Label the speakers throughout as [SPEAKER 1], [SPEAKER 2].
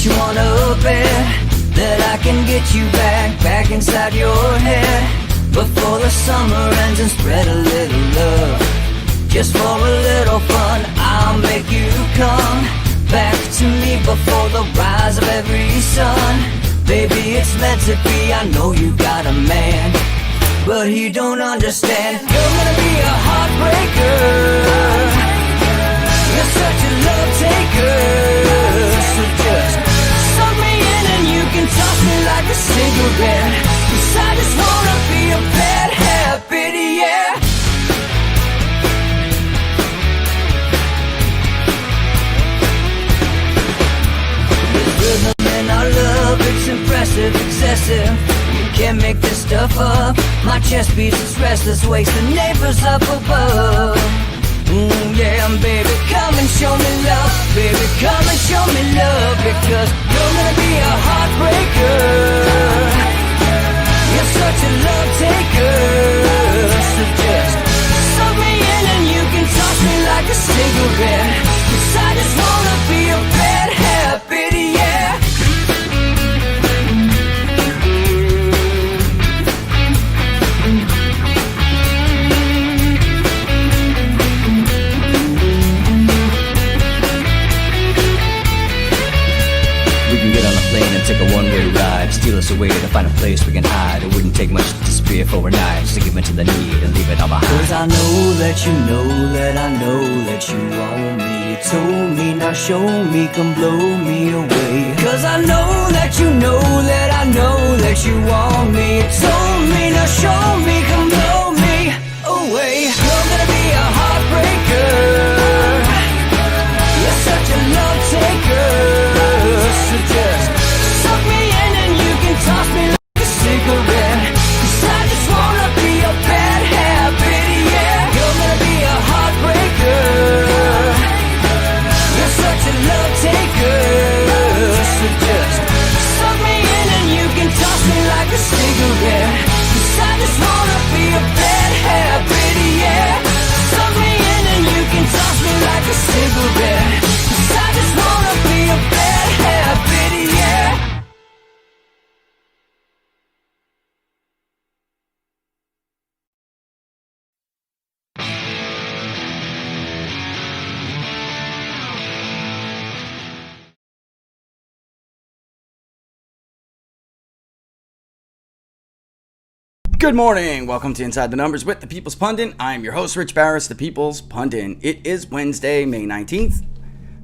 [SPEAKER 1] you wanna bet that I can get you back inside your head before the summer ends, and spread a little love. Just for a little fun, I'll make you come back to me before the rise of every sun. Baby, it's meant to be. I know you got a man, but he don't understand. You're gonna be a heartbreaker. You're such a love taker. So just suck me in and you can toss me like a cigarette. 'Cause I just wanna be a bad habit, yeah. There's rhythm in our love, it's impressive, excessive. You can't make this stuff up. My chest beats, it's restless, wakes the neighbors up above. Yeah, baby, come and show me love. Baby, come and show me love. Because you're gonna be a heartbreaker. You're such a love taker. So just suck me in and you can toss me like a cigarette. 'Cause I just wanna be a bad habit, yeah.
[SPEAKER 2] Take a one-way ride, steal us away to find a place we can hide. It wouldn't take much to disappear for a night, just to give in to the need and leave it all behind.
[SPEAKER 1] 'Cause I know that you know that I know that you want me. You told me, now show me, come blow me away. 'Cause I know that you know that I know that you want me. You told me, now show me, come blow me away. You're gonna be a heartbreaker. You're such a love taker. So just suck me in and you can toss me like a cigarette. 'Cause I just wanna be a bad habit, yeah. You're gonna be a heartbreaker. You're such a love taker. So just suck me in and you can toss me like a cigarette. 'Cause I just wanna be a bad habit, yeah. Suck me in and you can toss me like a cigarette. 'Cause I just wanna be a bad habit, yeah.
[SPEAKER 3] Good morning. Welcome to Inside the Numbers with the People's Pundit. I'm your host, Rich Baris, the People's Pundit. It is Wednesday, May 19th.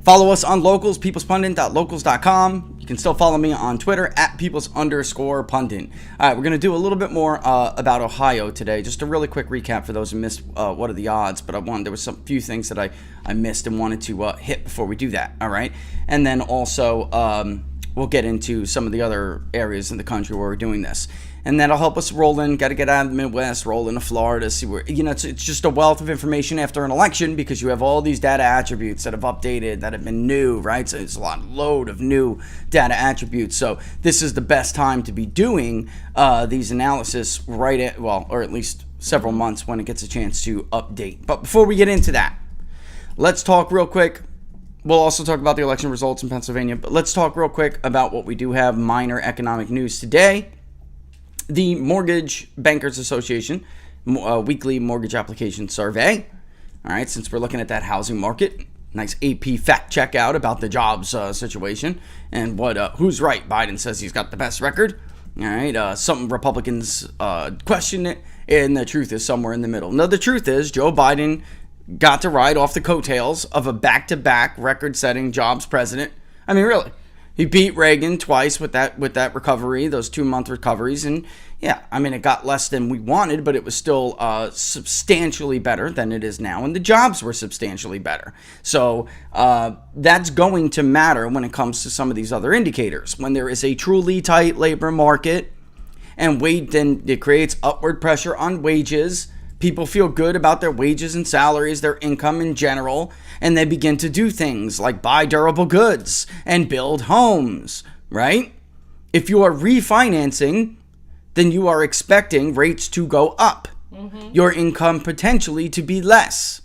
[SPEAKER 3] Follow us on Locals, peoplespundit.locals.com. You can still follow me on Twitter at peoples_pundit. All right, we're going to do a little bit more about Ohio today. Just a really quick recap for those who missed what are the odds. But there was some few things that I missed and wanted to hit before we do that. All right. And then also we'll get into some of the other areas in the country where we're doing this. And that'll help us roll in, got to get out of the Midwest, roll into Florida, see where, it's just a wealth of information after an election because you have all these data attributes that have updated, that have been new, right? So it's a load of new data attributes. So this is the best time to be doing these analysis or at least several months when it gets a chance to update. But before we get into that, let's talk real quick. We'll also talk about the election results in Pennsylvania, but let's talk real quick about what we do have, minor economic news today. The Mortgage Bankers Association weekly mortgage application survey. All right, since we're looking at that housing market, nice AP fact check out about the jobs situation and who's right. Biden says he's got the best record. All right, some Republicans question it, and the truth is somewhere in the middle. No, the truth is Joe Biden got to ride off the coattails of a back-to-back record-setting jobs president. I mean, really. He beat Reagan twice with that recovery, those 2-month recoveries. And yeah, I mean, it got less than we wanted, but it was still substantially better than it is now. And the jobs were substantially better. So that's going to matter when it comes to some of these other indicators. When there is a truly tight labor market and then it creates upward pressure on wages, people feel good about their wages and salaries, their income in general, and they begin to do things like buy durable goods and build homes, right? If you are refinancing, then you are expecting rates to go up, your income potentially to be less,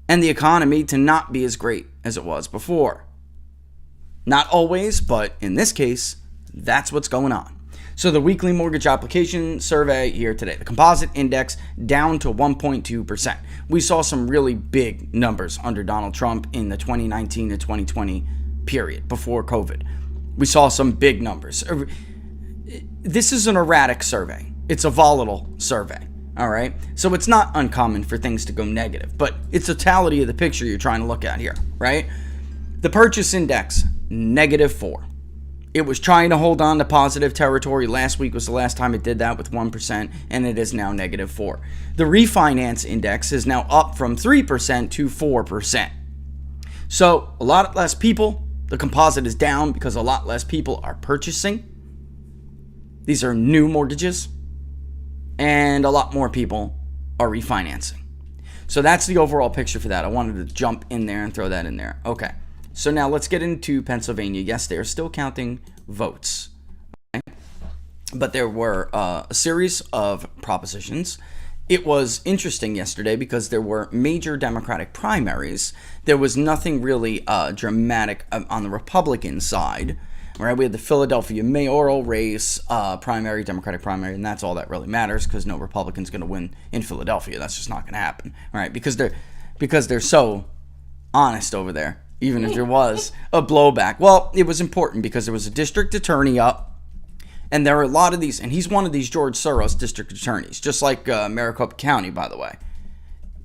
[SPEAKER 3] and the economy to not be as great as it was before. Not always, but in this case, that's what's going on. So the weekly mortgage application survey here today, the composite index down to 1.2%. We saw some really big numbers under Donald Trump in the 2019 to 2020 period before COVID. We saw some big numbers. This is an erratic survey. It's a volatile survey. All right. So it's not uncommon for things to go negative, but it's the totality of the picture you're trying to look at here, right? The purchase index, -4. It was trying to hold on to positive territory. Last week was the last time it did that with 1%, and it is now -4. The refinance index is now up from 3% to 4%. So a lot less people. The composite is down because a lot less people are purchasing. These are new mortgages. And a lot more people are refinancing. So that's the overall picture for that. I wanted to jump in there and throw that in there. Okay. So now let's get into Pennsylvania. Yes, they are still counting votes. Okay? But there were a series of propositions. It was interesting yesterday because there were major Democratic primaries. There was nothing really dramatic on the Republican side. Right, we had the Philadelphia mayoral race, primary, Democratic primary, and that's all that really matters because no Republican's going to win in Philadelphia. That's just not going to happen, right? Because they're so honest over there. Even if there was a blowback, well, it was important because there was a district attorney up, and there are a lot of these, and he's one of these George Soros district attorneys, just like Maricopa County, by the way.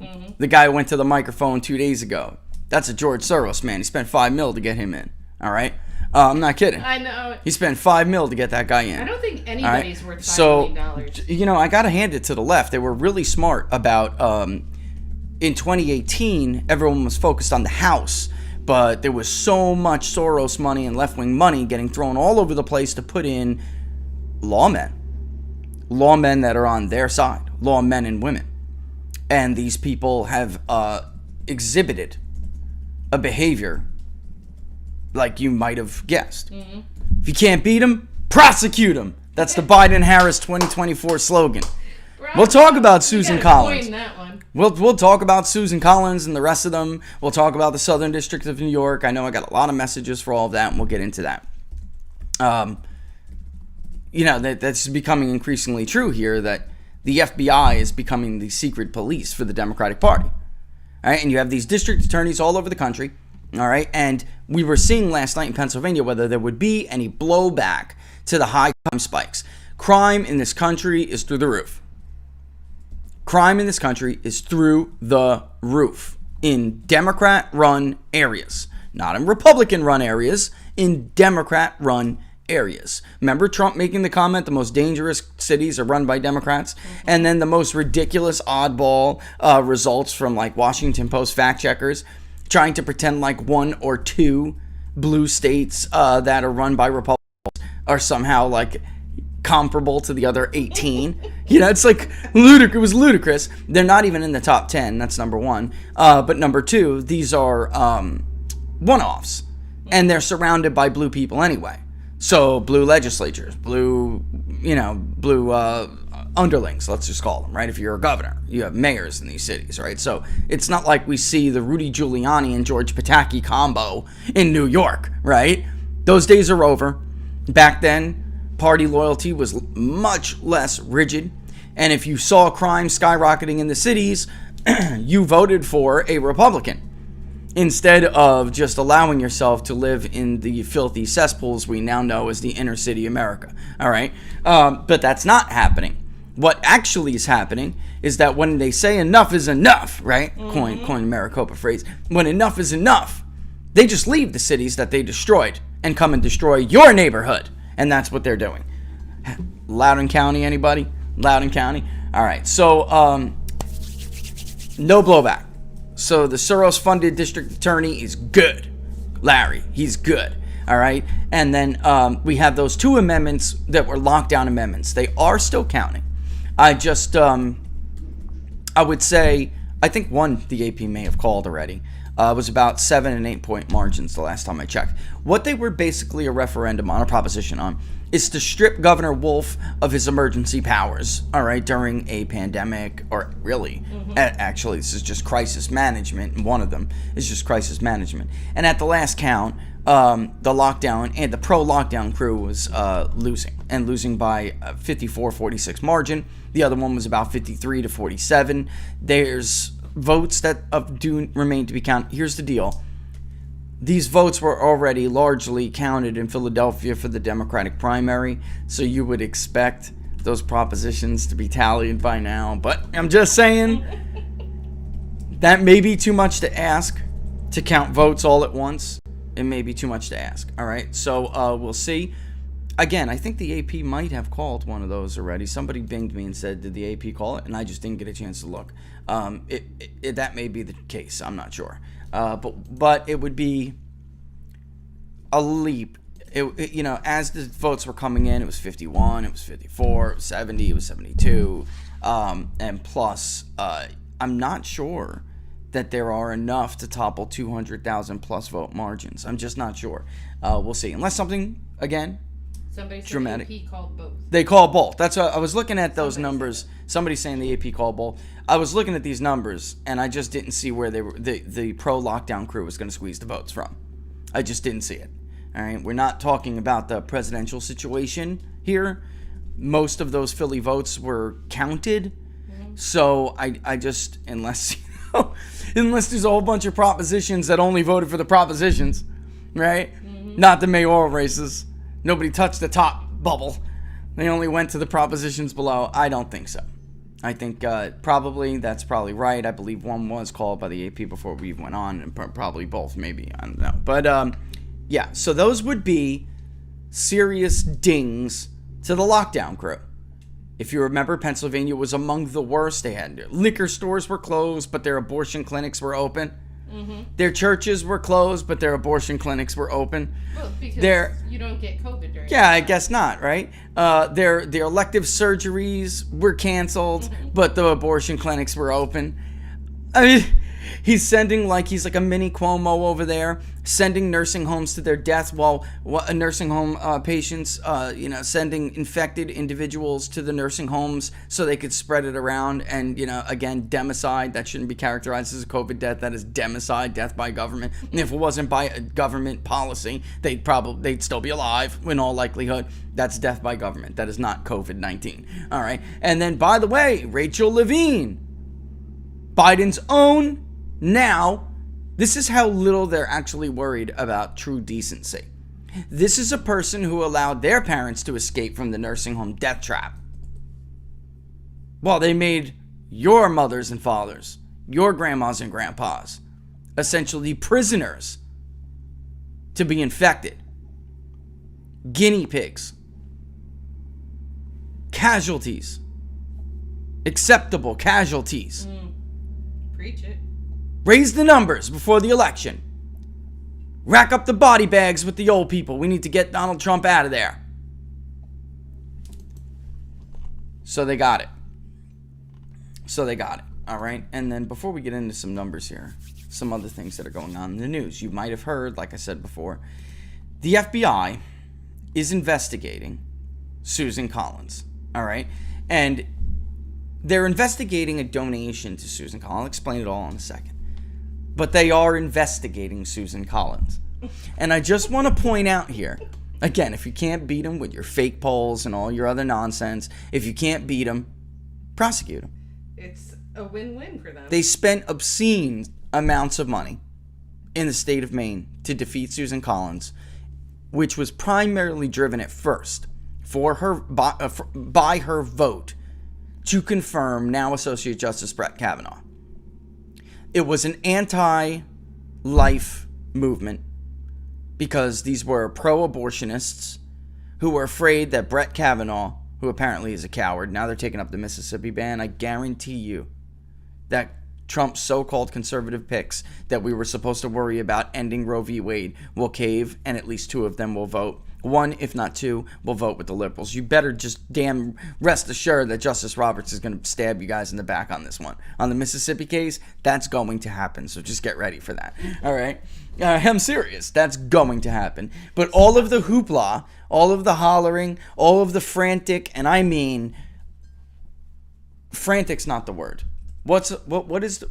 [SPEAKER 3] Mm-hmm. The guy who went to the microphone 2 days ago. That's a George Soros man. He spent $5 million to get him in. All right. I'm not kidding.
[SPEAKER 4] I know.
[SPEAKER 3] He spent $5 million to get that guy in.
[SPEAKER 4] I don't think anybody's worth $5 million.
[SPEAKER 3] So, you know, I got to hand it to the left. They were really smart about, in 2018, everyone was focused on the House, but there was so much Soros money and left-wing money getting thrown all over the place to put in lawmen that are on their side, lawmen and women. And these people have exhibited a behavior like you might have guessed. Mm-hmm. If you can't beat them, prosecute them. That's the Biden-Harris 2024 slogan. We'll talk about Susan Collins. We'll talk about Susan Collins and the rest of them. We'll talk about the Southern District of New York. I know I got a lot of messages for all of that, and we'll get into that. You know, that's becoming increasingly true here, that the FBI is becoming the secret police for the Democratic Party. All right, and you have these district attorneys all over the country. All right, and we were seeing last night in Pennsylvania whether there would be any blowback to the high crime spikes. Crime in this country is through the roof. Crime in this country is through the roof in Democrat-run areas, not in Republican-run areas, in Democrat-run areas. Remember Trump making the comment the most dangerous cities are run by Democrats? Mm-hmm. And then the most ridiculous oddball results from like Washington Post fact checkers trying to pretend like 1 or 2 blue states that are run by Republicans are somehow like comparable to the other 18. You know, it's like ludicrous. It was ludicrous. They're not even in the top 10. That's number one. But number two, these are one-offs, and they're surrounded by blue people anyway. So blue legislatures, blue underlings, let's just call them, right? If you're a governor, you have mayors in these cities, right? So it's not like we see the Rudy Giuliani and George Pataki combo in New York, right? Those days are over. Back then, party loyalty was much less rigid. And if you saw crime skyrocketing in the cities, you voted for a Republican instead of just allowing yourself to live in the filthy cesspools we now know as the inner city America, all right? But that's not happening. What actually is happening is that when they say enough is enough, right? Mm-hmm. Coin Maricopa phrase. When enough is enough, they just leave the cities that they destroyed and come and destroy your neighborhood. And that's what they're doing. Loudoun County, anybody? Loudoun County? All right. So, no blowback. So the Soros-funded district attorney is good. Larry, he's good. All right. And then we have those 2 amendments that were lockdown amendments. They are still counting. I would say, I think one the AP may have called already. Was about 7 and 8 point margins the last time I checked. What they were basically a referendum on, a proposition on, is to strip Governor Wolf of his emergency powers, all right, during a pandemic, or really, actually, this is just crisis management, and one of them is just crisis management. And at the last count, the lockdown and the pro-lockdown crew was losing by a 54-46 margin. The other one was about 53 to 47. There's votes that do remain to be counted. Here's the deal. These votes were already largely counted in Philadelphia for the Democratic primary, so you would expect those propositions to be tallied by now. But I'm just saying, that may be too much to ask to count votes all at once. It may be too much to ask. All right, so we'll see. Again, I think the AP might have called one of those already. Somebody binged me and said, did the AP call it? And I just didn't get a chance to look. That may be the case. I'm not sure. But it would be a leap. As the votes were coming in, it was 51, it was 54, it was 70, it was 72. And plus, I'm not sure that there are enough to topple 200,000 plus vote margins. I'm just not sure. We'll see. Unless something, again,
[SPEAKER 4] somebody said
[SPEAKER 3] dramatic.
[SPEAKER 4] The AP called both.
[SPEAKER 3] They call both. That's what I was looking at those numbers. Somebody's saying the AP called both. I was looking at these numbers, and I just didn't see where they were. The pro-lockdown crew was going to squeeze the votes from. I just didn't see it. All right, we're not talking about the presidential situation here. Most of those Philly votes were counted. So I just, unless there's a whole bunch of propositions that only voted for the propositions, right? Not the mayoral races. Nobody touched the top bubble. They only went to the propositions below. I don't think so. I think that's probably right. I believe one was called by the AP before we even went on, and probably both, maybe. I don't know. But, yeah, so those would be serious dings to the lockdown crew. If you remember, Pennsylvania was among the worst. They had liquor stores were closed, but their abortion clinics were open. Their churches were closed, but their abortion clinics were open.
[SPEAKER 4] Well, because you don't get COVID during
[SPEAKER 3] Yeah, I guess not, right? Their elective surgeries were canceled, but the abortion clinics were open. I mean, he's he's like a mini Cuomo over there, sending nursing homes to their death while nursing home patients, sending infected individuals to the nursing homes so they could spread it around. And, again, democide, that shouldn't be characterized as a COVID death. That is democide, death by government. And if it wasn't by a government policy, they'd still be alive in all likelihood. That's death by government. That is not COVID-19. All right. And then, by the way, Rachel Levine, Biden's own. Now, this is how little they're actually worried about true decency. This is a person who allowed their parents to escape from the nursing home death trap. Well, they made your mothers and fathers, your grandmas and grandpas, essentially prisoners to be infected. Guinea pigs. Casualties. Acceptable casualties.
[SPEAKER 4] Preach it.
[SPEAKER 3] Raise the numbers before the election. Rack up the body bags with the old people. We need to get Donald Trump out of there. So they got it. All right. And then before we get into some numbers here, some other things that are going on in the news. You might have heard, like I said before, the FBI is investigating Susan Collins. All right. And they're investigating a donation to Susan Collins. I'll explain it all in a second. But they are investigating Susan Collins. And I just want to point out here, again, if you can't beat them with your fake polls and all your other nonsense, if you can't beat them, prosecute them.
[SPEAKER 4] It's a win-win for them.
[SPEAKER 3] They spent obscene amounts of money in the state of Maine to defeat Susan Collins, which was primarily driven at first by her vote to confirm now Associate Justice Brett Kavanaugh. It was an anti-life movement because these were pro-abortionists who were afraid that Brett Kavanaugh, who apparently is a coward, now they're taking up the Mississippi ban. I guarantee you that Trump's so-called conservative picks that we were supposed to worry about ending Roe v. Wade will cave, and at least two of them will vote. One, if not two, will vote with the liberals. You better just damn rest assured that Justice Roberts is going to stab you guys in the back on this one. On the Mississippi case, that's going to happen, so just get ready for that. All right? I'm serious. That's going to happen. But all of the hoopla, all of the hollering, all of the frantic, and I mean, frantic's not the word. What is the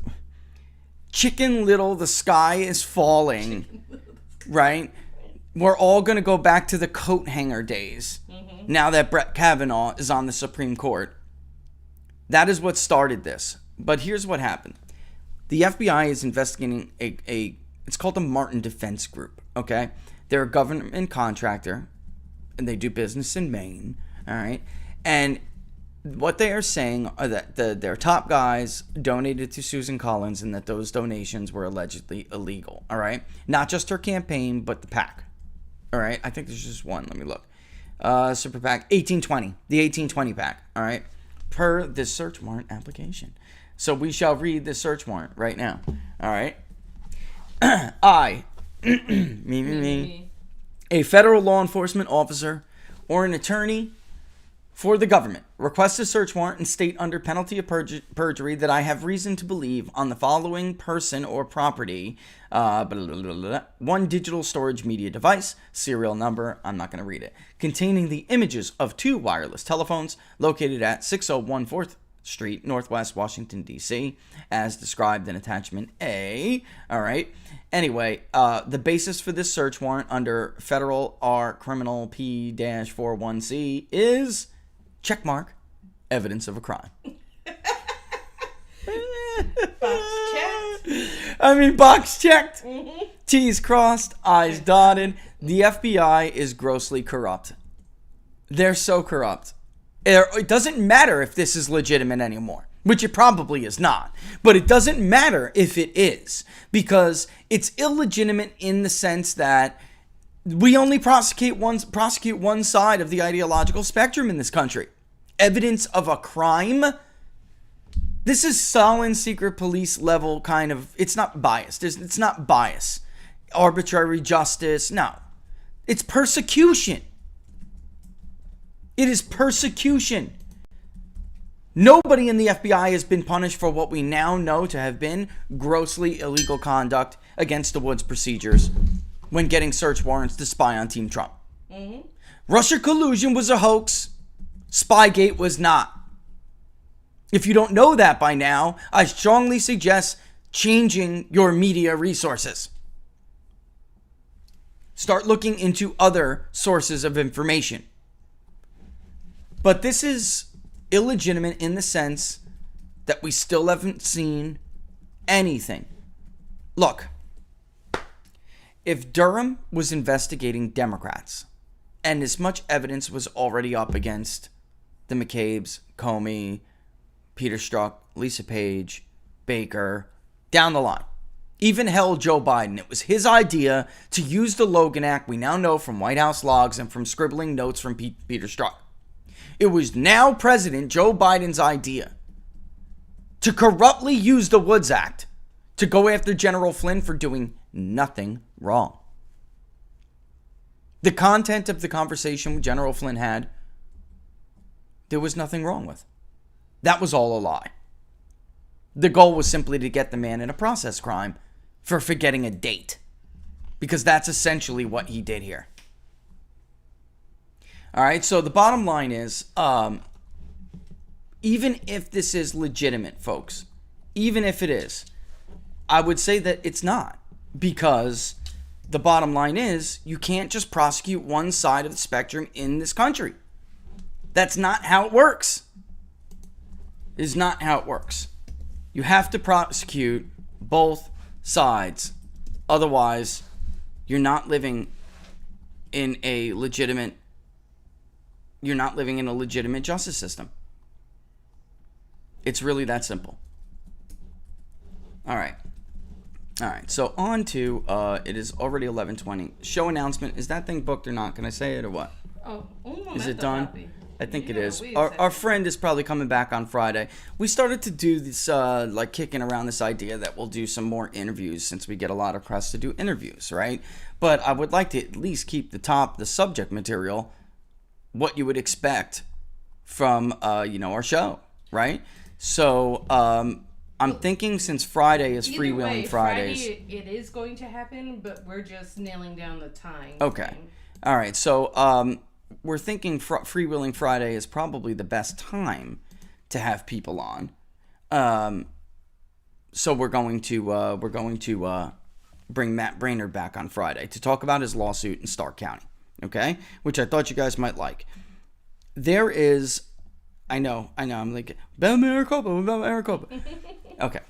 [SPEAKER 3] Chicken Little, the sky is falling, right? we're all going to go back to the coat hanger days now that Brett Kavanaugh is on the Supreme Court. That is what started this. But here's what happened. The FBI is investigating it's called the Martin Defense Group, okay? They're a government contractor, and they do business in Maine, all right? And what they are saying are that their top guys donated to Susan Collins and that those donations were allegedly illegal, all right? Not just her campaign, but the PAC, all right? I think there's just one. Let me look. Super PAC, 1820, the 1820 PAC, all right? Per this search warrant application. So we shall read the search warrant right now, all right? I, me, a federal law enforcement officer or an attorney for the government request a search warrant and state under penalty of perjury that I have reason to believe on the following person or property, one digital storage media device, serial number, I'm not going to read it, containing the images of 2 wireless telephones located at 6014 4th Street, Northwest Washington, D.C., as described in attachment A. All right. Anyway, the basis for this search warrant under Federal R Criminal P-41C is checkmark evidence of a crime.
[SPEAKER 4] Box checked.
[SPEAKER 3] Box checked. T's crossed, I's dotted. The FBI is grossly corrupt. They're so corrupt. It doesn't matter if this is legitimate anymore, which it probably is not. But it doesn't matter if it is, because it's illegitimate in the sense that we only prosecute one side of the ideological spectrum in this country. Evidence of a crime. This is solid secret police level kind of. It's not biased. It's not bias. Arbitrary justice. No. It's persecution. It is persecution. Nobody in the FBI has been punished for what we now know to have been grossly illegal conduct against the Woods procedures when getting search warrants to spy on Team Trump. Russia collusion was a hoax. Spygate was not. If you don't know that by now, I strongly suggest changing your media resources. Start looking into other sources of information. But this is illegitimate in the sense that we still haven't seen anything. Look, if Durham was investigating Democrats and as much evidence was already up against the McCabe's, Comey, Peter Strzok, Lisa Page, Baker, down the line, even hell Joe Biden, it was his idea to use the Logan Act we now know from White House logs and from scribbling notes from Peter Strzok. It was now President Joe Biden's idea to corruptly use the Woods Act to go after General Flynn for doing nothing wrong. The content of the conversation General Flynn had, there was nothing wrong with. That was all a lie. The goal was simply to get the man in a process crime for forgetting a date, because that's essentially what he did here. All right, so the bottom line is, even if this is legitimate, folks, even if it is, I would say that it's not, because the bottom line is you can't just prosecute one side of the spectrum in this country. That's not how it works. It is not how it works. You have to prosecute both sides. Otherwise, you're not living in a legitimate justice system. It's really that simple. All right. So on to, it is already 11:20. Show announcement. Is that thing booked or not? Can I say it or what? Is it done?
[SPEAKER 4] Happy.
[SPEAKER 3] I think it is. Our friend is probably coming back on Friday. We started to do this, kicking around this idea that we'll do some more interviews since we get a lot of press to do interviews, right? But I would like to at least keep the subject material, what you would expect from, our show, right? So, I'm thinking since Friday is Freewheeling Fridays.
[SPEAKER 4] Friday, it is going to happen, but we're just nailing down the time.
[SPEAKER 3] Okay.
[SPEAKER 4] Thing.
[SPEAKER 3] All right. So, we're thinking Freewheeling Friday is probably the best time to have people on. So we're going to bring Matt Braynard back on Friday to talk about his lawsuit in Stark County, okay? Which I thought you guys might like. There is, I know, I'm like, about Maricopa. Okay.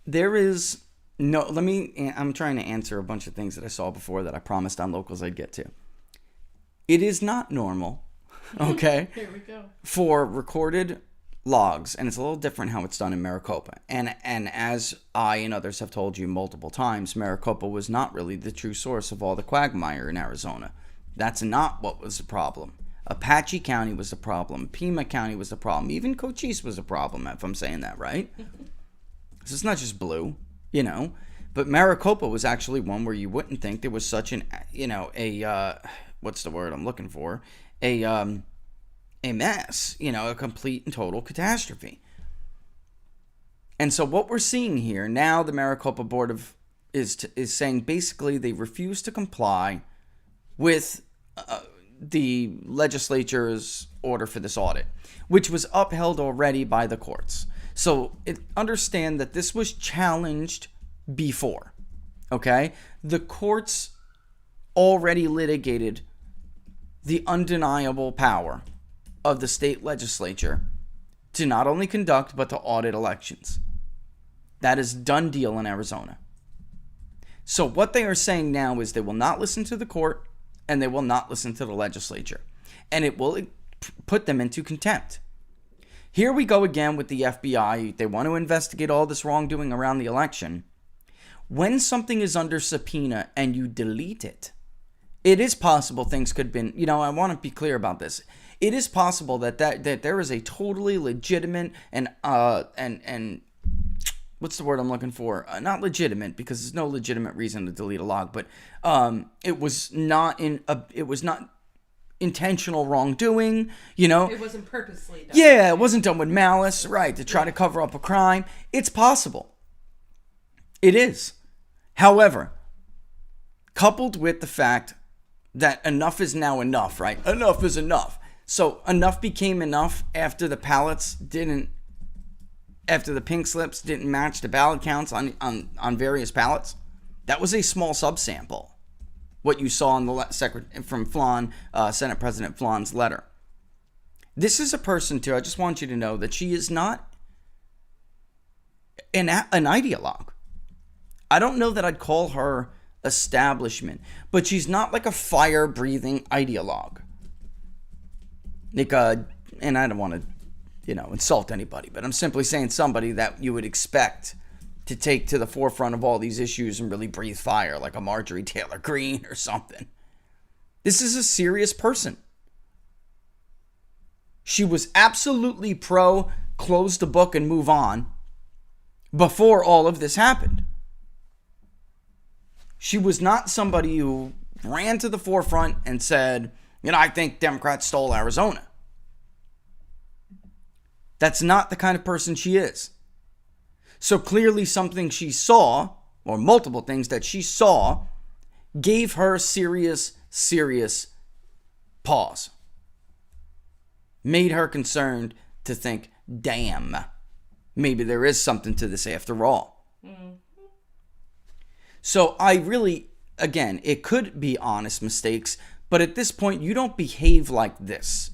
[SPEAKER 3] There is no, I'm trying to answer a bunch of things that I saw before that I promised on Locals I'd get to. It is not normal, okay,
[SPEAKER 4] Here we go.
[SPEAKER 3] for recorded logs, and it's a little different how it's done in Maricopa. And as I and others have told you multiple times, Maricopa was not really the true source of all the quagmire in Arizona. That's not what was the problem. Apache County was the problem. Pima County was the problem. Even Cochise was a problem, if I'm saying that right. So it's not just blue, you know. But Maricopa was actually one where you wouldn't think there was such an, you know, what's the word I'm looking for? A mess, you know, a complete and total catastrophe. And so what we're seeing here now, the Maricopa Board is saying basically they refuse to comply with the legislature's order for this audit, which was upheld already by the courts. So understand that this was challenged before, okay? The courts already litigated the undeniable power of the state legislature to not only conduct but to audit elections. That is done deal in Arizona. So what they are saying now is they will not listen to the court and they will not listen to the legislature. And it will put them into contempt. Here we go again with the FBI. They want to investigate all this wrongdoing around the election. When something is under subpoena and you delete it, it is possible things could have been, you know, I want to be clear about this. It is possible that there is a totally legitimate and what's the word I'm looking for? Not legitimate, because there's no legitimate reason to delete a log, but it was not intentional wrongdoing, you know.
[SPEAKER 4] It wasn't purposely done.
[SPEAKER 3] Yeah, it wasn't done with malice, right, to try to cover up a crime. It's possible. It is. However, coupled with the fact that enough is now enough, right? Enough is enough. So enough became enough after the pink slips didn't match the ballot counts on various ballots. That was a small subsample. What you saw in the from Flan, Senate President Flan's letter. This is a person too. I just want you to know that she is not an ideologue. I don't know that I'd call her establishment, but she's not like a fire-breathing ideologue. Like and I don't want to, you know, insult anybody, but I'm simply saying somebody that you would expect to take to the forefront of all these issues and really breathe fire, like a Marjorie Taylor Greene or something. This is a serious person. She was absolutely pro close the book and move on before all of this happened. She was not somebody who ran to the forefront and said, you know, I think Democrats stole Arizona. That's not the kind of person she is. So clearly something she saw, or multiple things that she saw, gave her serious pause. Made her concerned to think, damn, maybe there is something to this after all. Mm-hmm. So I really, again, it could be honest mistakes, but at this point, you don't behave like this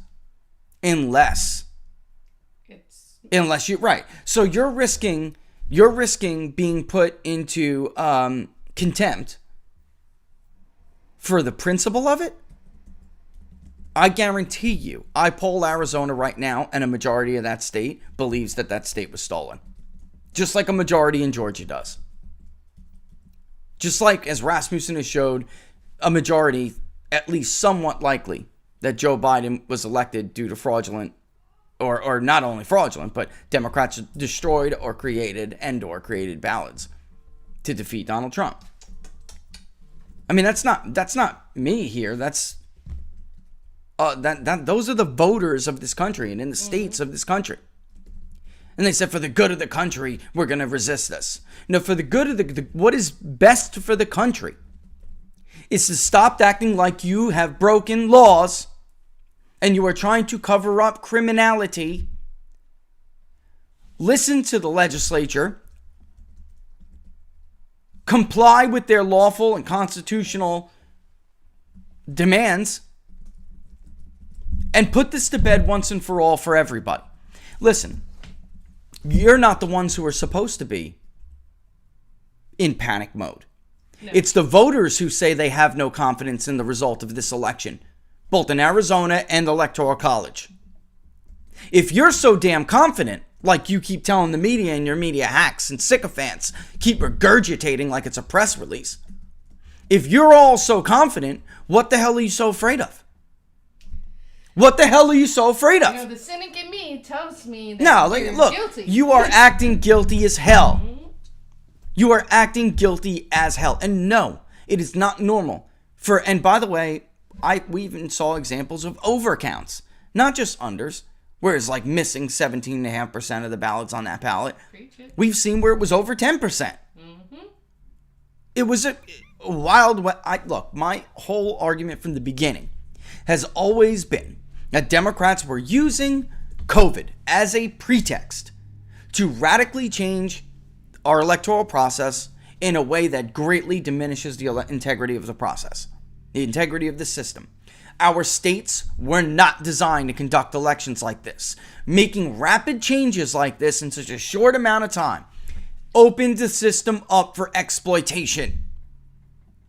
[SPEAKER 3] unless you're right. So you're risking being put into contempt for the principle of it. I guarantee you, I poll Arizona right now, and a majority of that state believes that state was stolen. Just like a majority in Georgia does. Just like, as Rasmussen has showed, a majority, at least somewhat likely, that Joe Biden was elected due to fraudulent, or not only fraudulent, but Democrats destroyed or created ballots to defeat Donald Trump. I mean, that's not me here. That's those are the voters of this country and in the states of this country. And they said, for the good of the country, we're going to resist this. No, for the good of what is best for the country is to stop acting like you have broken laws and you are trying to cover up criminality. Listen to the legislature. comply with their lawful and constitutional demands and put this to bed once and for all for everybody. Listen, you're not the ones who are supposed to be in panic mode. No. It's the voters who say they have no confidence in the result of this election, both in Arizona and the Electoral College. If you're so damn confident, like you keep telling the media and your media hacks and sycophants keep regurgitating like it's a press release, if you're all so confident, what the hell are you so afraid of? What the hell are you so afraid of?
[SPEAKER 4] You know, the cynic in me tells me that
[SPEAKER 3] look,
[SPEAKER 4] guilty.
[SPEAKER 3] You are acting guilty as hell. You are acting guilty as hell. And no, it is not normal. And by the way, we even saw examples of overcounts, not just unders, where it's like missing 17.5% of the ballots on that ballot. We've seen where it was over 10%. Mm-hmm. It was a wild. Look, my whole argument from the beginning has always been that Democrats were using COVID as a pretext to radically change our electoral process in a way that greatly diminishes the integrity of the process, the integrity of the system. Our states were not designed to conduct elections like this. Making rapid changes like this in such a short amount of time opened the system up for exploitation.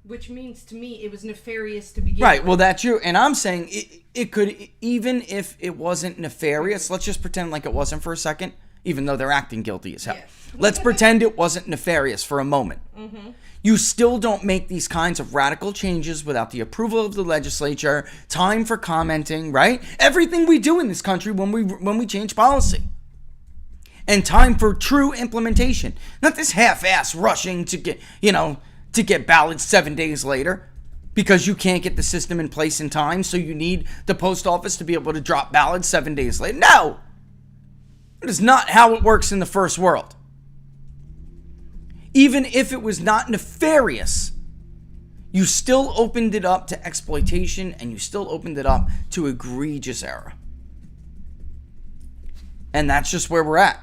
[SPEAKER 4] Which means to me it was nefarious to begin
[SPEAKER 3] Right,
[SPEAKER 4] with.
[SPEAKER 3] well, that's true. And I'm saying it could, even if it wasn't nefarious, let's just pretend like it wasn't for a second, even though they're acting guilty as hell. Yes. Let's pretend it wasn't nefarious for a moment. Mm-hmm. You still don't make these kinds of radical changes without the approval of the legislature, time for commenting, right? Everything we do in this country when we change policy. And time for true implementation. Not this half-ass rushing to get ballots 7 days later because you can't get the system in place in time, so you need the post office to be able to drop ballots 7 days later. No! That is not how it works in the first world. Even if it was not nefarious, you still opened it up to exploitation and you still opened it up to egregious error. And that's just where we're at.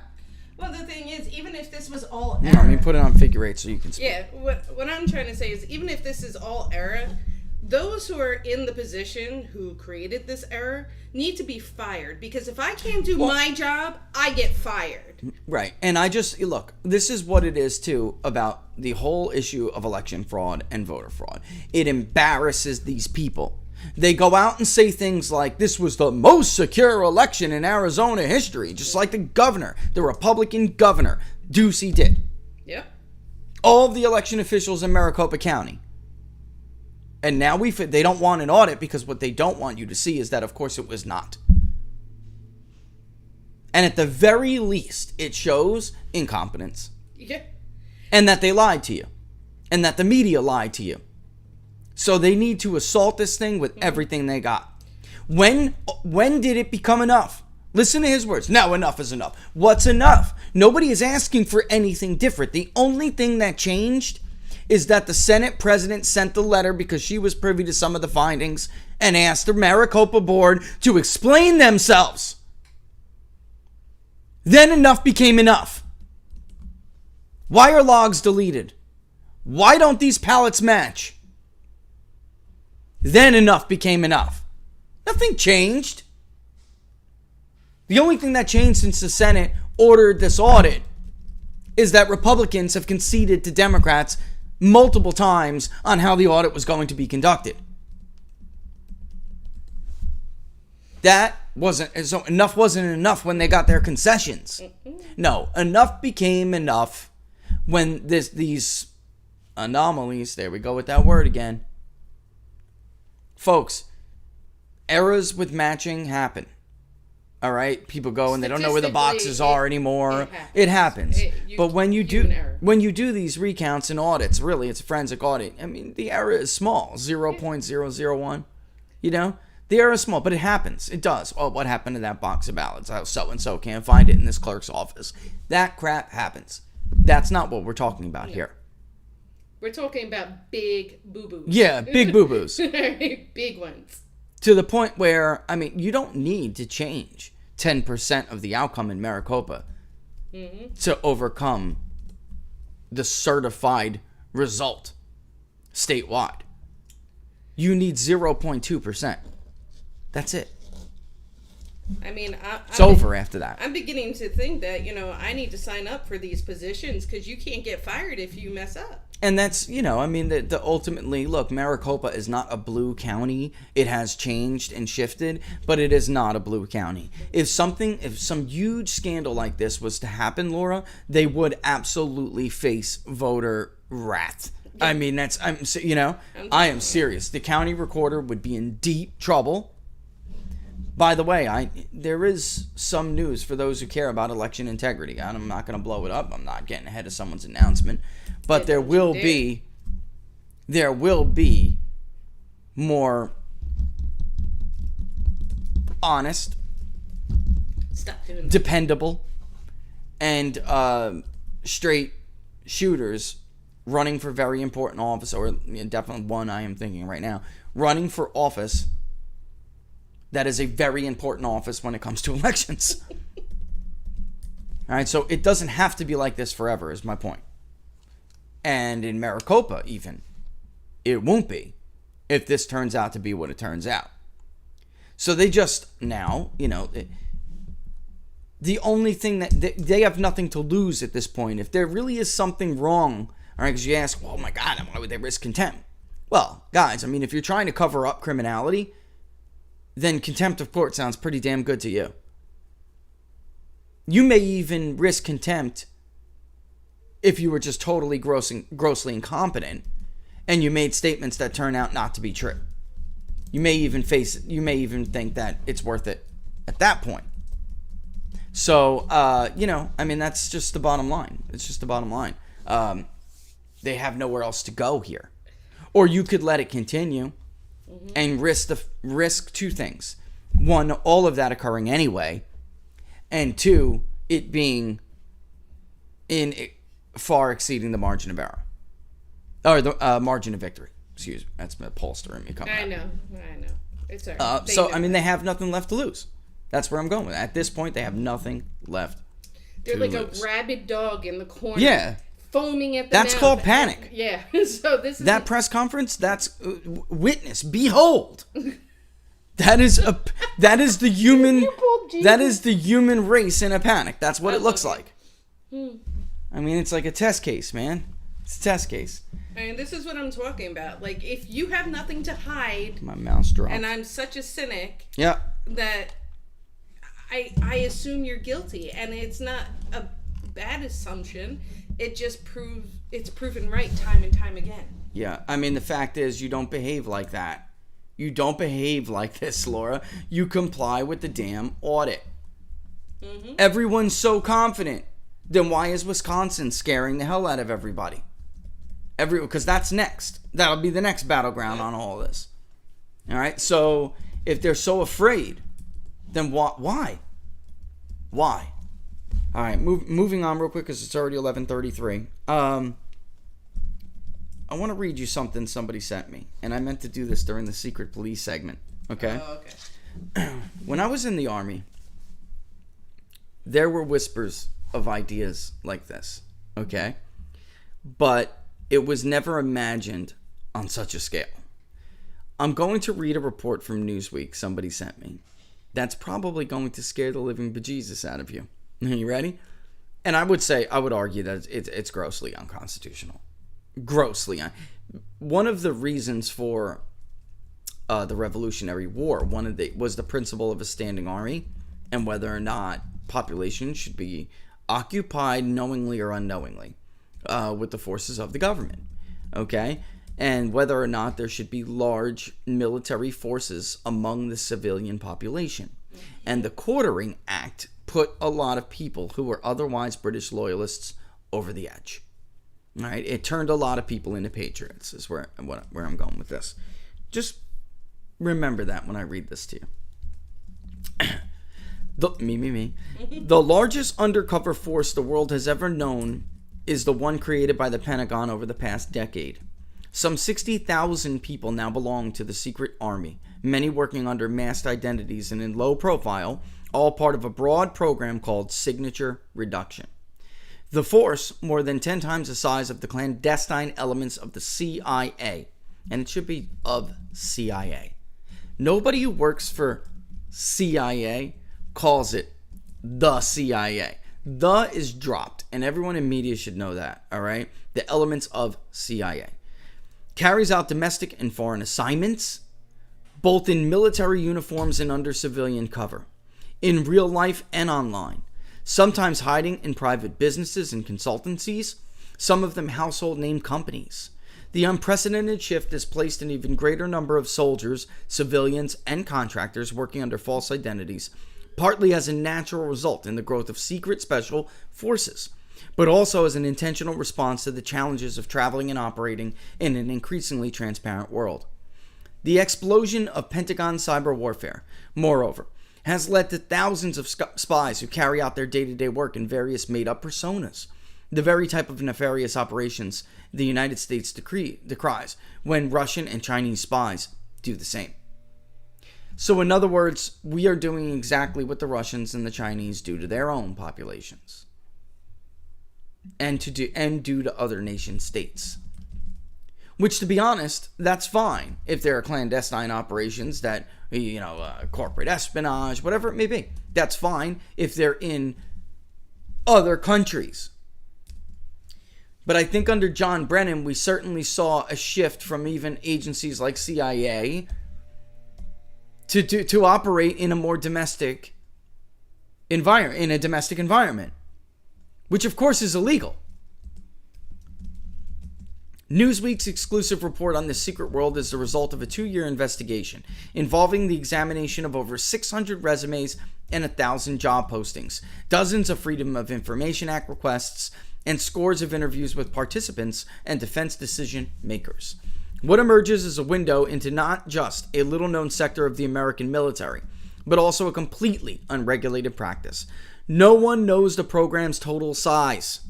[SPEAKER 4] Well, the thing is, even if this was all error...
[SPEAKER 3] I mean, put it on figure 8 so you can speak.
[SPEAKER 4] Yeah, what I'm trying to say is, even if this is all error, those who are in the position who created this error need to be fired. Because if I can't do my job, I get fired.
[SPEAKER 3] Right. And look, this is what it is, too, about the whole issue of election fraud and voter fraud. It embarrasses these people. They go out and say things like, this was the most secure election in Arizona history, just like the governor, the Republican governor, Ducey did.
[SPEAKER 4] Yep.
[SPEAKER 3] All of the election officials in Maricopa County. And now they don't want an audit because what they don't want you to see is that, of course, it was not. And at the very least, it shows incompetence.
[SPEAKER 4] Yeah.
[SPEAKER 3] And that they lied to you. And that the media lied to you. So they need to assault this thing with everything they got. When did it become enough? Listen to his words. Now enough is enough. What's enough? Nobody is asking for anything different. The only thing that changed is that the Senate president sent the letter because she was privy to some of the findings and asked the Maricopa board to explain themselves. Then enough became enough. Why are logs deleted? Why don't these ballots match? Then enough became enough. Nothing changed. The only thing that changed since the Senate ordered this audit is that Republicans have conceded to Democrats multiple times on how the audit was going to be conducted. Enough wasn't enough when they got their concessions. No, enough became enough when these anomalies, there we go with that word again. Folks, errors with matching happen. All right, people go and they don't know where the boxes are anymore. It happens. But when you do these recounts and audits, really, it's a forensic audit. I mean, the error is small, 0.001. You know, the error is small, but it happens. It does. Oh, what happened to that box of ballots? Oh, so and so can't find it in this clerk's office. That crap happens. That's not what we're talking about here.
[SPEAKER 4] We're talking about big boo-boos.
[SPEAKER 3] Yeah, big boo-boos.
[SPEAKER 4] Big ones.
[SPEAKER 3] To the point where, I mean, you don't need to change 10% of the outcome in Maricopa to overcome the certified result statewide. You need 0.2%. That's it.
[SPEAKER 4] I mean,
[SPEAKER 3] It's over after that.
[SPEAKER 4] I'm beginning to think that, I need to sign up for these positions because you can't get fired if you mess up.
[SPEAKER 3] And that's, the ultimately, look, Maricopa is not a blue county. It has changed and shifted, but it is not a blue county. If some huge scandal like this was to happen, Laura, they would absolutely face voter wrath. Yeah. I mean, I am serious. The county recorder would be in deep trouble. By the way, there is some news for those who care about election integrity. I'm not going to blow it up. I'm not getting ahead of someone's announcement. But there will be more honest, dependable, and straight shooters running for very important office, or definitely one I am thinking right now, running for office that is a very important office when it comes to elections. All right, so it doesn't have to be like this forever, is my point. And in Maricopa, even, it won't be if this turns out to be what it turns out. So they just now, the only thing that they have nothing to lose at this point. If there really is something wrong, all right, because you ask, oh my God, why would they risk contempt? Well, guys, if you're trying to cover up criminality, then contempt of court sounds pretty damn good to you. You may even risk contempt if you were just totally grossly incompetent and you made statements that turn out not to be true. You may even think that it's worth it at that point. So, that's just the bottom line. It's just the bottom line. They have nowhere else to go here. Or you could let it continue and risk two things. One, all of that occurring anyway. And two, it being far exceeding the margin of error. Or the margin of victory. Excuse me. That's my pollster in me coming
[SPEAKER 4] I know. It's all right.
[SPEAKER 3] They have nothing left to lose. That's where I'm going with it. At this point, they have nothing left
[SPEAKER 4] They're
[SPEAKER 3] to
[SPEAKER 4] like
[SPEAKER 3] lose.
[SPEAKER 4] A rabid dog in the corner.
[SPEAKER 3] Yeah.
[SPEAKER 4] Foaming at the
[SPEAKER 3] That's
[SPEAKER 4] mouth.
[SPEAKER 3] called panic.
[SPEAKER 4] Yeah. So this is
[SPEAKER 3] that press conference. That's witness. Behold. That is the human. That is the human race in a panic. That's what it looks like. It's like a test case, man. It's a test case.
[SPEAKER 4] And this is what I'm talking about. Like, if you have nothing to hide,
[SPEAKER 3] my mouse dropped.
[SPEAKER 4] And I'm such a cynic.
[SPEAKER 3] Yeah.
[SPEAKER 4] That I assume you're guilty, and it's not a bad assumption. It just it's proven right time and time again.
[SPEAKER 3] Yeah, the fact is you don't behave like that. You don't behave like this, Laura. You comply with the damn audit. Mm-hmm. Everyone's so confident. Then why is Wisconsin scaring the hell out of everybody? Because that's next. That'll be the next battleground on all of this. All right, so if they're so afraid, then why? Why? All right, moving on real quick because it's already 11:33. I want to read you something somebody sent me, and I meant to do this during the secret police segment. Okay.
[SPEAKER 4] Oh, okay.
[SPEAKER 3] When I was in the Army, there were whispers of ideas like this. Okay, but it was never imagined on such a scale. I'm going to read a report from Newsweek somebody sent me. That's probably going to scare the living bejesus out of you. Are you ready? And I would argue that it's grossly unconstitutional. One of the reasons for the Revolutionary War, was the principle of a standing army and whether or not population should be occupied knowingly or unknowingly with the forces of the government. Okay? And whether or not there should be large military forces among the civilian population. And the Quartering Act put a lot of people who were otherwise British loyalists over the edge. All right, it turned a lot of people into patriots. Is where I'm going with this. Just remember that when I read this to you. The largest undercover force the world has ever known is the one created by the Pentagon over the past decade. Some 60,000 people now belong to the secret army, many working under masked identities and in low profile, all part of a broad program called signature reduction. The force, more than 10 times the size of the clandestine elements of the CIA. And it should be of CIA. Nobody who works for CIA calls it the CIA. The is dropped, and everyone in media should know that, all right? The elements of CIA. Carries out domestic and foreign assignments, both in military uniforms and under civilian cover, in real life and online, sometimes hiding in private businesses and consultancies, some of them household name companies. The unprecedented shift has placed an even greater number of soldiers, civilians, and contractors working under false identities, partly as a natural result in the growth of secret special forces, but also as an intentional response to the challenges of traveling and operating in an increasingly transparent world. The explosion of Pentagon cyber warfare, moreover, has led to thousands of spies who carry out their day-to-day work in various made-up personas, the very type of nefarious operations the United States decries when Russian and Chinese spies do the same. So in other words, we are doing exactly what the Russians and the Chinese do to their own populations and do to other nation states. Which, to be honest, that's fine if there are clandestine operations that, corporate espionage, whatever it may be. That's fine if they're in other countries. But I think under John Brennan, we certainly saw a shift from even agencies like CIA to operate in a more domestic environment, which of course is illegal. Newsweek's exclusive report on this secret world is the result of a 2-year investigation involving the examination of over 600 resumes and 1,000 job postings, dozens of Freedom of Information Act requests, and scores of interviews with participants and defense decision makers. What emerges is a window into not just a little-known sector of the American military, but also a completely unregulated practice. No one knows the program's total size.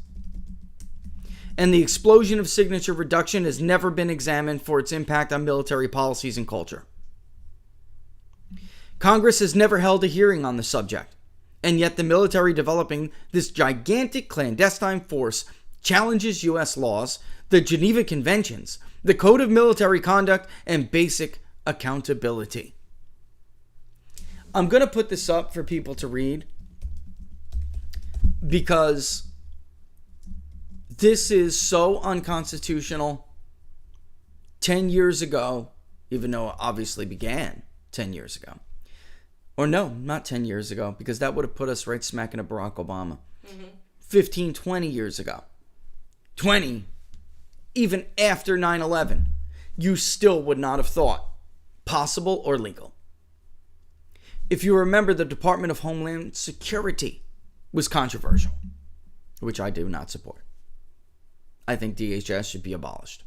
[SPEAKER 3] And the explosion of signature reduction has never been examined for its impact on military policies and culture. Congress has never held a hearing on the subject, and yet the military developing this gigantic clandestine force challenges U.S. laws, the Geneva Conventions, the Code of Military Conduct, and basic accountability. I'm going to put this up for people to read because this is so unconstitutional. 10 years ago, even though it obviously began 10 years ago. Or no, not 10 years ago, because that would have put us right smack into Barack Obama. 15, 20 years ago. 20, even after 9/11, you still would not have thought possible or legal. If you remember, the Department of Homeland Security was controversial, which I do not support. I think DHS should be abolished.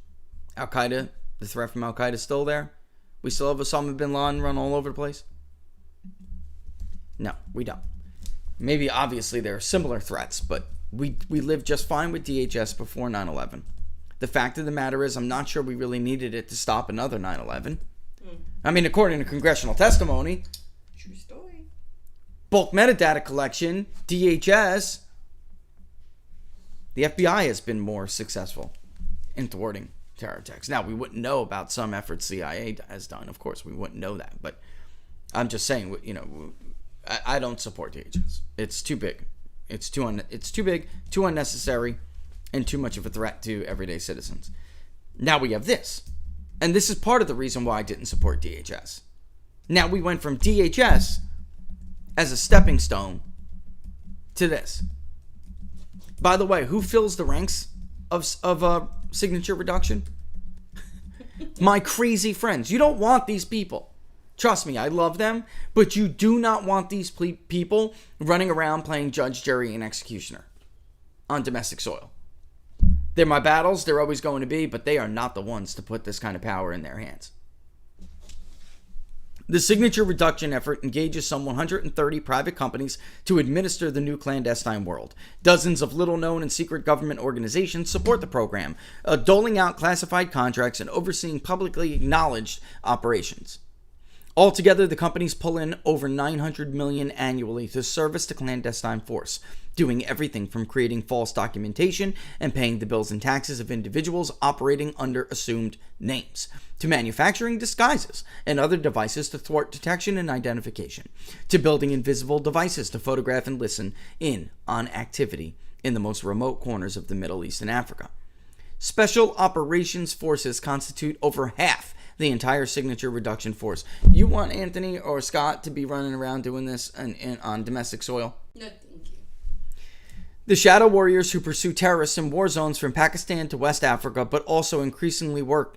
[SPEAKER 3] Al-Qaeda, the threat from Al-Qaeda is still there. We still have Osama bin Laden run all over the place. No, we don't. Maybe obviously there are similar threats, but we lived just fine with DHS before 9/11. The fact of the matter is, I'm not sure we really needed it to stop another 9/11. I mean, according to congressional testimony,
[SPEAKER 4] True story.
[SPEAKER 3] bulk metadata collection, DHS, the FBI has been more successful in thwarting terror attacks. Now, we wouldn't know about some efforts CIA has done. Of course, we wouldn't know that. But I'm just saying, I don't support DHS. It's too big. It's too big, too unnecessary, and too much of a threat to everyday citizens. Now we have this. And this is part of the reason why I didn't support DHS. Now we went from DHS as a stepping stone to this. By the way, who fills the ranks of signature reduction? My crazy friends. You don't want these people. Trust me, I love them, but you do not want these people running around playing judge, jury, and executioner on domestic soil. They're my battles, they're always going to be, but they are not the ones to put this kind of power in their hands. The signature reduction effort engages some 130 private companies to administer the new clandestine world. Dozens of little-known and secret government organizations support the program, doling out classified contracts and overseeing publicly acknowledged operations. Altogether, the companies pull in over $900 million annually to service the clandestine force, doing everything from creating false documentation and paying the bills and taxes of individuals operating under assumed names, to manufacturing disguises and other devices to thwart detection and identification, to building invisible devices to photograph and listen in on activity in the most remote corners of the Middle East and Africa. Special operations forces constitute over half the entire signature reduction force. You want Anthony or Scott to be running around doing this on domestic soil?
[SPEAKER 4] No, thank you.
[SPEAKER 3] The shadow warriors who pursue terrorists in war zones from Pakistan to West Africa, but also increasingly work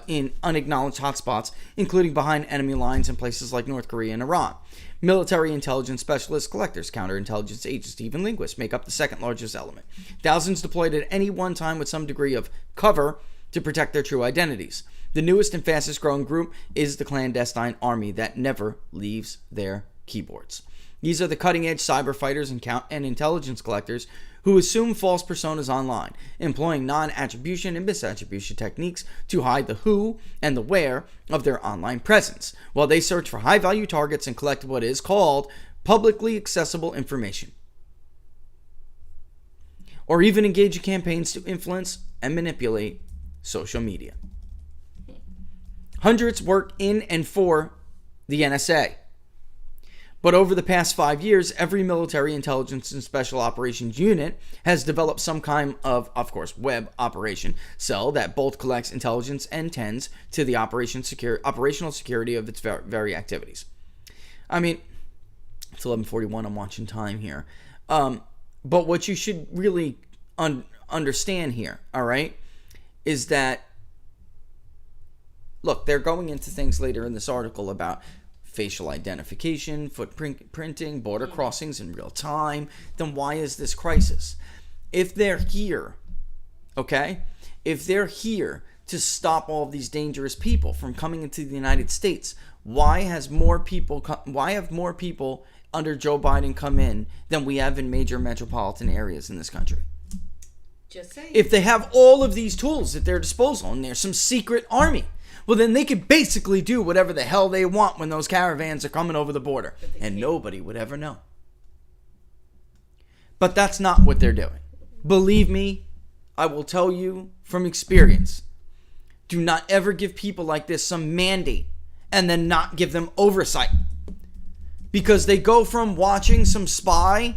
[SPEAKER 3] in unacknowledged hotspots, including behind enemy lines in places like North Korea and Iran. Military intelligence specialists, collectors, counterintelligence agents, even linguists make up the second largest element. Thousands deployed at any one time with some degree of cover to protect their true identities. The newest and fastest growing group is the clandestine army that never leaves their keyboards. These are the cutting-edge cyber fighters and intelligence collectors who assume false personas online, employing non-attribution and misattribution techniques to hide the who and the where of their online presence, while they search for high-value targets and collect what is called publicly accessible information, or even engage in campaigns to influence and manipulate social media. Hundreds work in and for the NSA. But over the past 5 years, every military intelligence and special operations unit has developed some kind of course, web operation cell that both collects intelligence and tends to the operational security of its very activities. I mean, it's 11:41. I'm watching time here. But what you should really understand here, all right, is that, look, they're going into things later in this article about facial identification, footprinting, border crossings in real time. Then why is this crisis? If they're here, okay, if they're here to stop all of these dangerous people from coming into the United States, why have more people under Joe Biden come in than we have in major metropolitan areas in this country?
[SPEAKER 4] Just saying.
[SPEAKER 3] If they have all of these tools at their disposal and there's some secret army, well, then they could basically do whatever the hell they want when those caravans are coming over the border, and nobody would ever know. But that's not what they're doing. Believe me, I will tell you from experience, do not ever give people like this some mandate and then not give them oversight. Because they go from watching some spy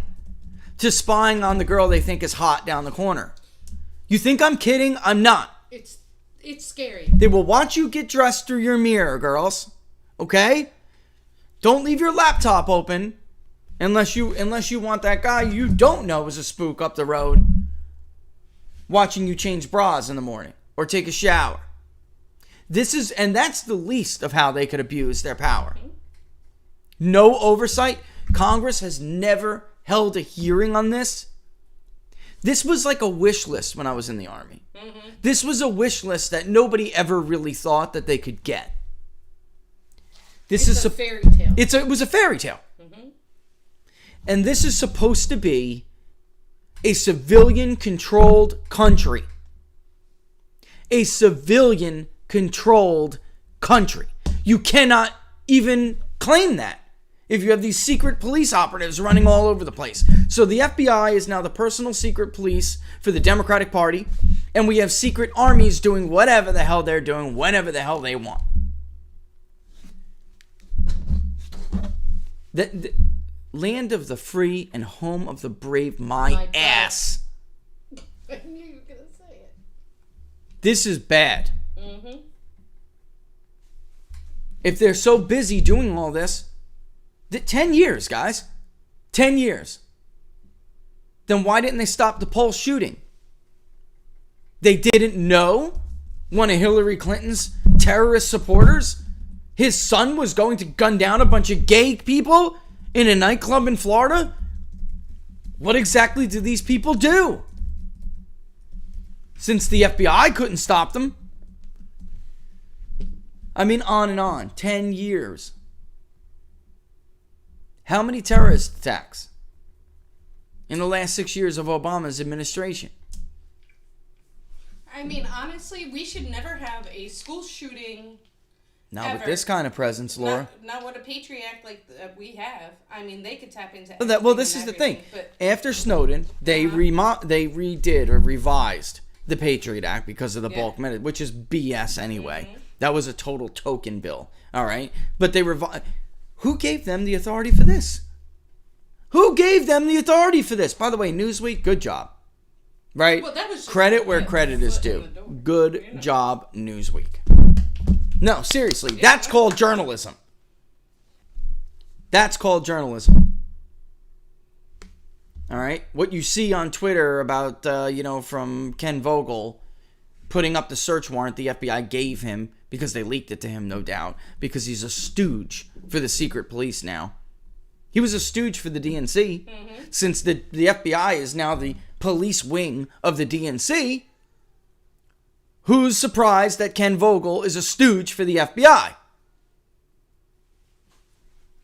[SPEAKER 3] to spying on the girl they think is hot down the corner. You think I'm kidding? I'm not.
[SPEAKER 4] It's scary.
[SPEAKER 3] They will watch you get dressed through your mirror, girls. Okay? Don't leave your laptop open unless you want that guy you don't know is a spook up the road watching you change bras in the morning or take a shower. And that's the least of how they could abuse their power. No oversight. Congress has never held a hearing on this. This was like a wish list when I was in the Army. Mm-hmm. This was a wish list that nobody ever really thought that they could get. It's a
[SPEAKER 4] fairy tale.
[SPEAKER 3] It was a fairy tale. Mm-hmm. And this is supposed to be a civilian-controlled country. A civilian-controlled country. You cannot even claim that if you have these secret police operatives running all over the place. So the FBI is now the personal secret police for the Democratic Party, and we have secret armies doing whatever the hell they're doing, whenever the hell they want. The land of the free and home of the brave, my ass.
[SPEAKER 4] I knew you were going to say it.
[SPEAKER 3] This is bad.
[SPEAKER 4] Mm-hmm.
[SPEAKER 3] If they're so busy doing all this, 10 years, guys. 10 years. Then why didn't they stop the Pulse shooting? They didn't know one of Hillary Clinton's terrorist supporters, his son, was going to gun down a bunch of gay people in a nightclub in Florida? What exactly did these people do? Since the FBI couldn't stop them. I mean, on and on. 10 years. How many terrorist attacks in the last 6 years of Obama's administration?
[SPEAKER 4] I mean, honestly, we should never have a school shooting
[SPEAKER 3] Not with
[SPEAKER 4] Ever.
[SPEAKER 3] this kind of presence, Laura.
[SPEAKER 4] Not with a Patriot Act like we have. I mean, they could tap into.
[SPEAKER 3] Well, this is the thing.
[SPEAKER 4] But
[SPEAKER 3] After Snowden, they redid or revised the Patriot Act because of the bulk method, which is BS anyway. That was a total token bill. All right, but they revised. Who gave them the authority for this? Who gave them the authority for this? By the way, Newsweek, good job. Right?
[SPEAKER 4] Well, that was just
[SPEAKER 3] credit where credit is
[SPEAKER 4] foot in
[SPEAKER 3] due.
[SPEAKER 4] the door.
[SPEAKER 3] Good job, Newsweek. No, seriously, that's called journalism. That's called journalism. All right? What you see on Twitter about, from Ken Vogel putting up the search warrant the FBI gave him because they leaked it to him, no doubt, because he's a stooge for the secret police now. He was a stooge for the DNC. Since the FBI is now the police wing of the DNC, who's surprised that Ken Vogel is a stooge for the FBI?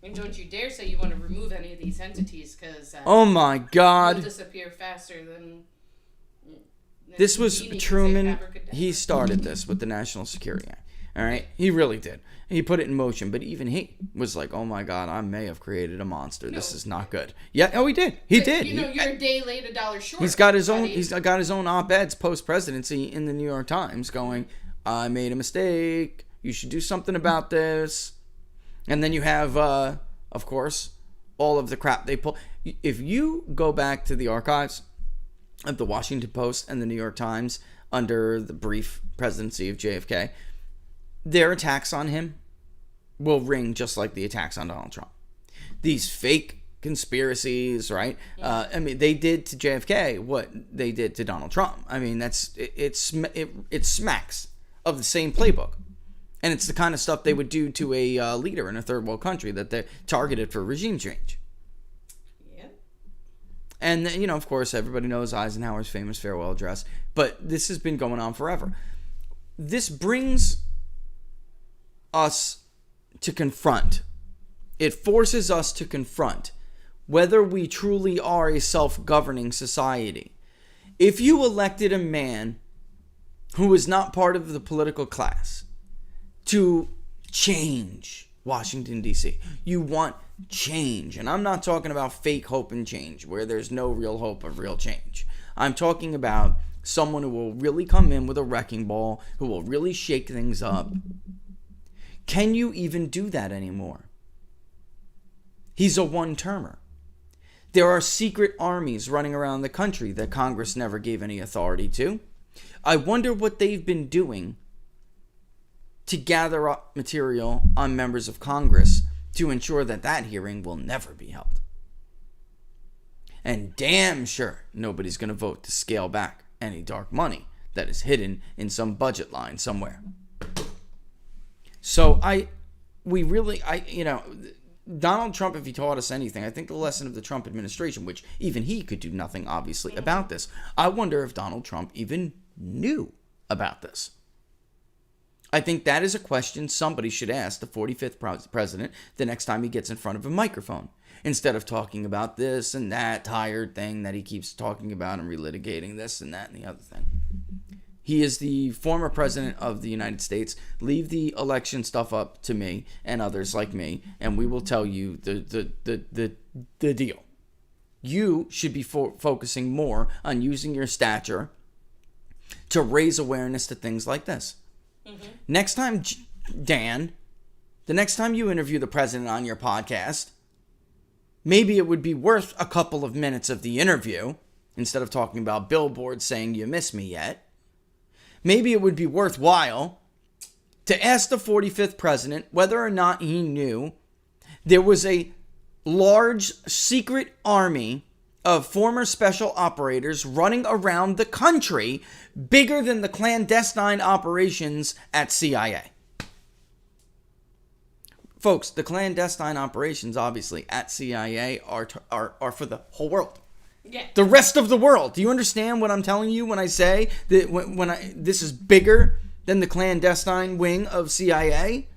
[SPEAKER 4] And don't you dare say you want to remove any of these entities, because
[SPEAKER 3] Oh my God.
[SPEAKER 4] they'll disappear faster than.
[SPEAKER 3] This was
[SPEAKER 4] Houdini could say
[SPEAKER 3] Truman.
[SPEAKER 4] abracadabra.
[SPEAKER 3] He started this with the National Security Act. All right? He really did. He put it in motion, but even he was like, oh my God, I may have created a monster. This is not good. Yeah, oh, he did. He did.
[SPEAKER 4] You know, you're a day late, $1 short.
[SPEAKER 3] He's got his own.
[SPEAKER 4] buddy.
[SPEAKER 3] He's got his own op-eds post-presidency in the New York Times, going, "I made a mistake. You should do something about this." And then you have, of course, all of the crap they pull. If you go back to the archives of the Washington Post and the New York Times under the brief presidency of JFK, their attacks on him will ring just like the attacks on Donald Trump. These fake conspiracies, right? I mean, they did to JFK what they did to Donald Trump. I mean, it smacks of the same playbook. And it's the kind of stuff they would do to a leader in a third world country that they're targeted for regime change.
[SPEAKER 4] Yeah.
[SPEAKER 3] And, of course, everybody knows Eisenhower's famous farewell address. But this has been going on forever. This brings us to confront. It forces us to confront whether we truly are a self-governing society. If you elected a man who is not part of the political class to change Washington, D.C., you want change. And I'm not talking about fake hope and change, where there's no real hope of real change. I'm talking about someone who will really come in with a wrecking ball, who will really shake things up. Can you even do that anymore? He's a one-termer. There are secret armies running around the country that Congress never gave any authority to. I wonder what they've been doing to gather up material on members of Congress to ensure that that hearing will never be held. And damn sure nobody's going to vote to scale back any dark money that is hidden in some budget line somewhere. So Donald Trump, if he taught us anything, I think the lesson of the Trump administration, which even he could do nothing, obviously, about this. I wonder if Donald Trump even knew about this. I think that is a question somebody should ask the 45th president the next time he gets in front of a microphone, instead of talking about this and that tired thing that he keeps talking about and relitigating this and that and the other thing. He is the former president of the United States. Leave the election stuff up to me and others like me, and we will tell you the deal. You should be focusing more on using your stature to raise awareness to things like this. Mm-hmm. Next time, Dan, the next time you interview the president on your podcast, maybe it would be worth a couple of minutes of the interview, instead of talking about billboards saying you miss me yet. Maybe it would be worthwhile to ask the 45th president whether or not he knew there was a large secret army of former special operators running around the country, bigger than the clandestine operations at CIA. Folks, the clandestine operations, obviously, at CIA are for the whole world.
[SPEAKER 4] Yeah.
[SPEAKER 3] The rest of the world. Do you understand what I'm telling you when I say that this is bigger than the clandestine wing of CIA?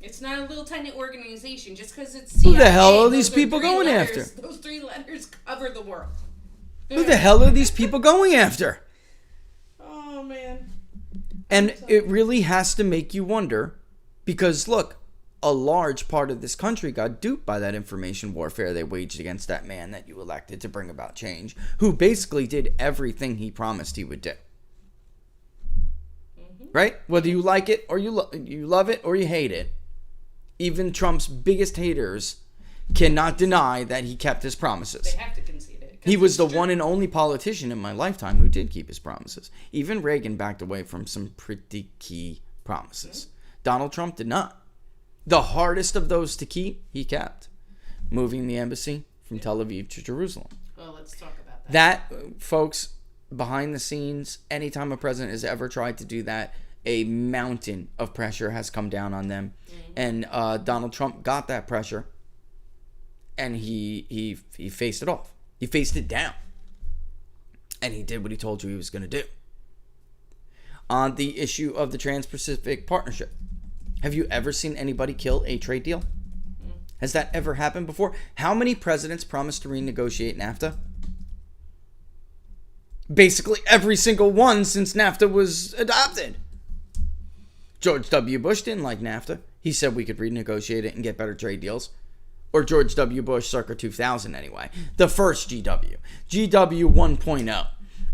[SPEAKER 4] It's not a little tiny organization just because it's CIA.
[SPEAKER 3] Who the hell are these people going after?
[SPEAKER 4] Those 3 letters cover the world.
[SPEAKER 3] Who the hell are these people going after?
[SPEAKER 4] Oh, man.
[SPEAKER 3] And it really has to make you wonder, because look, a large part of this country got duped by that information warfare they waged against that man that you elected to bring about change, who basically did everything he promised he would do. Right? Whether you like it or you love it or you hate it, even Trump's biggest haters cannot deny that he kept his promises.
[SPEAKER 4] They have to concede it.
[SPEAKER 3] He was the one and only politician in my lifetime who did keep his promises. Even Reagan backed away from some pretty key promises. Donald Trump did not. The hardest of those to keep, he kept. Moving the embassy from Tel Aviv to Jerusalem.
[SPEAKER 4] Well, let's talk about that.
[SPEAKER 3] That, folks, behind the scenes, anytime a president has ever tried to do that, a mountain of pressure has come down on them. And Donald Trump got that pressure, and he faced it off. He faced it down. And he did what he told you he was going to do. On the issue of the Trans-Pacific Partnership, have you ever seen anybody kill a trade deal? Has that ever happened before? How many presidents promised to renegotiate NAFTA? Basically every single one since NAFTA was adopted. George W. Bush didn't like NAFTA. He said we could renegotiate it and get better trade deals. Or George W. Bush circa 2000 anyway. The first GW. GW 1.0.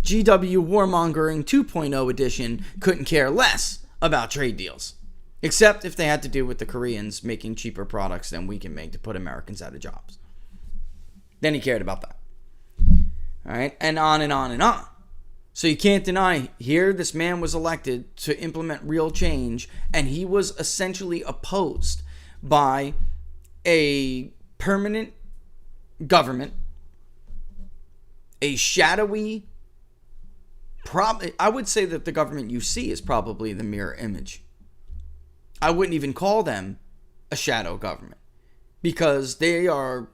[SPEAKER 3] GW Warmongering 2.0 edition couldn't care less about trade deals. Except if they had to do with the Koreans making cheaper products than we can make to put Americans out of jobs. Then he cared about that. All right? And on and on and on. So you can't deny here this man was elected to implement real change, and he was essentially opposed by a permanent government, a shadowy, I would say that the government you see is probably the mirror image. I wouldn't even call them a shadow government, because they are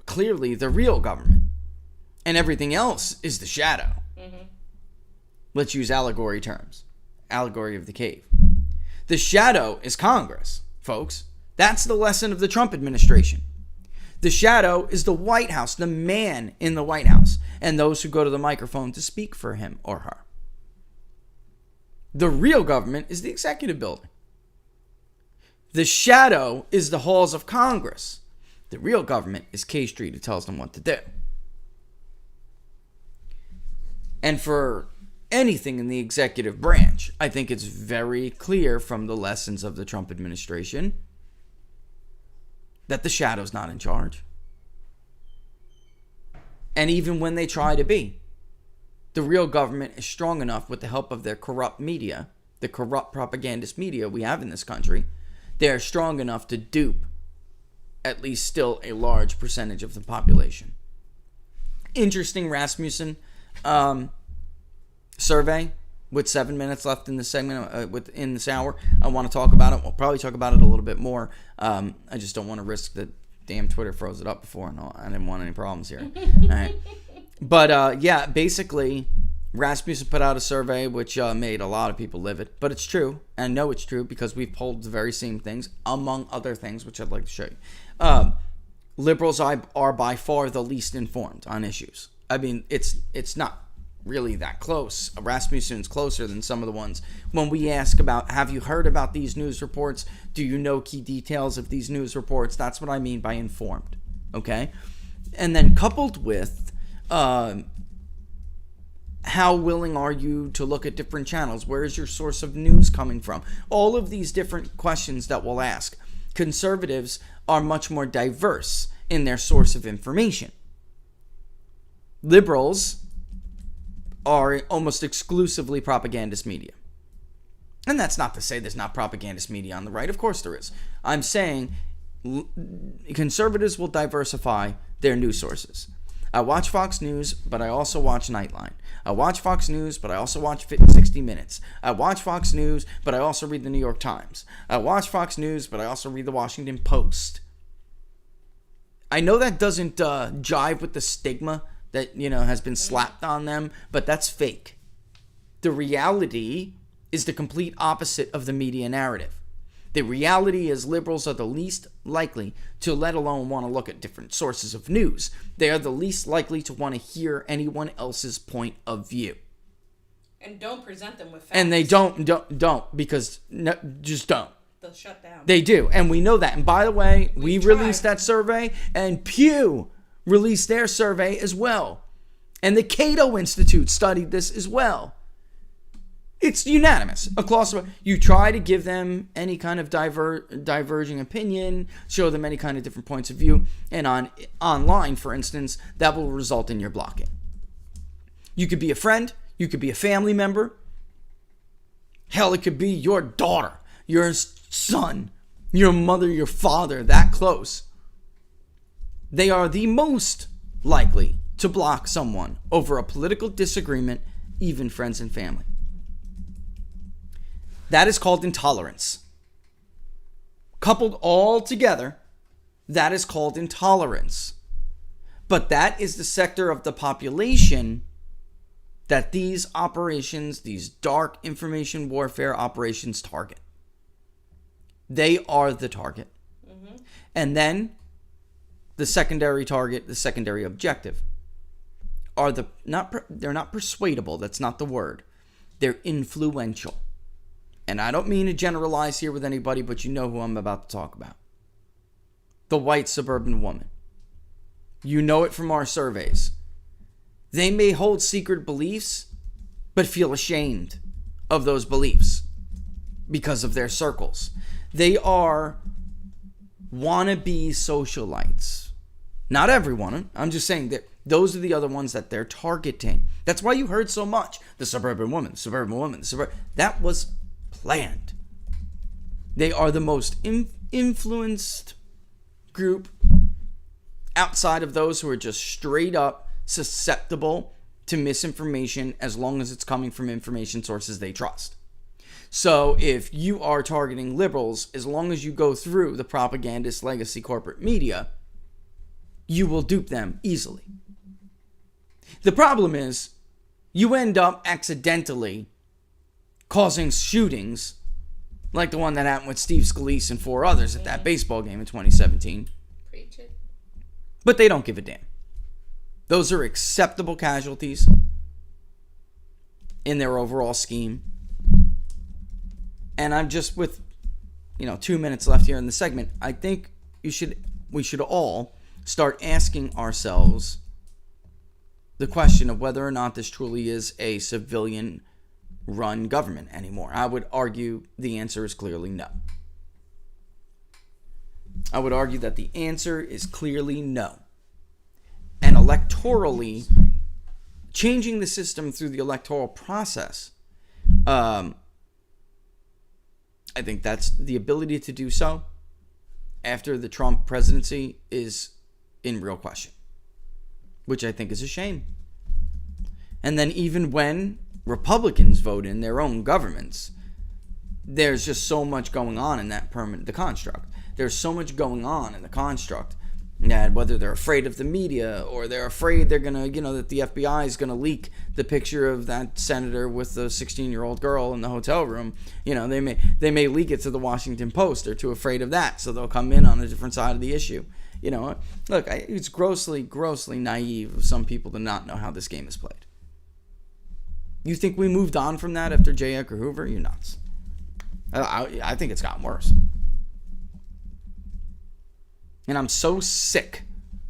[SPEAKER 3] clearly the real government, and everything else is the shadow. Let's use allegory terms. Allegory of the cave. The shadow is Congress, folks. That's the lesson of the Trump administration. The shadow is the White House, the man in the White House, and those who go to the microphone to speak for him or her. The real government is the executive building. The shadow is the halls of Congress. The real government is K Street, who tells them what to do. And for anything in the executive branch, I think it's very clear from the lessons of the Trump administration that the shadow's not in charge. And even when they try to be, the real government is strong enough with the help of their corrupt media, the corrupt propagandist media we have in this country. They are strong enough to dupe at least still a large percentage of the population. Interesting Rasmussen survey with 7 minutes left in the segment, within this hour. I want to talk about it. We'll probably talk about it a little bit more. I just don't want to risk that damn Twitter froze it up before, and I didn't want any problems here. All right. But yeah, basically, Rasmussen put out a survey which made a lot of people livid. But it's true, and I know it's true because we've polled the very same things, among other things, which I'd like to show you. Liberals are by far the least informed on issues. I mean, it's not really that close. Rasmussen's closer than some of the ones. When we ask about, have you heard about these news reports? Do you know key details of these news reports? That's what I mean by informed. Okay? And then coupled with how willing are you to look at different channels? Where is your source of news coming from? All of these different questions that we'll ask. Conservatives are much more diverse in their source of information. Liberals are almost exclusively propagandist media. And that's not to say there's not propagandist media on the right. Of course there is. I'm saying conservatives will diversify their news sources. I watch Fox News, but I also watch Nightline. I watch Fox News, but I also watch 60 Minutes. I watch Fox News, but I also read the New York Times. I watch Fox News, but I also read the Washington Post. I know that doesn't jive with the stigma that, has been slapped on them, but that's fake. The reality is the complete opposite of the media narrative. The reality is liberals are the least likely to, let alone want to look at different sources of news. They are the least likely to want to hear anyone else's point of view.
[SPEAKER 4] And don't present them with facts.
[SPEAKER 3] And they don't because just don't.
[SPEAKER 4] They'll shut down.
[SPEAKER 3] They do, and we know that. And by the way, we
[SPEAKER 4] tried.
[SPEAKER 3] released that survey, and Pew released their survey as well. And the Cato Institute studied this as well. It's unanimous across. You try to give them any kind of diverging opinion, show them any kind of different points of view, and online, for instance, that will result in your blocking. You could be a friend, you could be a family member. Hell, it could be your daughter, your son, your mother, your father, that close. They are the most likely to block someone over a political disagreement, even friends and family. That is called intolerance. Coupled all together, that is called intolerance. But that is the sector of the population that these operations, these dark information warfare operations target. They are the target. Mm-hmm. And then the secondary target, the secondary objective are they're not persuadable. That's not the word. They're influential. And I don't mean to generalize here with anybody, but you know who I'm about to talk about. The white suburban woman. You know it from our surveys. They may hold secret beliefs, but feel ashamed of those beliefs because of their circles. They are wannabe socialites. Not everyone. I'm just saying that those are the other ones that they're targeting. That's why you heard so much. The suburban woman, the suburban woman, the suburban. That was planned. They are the most influenced group outside of those who are just straight up susceptible to misinformation as long as it's coming from information sources they trust. So if you are targeting liberals, as long as you go through the propagandist legacy corporate media, you will dupe them easily. The problem is you end up accidentally causing shootings like the one that happened with Steve Scalise and 4 others at that baseball game in 2017.
[SPEAKER 4] Preach it.
[SPEAKER 3] But they don't give a damn. Those are acceptable casualties in their overall scheme. And I'm just with, 2 minutes left here in the segment. I think we should all start asking ourselves the question of whether or not this truly is a civilian-run government anymore. I would argue the answer is clearly no. I would argue that the answer is clearly no. And electorally, changing the system through the electoral process, I think that's the ability to do so after the Trump presidency is in real question, which I think is a shame. And then even when Republicans vote in their own governments, there's just so much going on in the construct. There's so much going on in the construct that whether they're afraid of the media or they're afraid they're going to, that the FBI is going to leak the picture of that senator with the 16-year-old girl in the hotel room, they may leak it to the Washington Post. They're too afraid of that, so they'll come in on a different side of the issue. Look, it's grossly naive of some people to not know how this game is played. You think we moved on from that after J. Edgar Hoover? You're nuts. I think it's gotten worse. And I'm so sick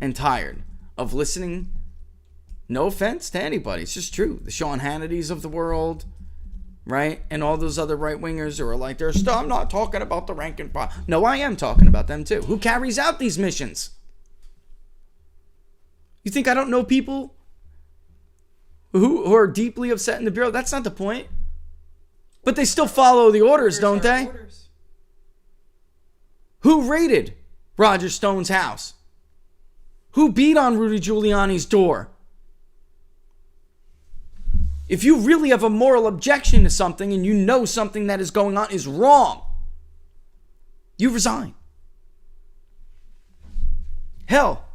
[SPEAKER 3] and tired of listening. No offense to anybody. It's just true. The Sean Hannitys of the world, right? And all those other right-wingers who are like, I'm not talking about the rank and file. No, I am talking about them too. Who carries out these missions? You think I don't know people who are deeply upset in the Bureau? That's not the point. But they still follow the orders, don't they?
[SPEAKER 4] Orders.
[SPEAKER 3] Who raided Roger Stone's house? Who beat on Rudy Giuliani's door? If you really have a moral objection to something and you know something that is going on is wrong, you resign. Hell,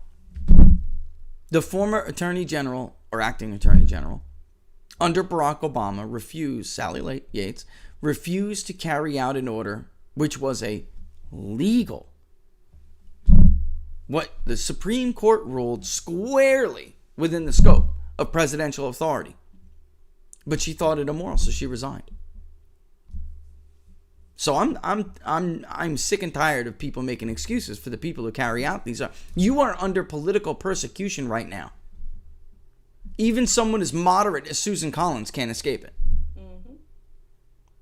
[SPEAKER 3] the former Attorney General or acting Attorney General under Barack Obama Sally Yates refused to carry out an order which was a legal, what the Supreme Court ruled squarely within the scope of presidential authority, But she thought it immoral, so she resigned. So I'm sick and tired of people making excuses for the people who carry out these. You are under political persecution right now. Even someone as moderate as Susan Collins can't escape it.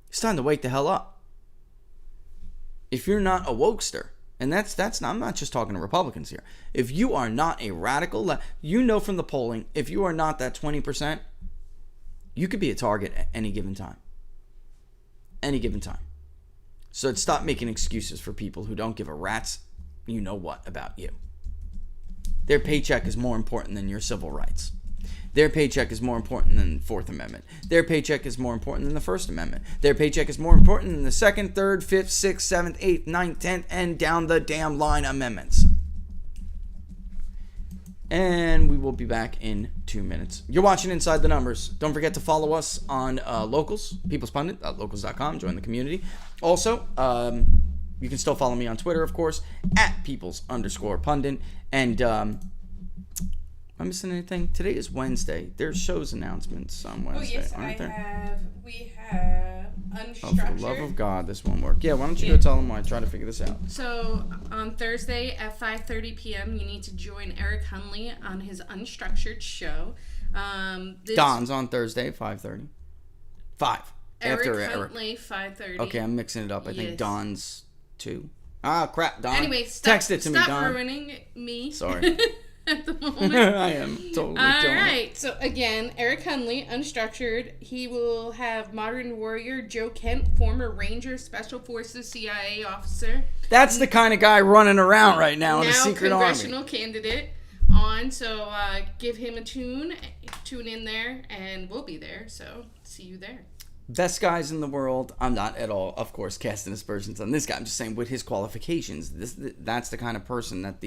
[SPEAKER 3] It's time to wake the hell up. If you're not a wokester, and that's not, I'm not just talking to Republicans here. If you are not a radical, you know from the polling, if you are not that 20%, you could be a target at any given time. Any given time. So stop making excuses for people who don't give a rat's you know what about you. Their paycheck is more important than your civil rights. Their paycheck is more important than the Fourth Amendment. Their paycheck is more important than the First Amendment. Their paycheck is more important than the Second, Third, Fifth, Sixth, Seventh, Eighth, Ninth, 10th, and down the damn line amendments. And we will be back in 2 minutes. You're watching Inside the Numbers. Don't forget to follow us on Locals, People's Pundit, locals.com. Join the community. Also, you can still follow me on Twitter, of course, at Peoples_Pundit. And am I missing anything? Today is Wednesday. There's shows announcements on Wednesday, aren't there?
[SPEAKER 4] We have Unstructured.
[SPEAKER 3] Oh, for the love of God, this won't work. Yeah, why don't you go tell them why I try to figure this out.
[SPEAKER 4] So, on Thursday at 5:30 p.m., you need to join Eric Hunley on his Unstructured show.
[SPEAKER 3] Don's on Thursday at 5:30. 5.
[SPEAKER 4] Eric Huntley, 5:30.
[SPEAKER 3] Okay, I'm mixing it up. I think Don's 2. Ah, crap, Don.
[SPEAKER 4] Anyway,
[SPEAKER 3] text it to me, Don.
[SPEAKER 4] Stop ruining me.
[SPEAKER 3] Sorry.
[SPEAKER 4] At the moment.
[SPEAKER 3] I am totally
[SPEAKER 4] All right. So again, Eric Hunley, Unstructured. He will have Modern Warrior Joe Kent, former Ranger, Special Forces, CIA officer.
[SPEAKER 3] That's the kind of guy running around right now in a secret army.
[SPEAKER 4] Now congressional candidate on. So give him a tune in there, and we'll be there. So see you there.
[SPEAKER 3] Best guys in the world. I'm not at all, of course, casting aspersions on this guy. I'm just saying with his qualifications, that's the kind of person that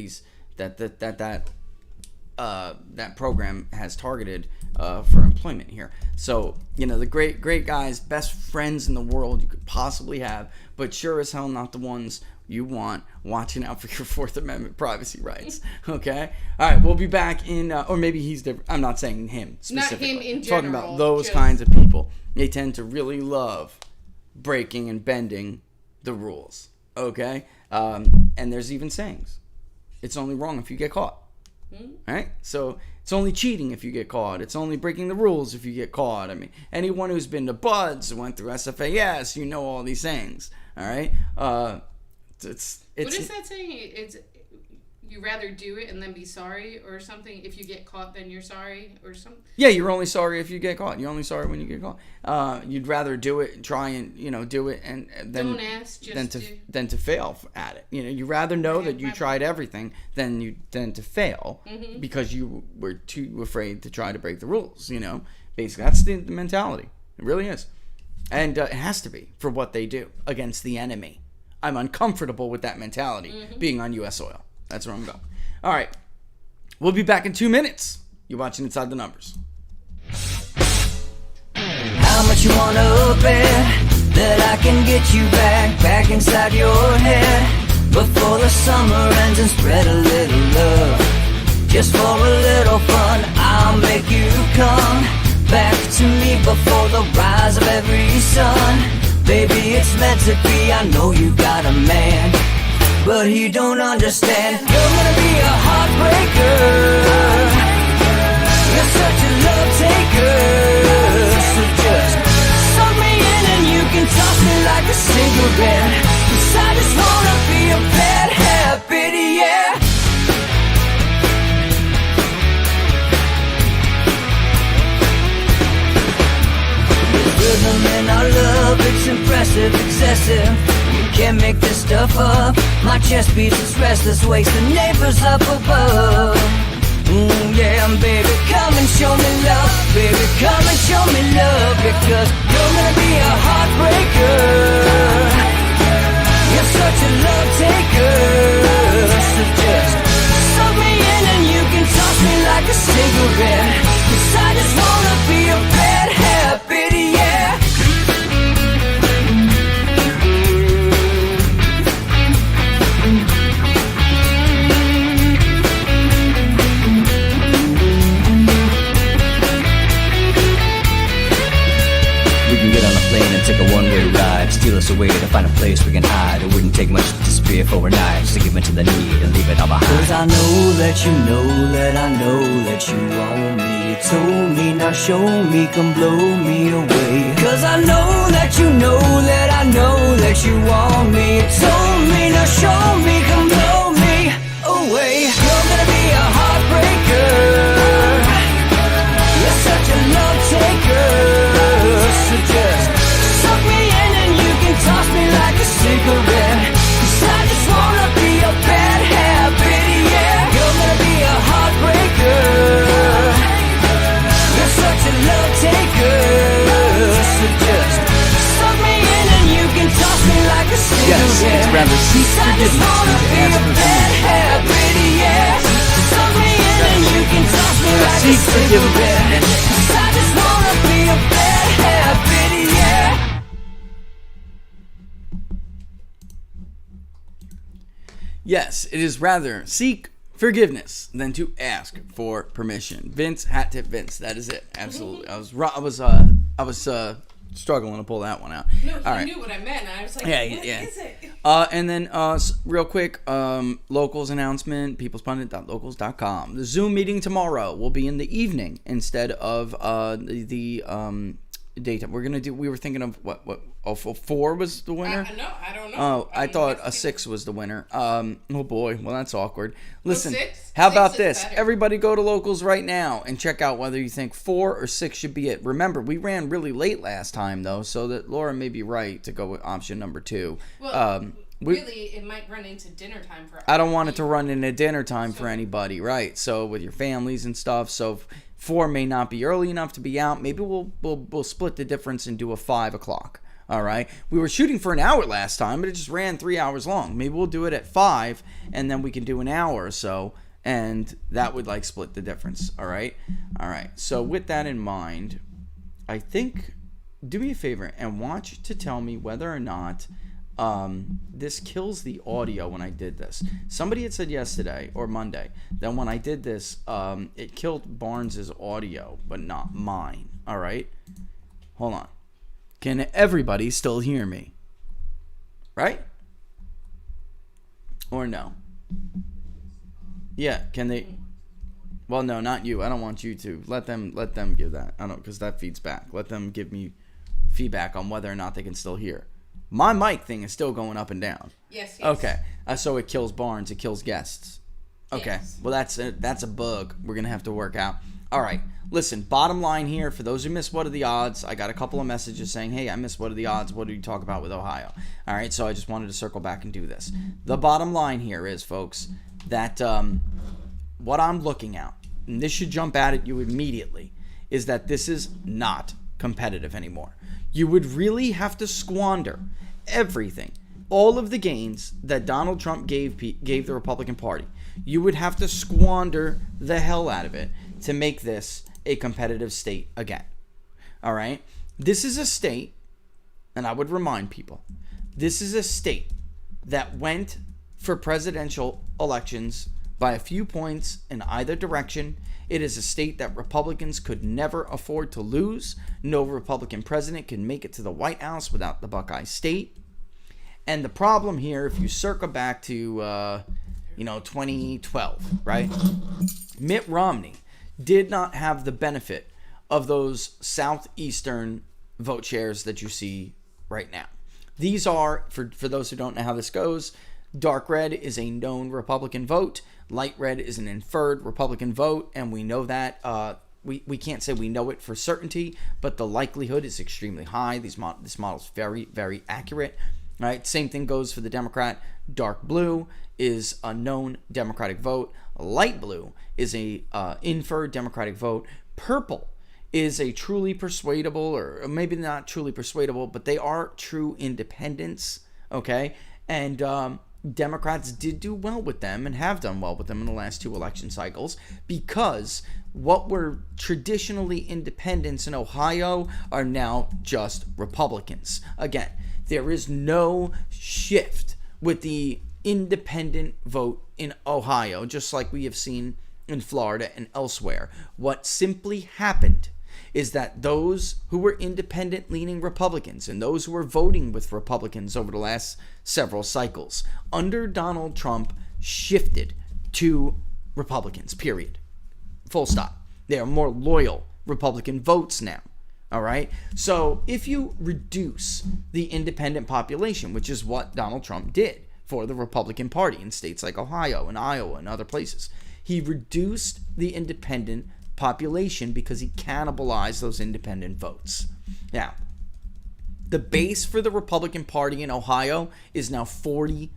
[SPEAKER 3] that program has targeted for employment here. So, the great guys, best friends in the world you could possibly have, but sure as hell not the ones you want watching out for your Fourth Amendment privacy rights. Okay? All right, we'll be back in, or maybe he's different. I'm not saying him specifically.
[SPEAKER 4] Not him in
[SPEAKER 3] general.
[SPEAKER 4] Talking
[SPEAKER 3] about those kinds of people. They tend to really love breaking and bending the rules. Okay? And there's even sayings. It's only wrong if you get caught. Right? So it's only cheating if you get caught. It's only breaking the rules if you get caught. I mean, anyone who's been to Buds, went through SFAS, you know all these things. All right? It's
[SPEAKER 4] what is that saying? It's you rather do it and then be sorry or something. If you get caught, then you're sorry or something.
[SPEAKER 3] Yeah, you're only sorry if you get caught. You're only sorry when you get caught. You'd rather do it and try and do it and then
[SPEAKER 4] don't ask, just
[SPEAKER 3] than to fail at it. You rather know that you tried everything than to fail because you were too afraid to try to break the rules. Basically that's the mentality. It really is, and it has to be for what they do against the enemy. I'm uncomfortable with that mentality being on U.S. soil. That's where I'm going. All right. We'll be back in 2 minutes. You're watching Inside the Numbers.
[SPEAKER 1] How much you wanna bet that I can get you back inside your head before the summer ends and spread a little love. Just for a little fun, I'll make you come back to me before the rise of every sun. Baby, it's meant to be. I know you got a man, but he don't understand. You're gonna be a heartbreaker. You're such a love taker. So just suck me in and you can toss me like a cigarette. 'Cause I just wanna be a bad habit, yeah. There's rhythm in our love, it's impressive, excessive. Can't make this stuff up. My chest beats, it's restless, wakes the neighbors up above. Yeah, baby, come and show me love. Baby, come and show me love. Because you're gonna be a heartbreaker. You're such a love taker. So just suck me in and you can toss me like a cigarette. 'Cause I just wanna be a bad habit, yeah.
[SPEAKER 2] steal us away to find a place we can hide. It wouldn't take much to spear for a knife, just to give in to the need and leave it all behind.
[SPEAKER 1] Cause I know that you know that I know that you want me. You told me, now show me, come blow me away. Cause I know that you know that I know that you want me. You told me, now show me, come blow me away. You're gonna be a heartbreaker. You're such a love taker. So just suck me in and you can toss me like a cigarette. Cause I just wanna be a bad habit, yeah. You're gonna be a heartbreaker. You're such a love taker. So just suck me in and you can toss me like a cigarette.
[SPEAKER 3] Yes, it's rather seek
[SPEAKER 1] Cause I just
[SPEAKER 3] forgiveness
[SPEAKER 1] wanna
[SPEAKER 3] than
[SPEAKER 1] be
[SPEAKER 3] to ask
[SPEAKER 1] a
[SPEAKER 3] for
[SPEAKER 1] bad habit, yeah. Suck me in and you can toss me like a
[SPEAKER 3] seek forgiveness
[SPEAKER 1] cigarette.
[SPEAKER 3] than-
[SPEAKER 1] Cause I just wanna be a bad habit, yeah.
[SPEAKER 3] Yes, it is rather seek forgiveness than to ask for permission. Vince, hat tip Vince. That is it. Absolutely. I was struggling to pull that one out.
[SPEAKER 4] No,
[SPEAKER 3] All
[SPEAKER 4] he
[SPEAKER 3] right.
[SPEAKER 4] knew what I meant. I was like,
[SPEAKER 3] Yeah,
[SPEAKER 4] what
[SPEAKER 3] yeah.
[SPEAKER 4] is it?
[SPEAKER 3] And then real quick, locals announcement, peoplespundit.locals.com. The Zoom meeting tomorrow will be in the evening instead of the daytime. We were thinking of what 4 was the winner?
[SPEAKER 4] No, I don't know.
[SPEAKER 3] Oh, I thought a 6 was the winner. Oh boy, well that's awkward. Listen,
[SPEAKER 4] 6?
[SPEAKER 3] how about
[SPEAKER 4] 6 is
[SPEAKER 3] this?
[SPEAKER 4] better.
[SPEAKER 3] Everybody go to locals right now and check out whether you think 4 or 6 should be it. Remember, we ran really late last time though, so that Laura may be right to go with option number 2.
[SPEAKER 4] Well, really, it might run into dinner time for
[SPEAKER 3] I don't want it to run into dinner time for anybody, right? So with your families and stuff. So 4 may not be early enough to be out. Maybe we'll split the difference and do a 5 o'clock. All right. We were shooting for an hour last time, but it just ran 3 hours long. Maybe we'll do it at 5, and then we can do an hour or so, and that would like split the difference. All right. All right. So with that in mind, I think do me a favor and watch to tell me whether or not this kills the audio when I did this. Somebody had said yesterday or Monday that when I did this, it killed Barnes's audio, but not mine. All right. Hold on. Can everybody still hear me? Right? Or no? Yeah, can they? Well, no, not you. I don't want you to. Let them give that. I don't, because that feeds back. Let them give me feedback on whether or not they can still hear. My mic thing is still going up and down.
[SPEAKER 4] Yes.
[SPEAKER 3] Okay. So it kills Barnes. It kills guests. Okay.
[SPEAKER 4] Yes.
[SPEAKER 3] Well, that's a bug we're gonna have to work out. All right. Listen. Bottom line here, for those who missed What Are the Odds, I got a couple of messages saying, "Hey, I missed What Are the Odds? What did you talk about with Ohio?" All right. So I just wanted to circle back and do this. The bottom line here is, folks, that what I'm looking at, and this should jump out at you immediately, is that this is not competitive anymore. You would really have to squander everything, all of the gains that Donald Trump gave the Republican Party. You would have to squander the hell out of it to make this a competitive state again. All right? This is a state, and I would remind people, this is a state that went for presidential elections by a few points in either direction. It is a state that Republicans could never afford to lose. No Republican president can make it to the White House without the Buckeye State. And the problem here, if you circle back to, 2012, right? Mitt Romney did not have the benefit of those southeastern vote shares that you see right now. These are, for those who don't know how this goes, dark red is a known Republican vote. Light red is an inferred Republican vote, and we know that. We can't say we know it for certainty, but the likelihood is extremely high. This model is very, very accurate. Right? Same thing goes for the Democrat. Dark blue is a known Democratic vote. Light blue is a inferred Democratic vote. Purple is a truly persuadable, or maybe not truly persuadable, but they are true independents. Okay, and Democrats did do well with them and have done well with them in the last 2 election cycles, because what were traditionally independents in Ohio are now just Republicans. Again, there is no shift with the independent vote in Ohio, just like we have seen in Florida and elsewhere. What simply happened is that those who were independent-leaning Republicans and those who were voting with Republicans over the last several cycles, under Donald Trump, shifted to Republicans, period. Full stop. They are more loyal Republican votes now. All right? So if you reduce the independent population, which is what Donald Trump did for the Republican Party in states like Ohio and Iowa and other places, he reduced the independent population because he cannibalized those independent votes. Now, the base for the Republican Party in Ohio is now 42%,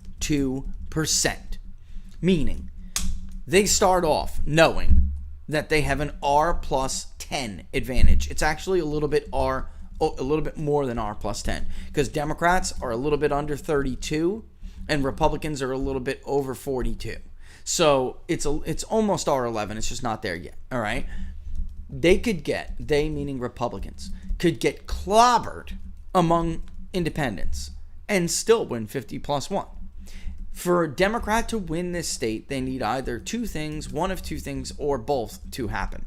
[SPEAKER 3] meaning they start off knowing that they have an R plus 10 advantage. It's actually a little bit more than R plus 10, because Democrats are a little bit under 32 and Republicans are a little bit over 42. So it's almost R11. It's just not there yet. All right. They meaning Republicans, could get clobbered among independents and still win 50 plus 1. For a Democrat to win this state, they need either two things, one of two things, or both to happen.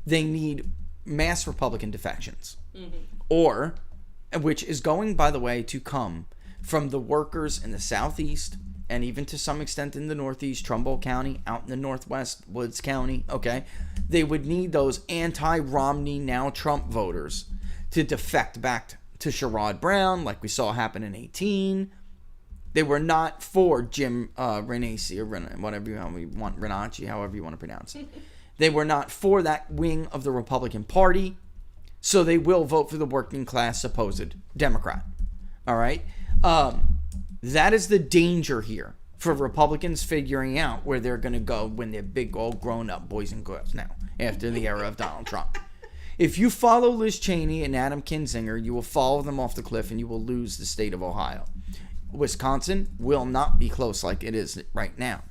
[SPEAKER 3] They need mass Republican defections, or, which is going, by the way, to come from the workers in the Southeast and even to some extent in the Northeast, Trumbull County, out in the Northwest, Woods County, okay? They would need those anti-Romney, now Trump voters to defect back to Sherrod Brown, like we saw happen in 2018. They were not for Jim Renacci, or whatever you want, Renacci, however you want to pronounce it. They were not for that wing of the Republican Party, so they will vote for the working class supposed Democrat. All right? That is the danger here for Republicans figuring out where they're going to go when they're big, old, grown-up boys and girls now, after the era of Donald Trump. If you follow Liz Cheney and Adam Kinzinger, you will follow them off the cliff and you will lose the state of Ohio. Wisconsin will not be close like it is right now.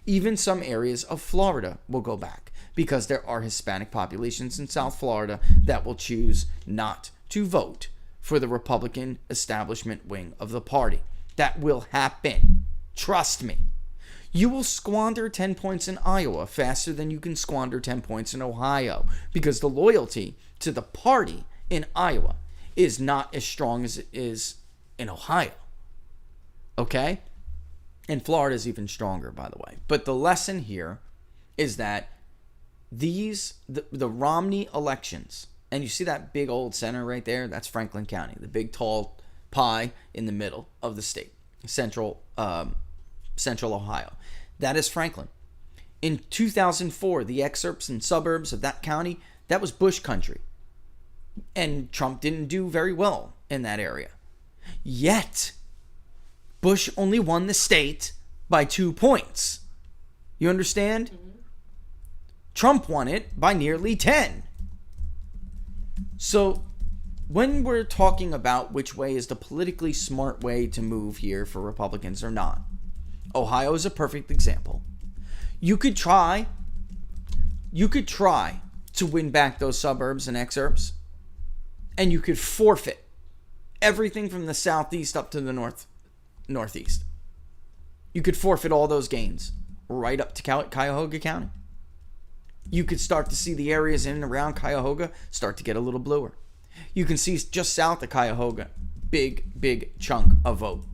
[SPEAKER 3] Even some areas of Florida will go back because there are Hispanic populations in South Florida that will choose not to vote for the Republican establishment wing of the party. That will happen. Trust me. You will squander 10 points in Iowa faster than you can squander 10 points in Ohio, because the loyalty to the party in Iowa is not as strong as it is in Ohio. Okay? And Florida is even stronger, by the way. But the lesson here is that the Romney elections, and you see that big old center right there? That's Franklin County, the big tall pie in the middle of the state, central Ohio. That is Franklin. In 2004, the excerpts and suburbs of that county, that was Bush country. And Trump didn't do very well in that area. Yet, Bush only won the state by 2 points. You understand? Mm-hmm. Trump won it by nearly 10. So, when we're talking about which way is the politically smart way to move here for Republicans or not, Ohio is a perfect example. You could try to win back those suburbs and excerpts, and you could forfeit everything from the southeast up to the northeast. You could forfeit all those gains right up to Cuyahoga County. You could start to see the areas in and around Cuyahoga start to get a little bluer. You can see just south of Cuyahoga, big chunk of vote.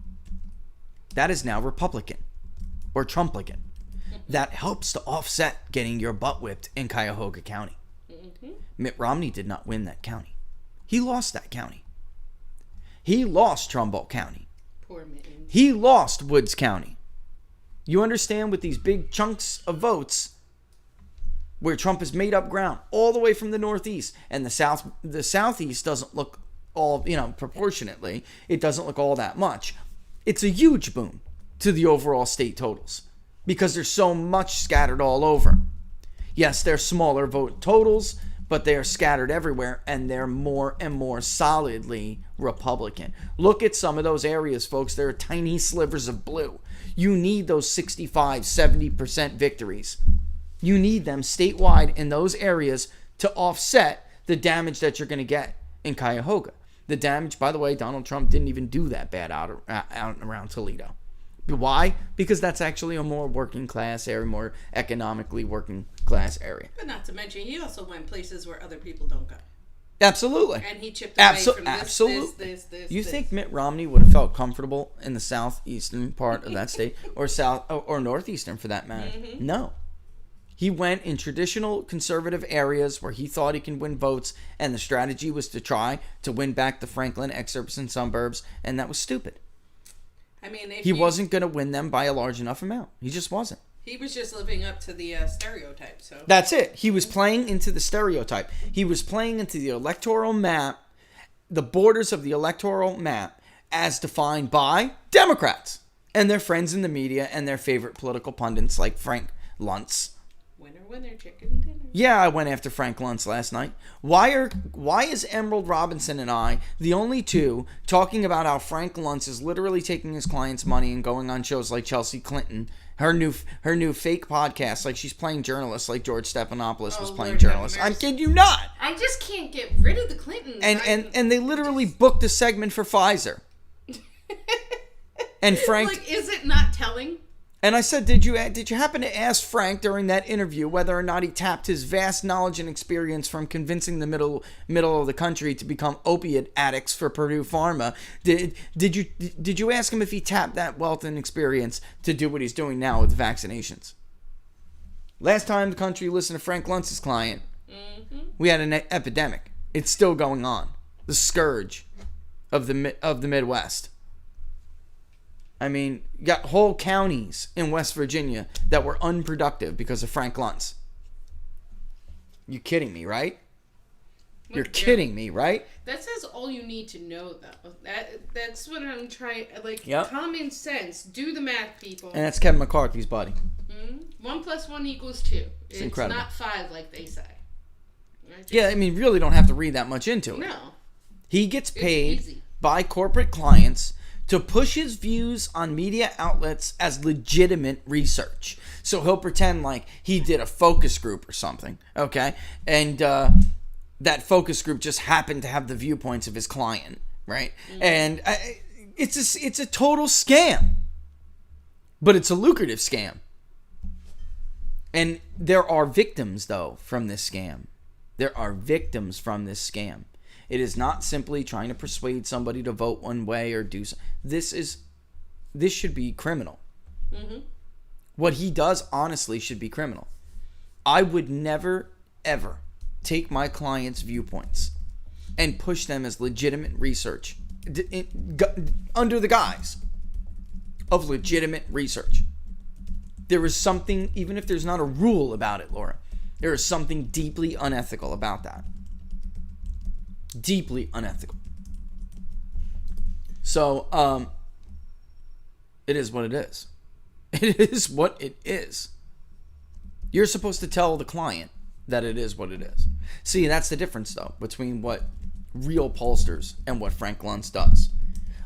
[SPEAKER 3] That is now Republican or Trumplican. That helps to offset getting your butt whipped in Cuyahoga County. Mm-hmm. Mitt Romney did not win that county. He lost that county. He lost Trumbull County.
[SPEAKER 4] Poor Mitt.
[SPEAKER 3] He lost Woods County. You understand, with these big chunks of votes where Trump has made up ground all the way from the northeast, and the southeast doesn't look all, proportionately, it doesn't look all that much. It's a huge boon to the overall state totals because there's so much scattered all over. Yes, they're smaller vote totals, but they are scattered everywhere, and they're more and more solidly Republican. Look at some of those areas, folks. There are tiny slivers of blue. You need those 65, 70% victories. You need them statewide in those areas to offset the damage that you're going to get in Cuyahoga. The damage, by the way, Donald Trump didn't even do that bad out and around Toledo. Why? Because that's actually a more working class area, more economically working class area.
[SPEAKER 4] But not to mention, he also went places where other people don't go.
[SPEAKER 3] Absolutely.
[SPEAKER 4] And he chipped away from this,
[SPEAKER 3] absolutely.
[SPEAKER 4] this.
[SPEAKER 3] You think Mitt Romney would have felt comfortable in the southeastern part of that state, or northeastern for that matter? Mm-hmm. No. He went in traditional conservative areas where he thought he can win votes, and the strategy was to try to win back the Franklin exurbs and suburbs, and that was stupid.
[SPEAKER 4] I mean,
[SPEAKER 3] he wasn't going to win them by a large enough amount. He just wasn't.
[SPEAKER 4] He was just living up to the stereotype. So
[SPEAKER 3] that's it. He was playing into the stereotype. He was playing into the electoral map, the borders of the electoral map, as defined by Democrats and their friends in the media and their favorite political pundits like Frank Luntz.
[SPEAKER 4] Winner, chicken dinner.
[SPEAKER 3] Yeah, I went after Frank Luntz last night. Why is Emerald Robinson and I the only two talking about how Frank Luntz is literally taking his clients' money and going on shows like Chelsea Clinton, her new fake podcast, like she's playing journalists, like George Stephanopoulos was playing journalists. I kid you not.
[SPEAKER 4] I just can't get rid of the Clintons.
[SPEAKER 3] And they literally booked a segment for Pfizer. And Frank,
[SPEAKER 4] like, is it not telling?
[SPEAKER 3] And I said, did you happen to ask Frank during that interview whether or not he tapped his vast knowledge and experience from convincing the middle of the country to become opiate addicts for Purdue Pharma? Did you ask him if he tapped that wealth and experience to do what he's doing now with vaccinations? Last time the country listened to Frank Luntz's client, we had an epidemic. It's still going on. The scourge of the Midwest. I mean, you got whole counties in West Virginia that were unproductive because of Frank Luntz. You kidding me, right? You're kidding me, right?
[SPEAKER 4] That says all you need to know, though. That's what I'm trying. Like, common sense. Do the math, people.
[SPEAKER 3] And that's Kevin McCarthy's buddy.
[SPEAKER 4] 1 + 1 = 2. It's
[SPEAKER 3] incredible.
[SPEAKER 4] Not 5 like they say.
[SPEAKER 3] Yeah, I mean, really don't have to read that much into it.
[SPEAKER 4] No.
[SPEAKER 3] He gets paid by corporate clients to push his views on media outlets as legitimate research. So he'll pretend like he did a focus group or something, okay? And that focus group just happened to have the viewpoints of his client, right? Mm-hmm. And it's a total scam. But it's a lucrative scam. And there are victims, though, from this scam. There are victims from this scam. It is not simply trying to persuade somebody to vote one way or do something. This should be criminal. Mm-hmm. What he does, honestly, should be criminal. I would never, ever take my clients' viewpoints and push them as legitimate research under the guise of legitimate research. There is something, even if there's not a rule about it, Laura, there is something deeply unethical about that. Deeply unethical. So, it is what it is. It is what it is. You're supposed to tell the client that it is what it is. See, that's the difference, though, between what real pollsters and what Frank Luntz does.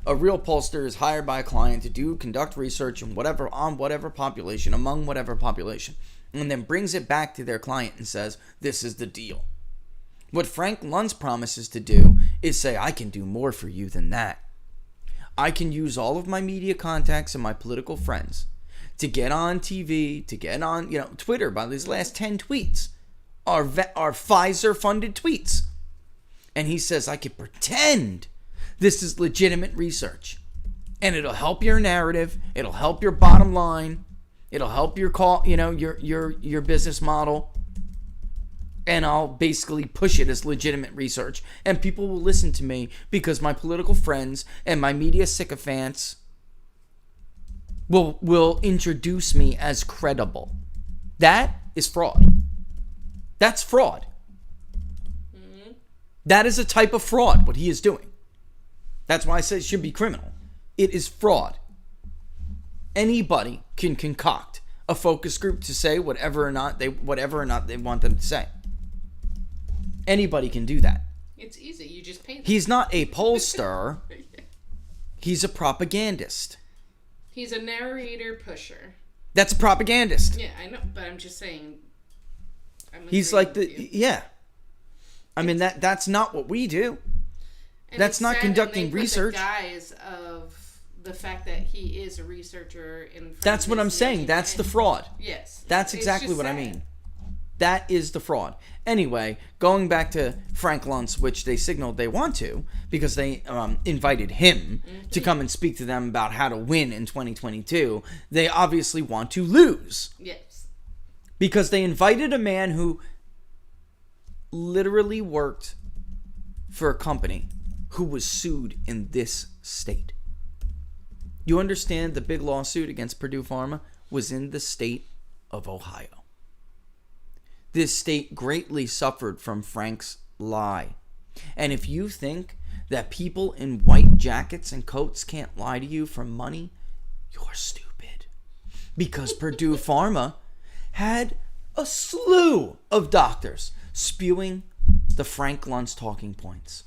[SPEAKER 3] A real pollster is hired by a client to conduct research on whatever population, among whatever population, and then brings it back to their client and says, this is the deal. What Frank Luntz promises to do is say, I can do more for you than that. I can use all of my media contacts and my political friends to get on TV, to get on Twitter. By these last 10 tweets are Pfizer-funded tweets. And he says, I can pretend this is legitimate research. And it'll help your narrative. It'll help your bottom line. It'll help your your business model. And I'll basically push it as legitimate research. And people will listen to me because my political friends and my media sycophants will introduce me as credible. That is fraud. That's fraud. Mm-hmm. That is a type of fraud, what he is doing. That's why I say it should be criminal. It is fraud. Anybody can concoct a focus group to say whatever or not they want them to say. Anybody can do that.
[SPEAKER 4] It's easy. You just pay them.
[SPEAKER 3] He's not a pollster. He's a propagandist.
[SPEAKER 4] He's a narrator pusher.
[SPEAKER 3] That's a propagandist.
[SPEAKER 4] Yeah, I know, but I'm just saying.
[SPEAKER 3] He's like I mean that's not what we do.
[SPEAKER 4] And
[SPEAKER 3] that's not conducting research.
[SPEAKER 4] The guise of the fact that he is a researcher in.
[SPEAKER 3] That's what I'm saying. That's the fraud.
[SPEAKER 4] Yes.
[SPEAKER 3] That's exactly what I mean. That is the fraud. Anyway, going back to Frank Luntz, which they signaled they want to, because they invited him to come and speak to them about how to win in 2022, they obviously want to lose.
[SPEAKER 4] Yes.
[SPEAKER 3] Because they invited a man who literally worked for a company who was sued in this state. You understand the big lawsuit against Purdue Pharma was in the state of Ohio. This state greatly suffered from Frank's lie. And if you think that people in white jackets and coats can't lie to you for money, you're stupid. Because Purdue Pharma had a slew of doctors spewing the Frank Luntz talking points.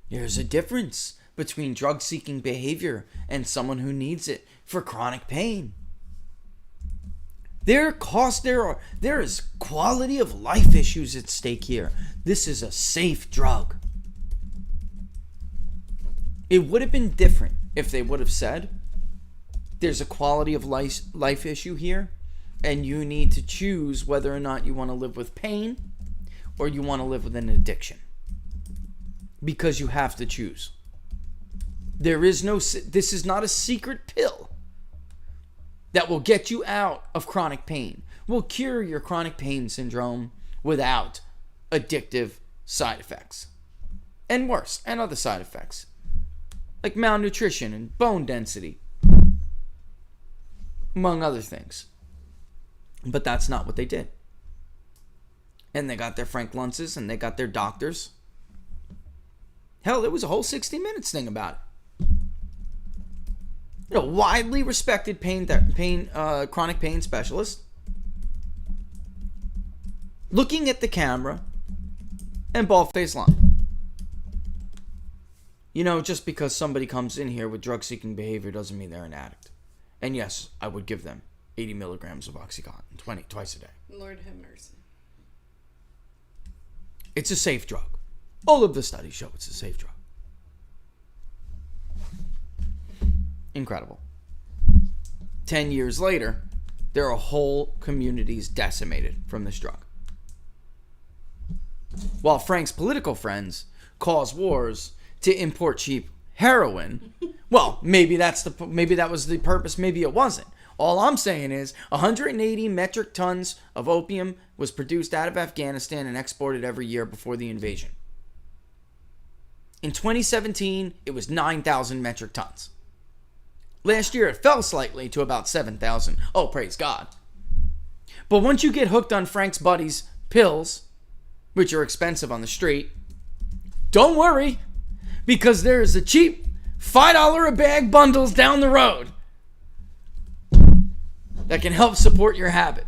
[SPEAKER 3] There's a difference between drug-seeking behavior and someone who needs it for chronic pain. There is quality of life issues at stake here. This is a safe drug. It would have been different if they would have said, there's a quality of life issue here, and you need to choose whether or not you want to live with pain or you want to live with an addiction. Because you have to choose. This is not a secret pill that will get you out of chronic pain, will cure your chronic pain syndrome without addictive side effects. And worse, and other side effects, like malnutrition and bone density, among other things. But that's not what they did. And they got their Frank Luntzes and they got their doctors. Hell, there was a whole 60 Minutes thing about it. Widely respected chronic pain specialist looking at the camera and bald-faced lying. Just because somebody comes in here with drug-seeking behavior doesn't mean they're an addict. And yes, I would give them 80 milligrams of Oxycontin twice a day.
[SPEAKER 4] Lord have mercy.
[SPEAKER 3] It's a safe drug. All of the studies show it's a safe drug. Incredible. 10 years later, there are whole communities decimated from this drug. While Frank's political friends cause wars to import cheap heroin, well, maybe that was the purpose, maybe it wasn't. All I'm saying is 180 metric tons of opium was produced out of Afghanistan and exported every year before the invasion. In 2017, it was 9,000 metric tons. Last year, it fell slightly to about 7,000. Oh, praise God. But once you get hooked on Frank's buddies' pills, which are expensive on the street, don't worry, because there's the cheap $5 a bag bundles down the road that can help support your habit.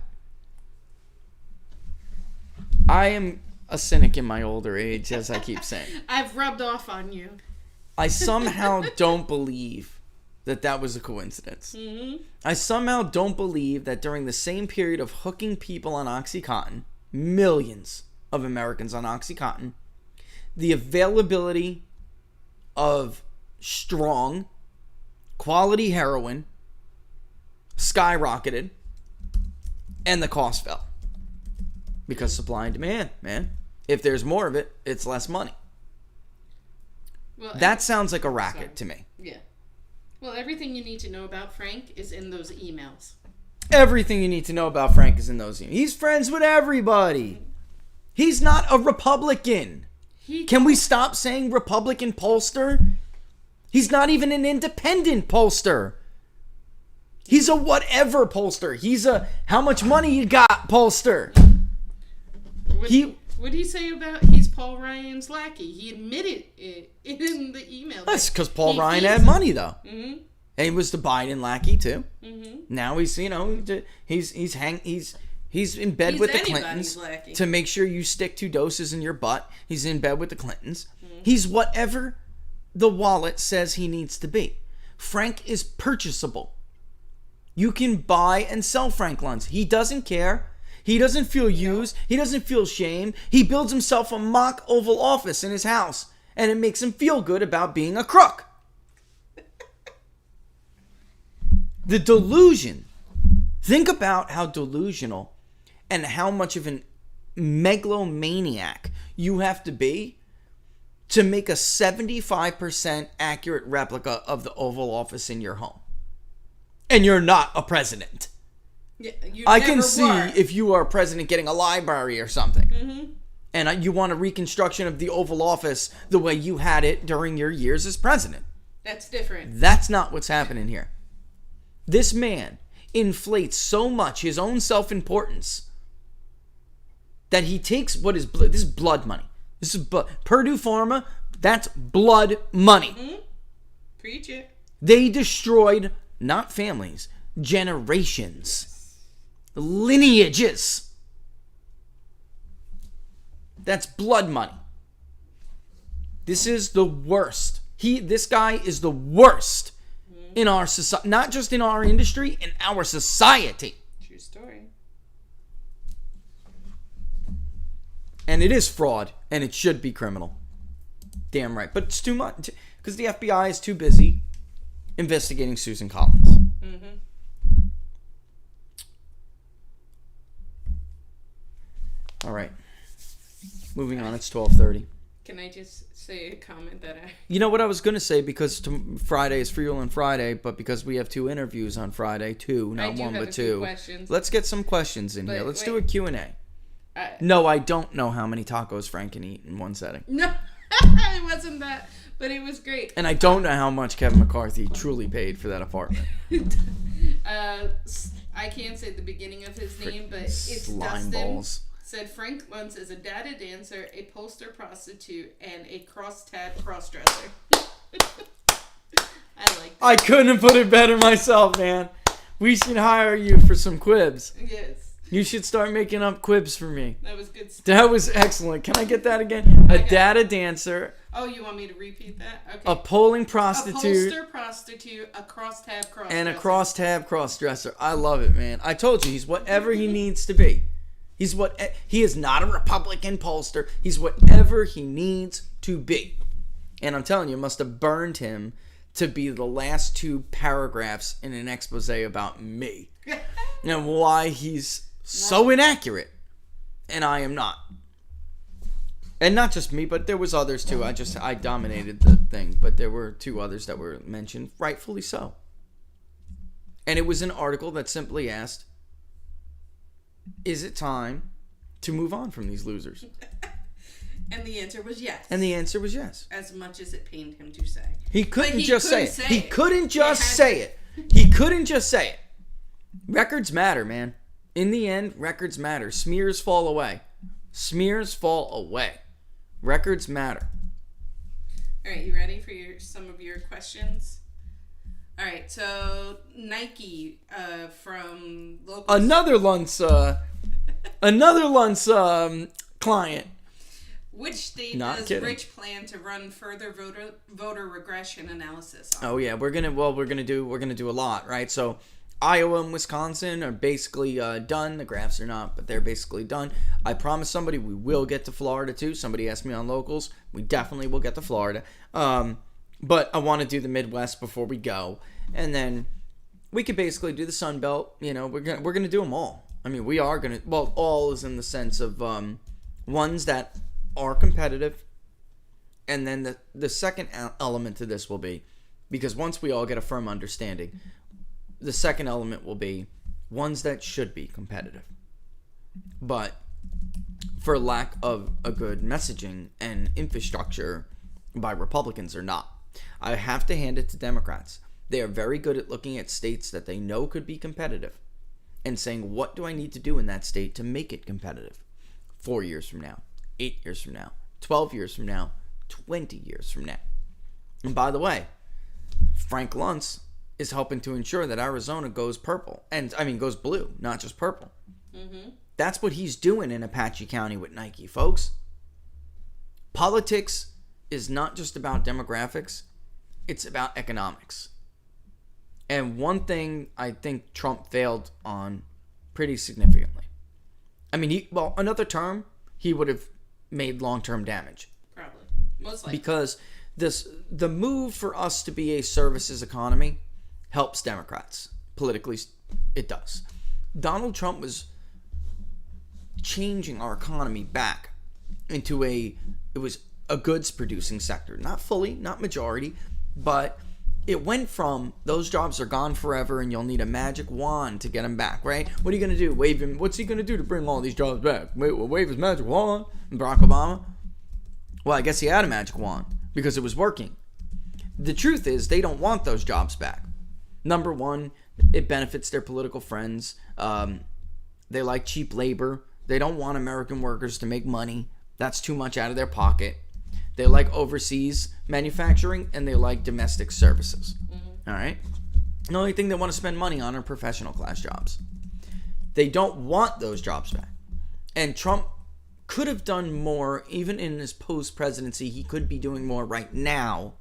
[SPEAKER 3] I am a cynic in my older age, as I keep saying.
[SPEAKER 4] I've rubbed off on you.
[SPEAKER 3] I somehow don't believe that was a coincidence. Mm-hmm. I somehow don't believe that during the same period of hooking people on Oxycontin, millions of Americans on Oxycontin, the availability of strong, quality heroin skyrocketed and the cost fell. Because supply and demand, man. If there's more of it, it's less money. Well, that sounds like a racket to me.
[SPEAKER 4] Yeah. Well, everything you need to know about Frank is in those emails.
[SPEAKER 3] Everything you need to know about Frank is in those emails. He's friends with everybody. He's not a Republican. Can we stop saying Republican pollster? He's not even an independent pollster. He's a whatever pollster. He's a how much money you got pollster.
[SPEAKER 4] What did he say about he's Paul Ryan's lackey? He admitted it in the email.
[SPEAKER 3] That's because Paul Ryan had money, though. Mm-hmm. And he was the Biden lackey too. Mm-hmm. Now he's he's in bed with the Clintons to make sure you stick 2 doses in your butt. He's in bed with the Clintons. Mm-hmm. He's whatever the wallet says he needs to be. Frank is purchasable. You can buy and sell Frank Luntz. He doesn't care. He doesn't feel used. He doesn't feel shame. He builds himself a mock Oval Office in his house, and it makes him feel good about being a crook. The delusion. Think about how delusional and how much of an megalomaniac you have to be to make a 75% accurate replica of the Oval Office in your home. And you're not a president.
[SPEAKER 4] Yeah,
[SPEAKER 3] I can see if you are a president getting a library or something. And you want a reconstruction of the Oval Office the way you had it during your years as president.
[SPEAKER 4] That's different.
[SPEAKER 3] That's not what's happening here. This man inflates so much his own self-importance that he takes what is this is blood money. This is Purdue Pharma. That's blood money.
[SPEAKER 4] Preach it.
[SPEAKER 3] They destroyed not families, generations, lineages. That's blood money. This is the worst. This guy is the worst in our society, not just in our industry, in our society.
[SPEAKER 4] True story.
[SPEAKER 3] And it is fraud, and it should be criminal. Damn right. But it's too much, because the FBI is too busy investigating Susan Collins. All right. Moving on, it's 12:30.
[SPEAKER 4] Can I just say a comment that I...
[SPEAKER 3] You know what I was going to say, because Friday is Freeland Friday, but because we have 2 interviews on Friday, 2, not 1 but 2. Let's get some questions in here. Let's do a Q&A. No, I don't know how many tacos Frank can eat in one setting.
[SPEAKER 4] No, it wasn't that, but it was great.
[SPEAKER 3] And I don't know how much Kevin McCarthy truly paid for that apartment.
[SPEAKER 4] I can't say the beginning of his name, but it's
[SPEAKER 3] slime
[SPEAKER 4] Dustin.
[SPEAKER 3] Balls.
[SPEAKER 4] Said Frank Luntz is a data dancer, a poster prostitute, and a cross-tab cross-dresser. I like that.
[SPEAKER 3] I couldn't have put it better myself, man. We should hire you for some quibs.
[SPEAKER 4] Yes.
[SPEAKER 3] You should start making up quibs for me.
[SPEAKER 4] That was good stuff.
[SPEAKER 3] That was excellent. Can I get that again? A data dancer.
[SPEAKER 4] Oh, you want me to repeat that? Okay.
[SPEAKER 3] A polling prostitute.
[SPEAKER 4] A poster prostitute, a cross-tab cross-dresser.
[SPEAKER 3] And a cross-tab cross-dresser. I love it, man. I told you, he's whatever he needs to be. He is not a Republican pollster. He's whatever he needs to be. And I'm telling you, it must have burned him to be the last 2 paragraphs in an expose about me. And why he's so inaccurate. And I am not. And not just me, but there was others too. I dominated the thing. But there were 2 others that were mentioned, rightfully so. And it was an article that simply asked, is it time to move on from these losers?
[SPEAKER 4] And the answer was yes.
[SPEAKER 3] And the answer was yes.
[SPEAKER 4] As much as it pained him to say.
[SPEAKER 3] He couldn't just say it. He couldn't just say it. He couldn't just say it. Records matter, man. In the end, records matter. Smears fall away. Smears fall away. Records matter.
[SPEAKER 4] All right, you ready for some of your questions? All right, so Nike from local...
[SPEAKER 3] Another Luntz client.
[SPEAKER 4] Which state does Rich plan to run further voter regression analysis on?
[SPEAKER 3] Oh yeah, we're gonna do a lot, right? So Iowa and Wisconsin are basically done. The graphs are not, but they're basically done. I promised somebody we will get to Florida too. Somebody asked me on locals. We definitely will get to Florida. But I want to do the Midwest before we go, and then we could basically do the Sun Belt. You know, we're gonna do them all. I mean, we are gonna. Well, all is in the sense of ones that are competitive, and then the second element to this will be, because once we all get a firm understanding, the second element will be ones that should be competitive, but for lack of a good messaging and infrastructure by Republicans are not. I have to hand it to Democrats. They are very good at looking at states that they know could be competitive and saying, what do I need to do in that state to make it competitive? 4 years from now, 8 years from now, 12 years from now, 20 years from now. And by the way, Frank Luntz is helping to ensure that Arizona goes purple. And I mean, goes blue, not just purple. Mm-hmm. That's what he's doing in Apache County with Nike, folks. Politics is not just about demographics. It's about economics. And one thing I think Trump failed on pretty significantly. I mean, another term, he would have made long-term damage.
[SPEAKER 4] Probably. Most likely.
[SPEAKER 3] Because the move for us to be a services economy helps Democrats. Politically, it does. Donald Trump was changing our economy back into it was a goods producing sector. Not fully, not majority, but it went from those jobs are gone forever and you'll need a magic wand to get them back, right? What are you going to do? Wave him? What's he going to do to bring all these jobs back? Wave his magic wand? Barack Obama? Well, I guess he had a magic wand because it was working. The truth is they don't want those jobs back. Number one, it benefits their political friends. They like cheap labor. They don't want American workers to make money. That's too much out of their pocket. They like overseas manufacturing, and they like domestic services. All right? The only thing they want to spend money on are professional class jobs. They don't want those jobs back. And Trump could have done more, even in his post-presidency. He could be doing more right now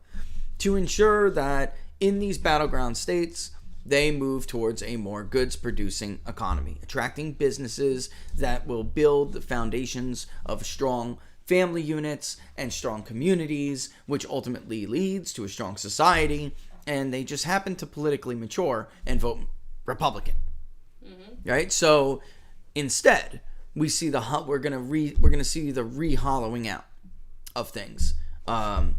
[SPEAKER 3] to ensure that in these battleground states, they move towards a more goods-producing economy, attracting businesses that will build the foundations of strong family units and strong communities, which ultimately leads to a strong society. And they just happen to politically mature and vote Republican, right? So instead, we see we're gonna see the re-hollowing out of things, and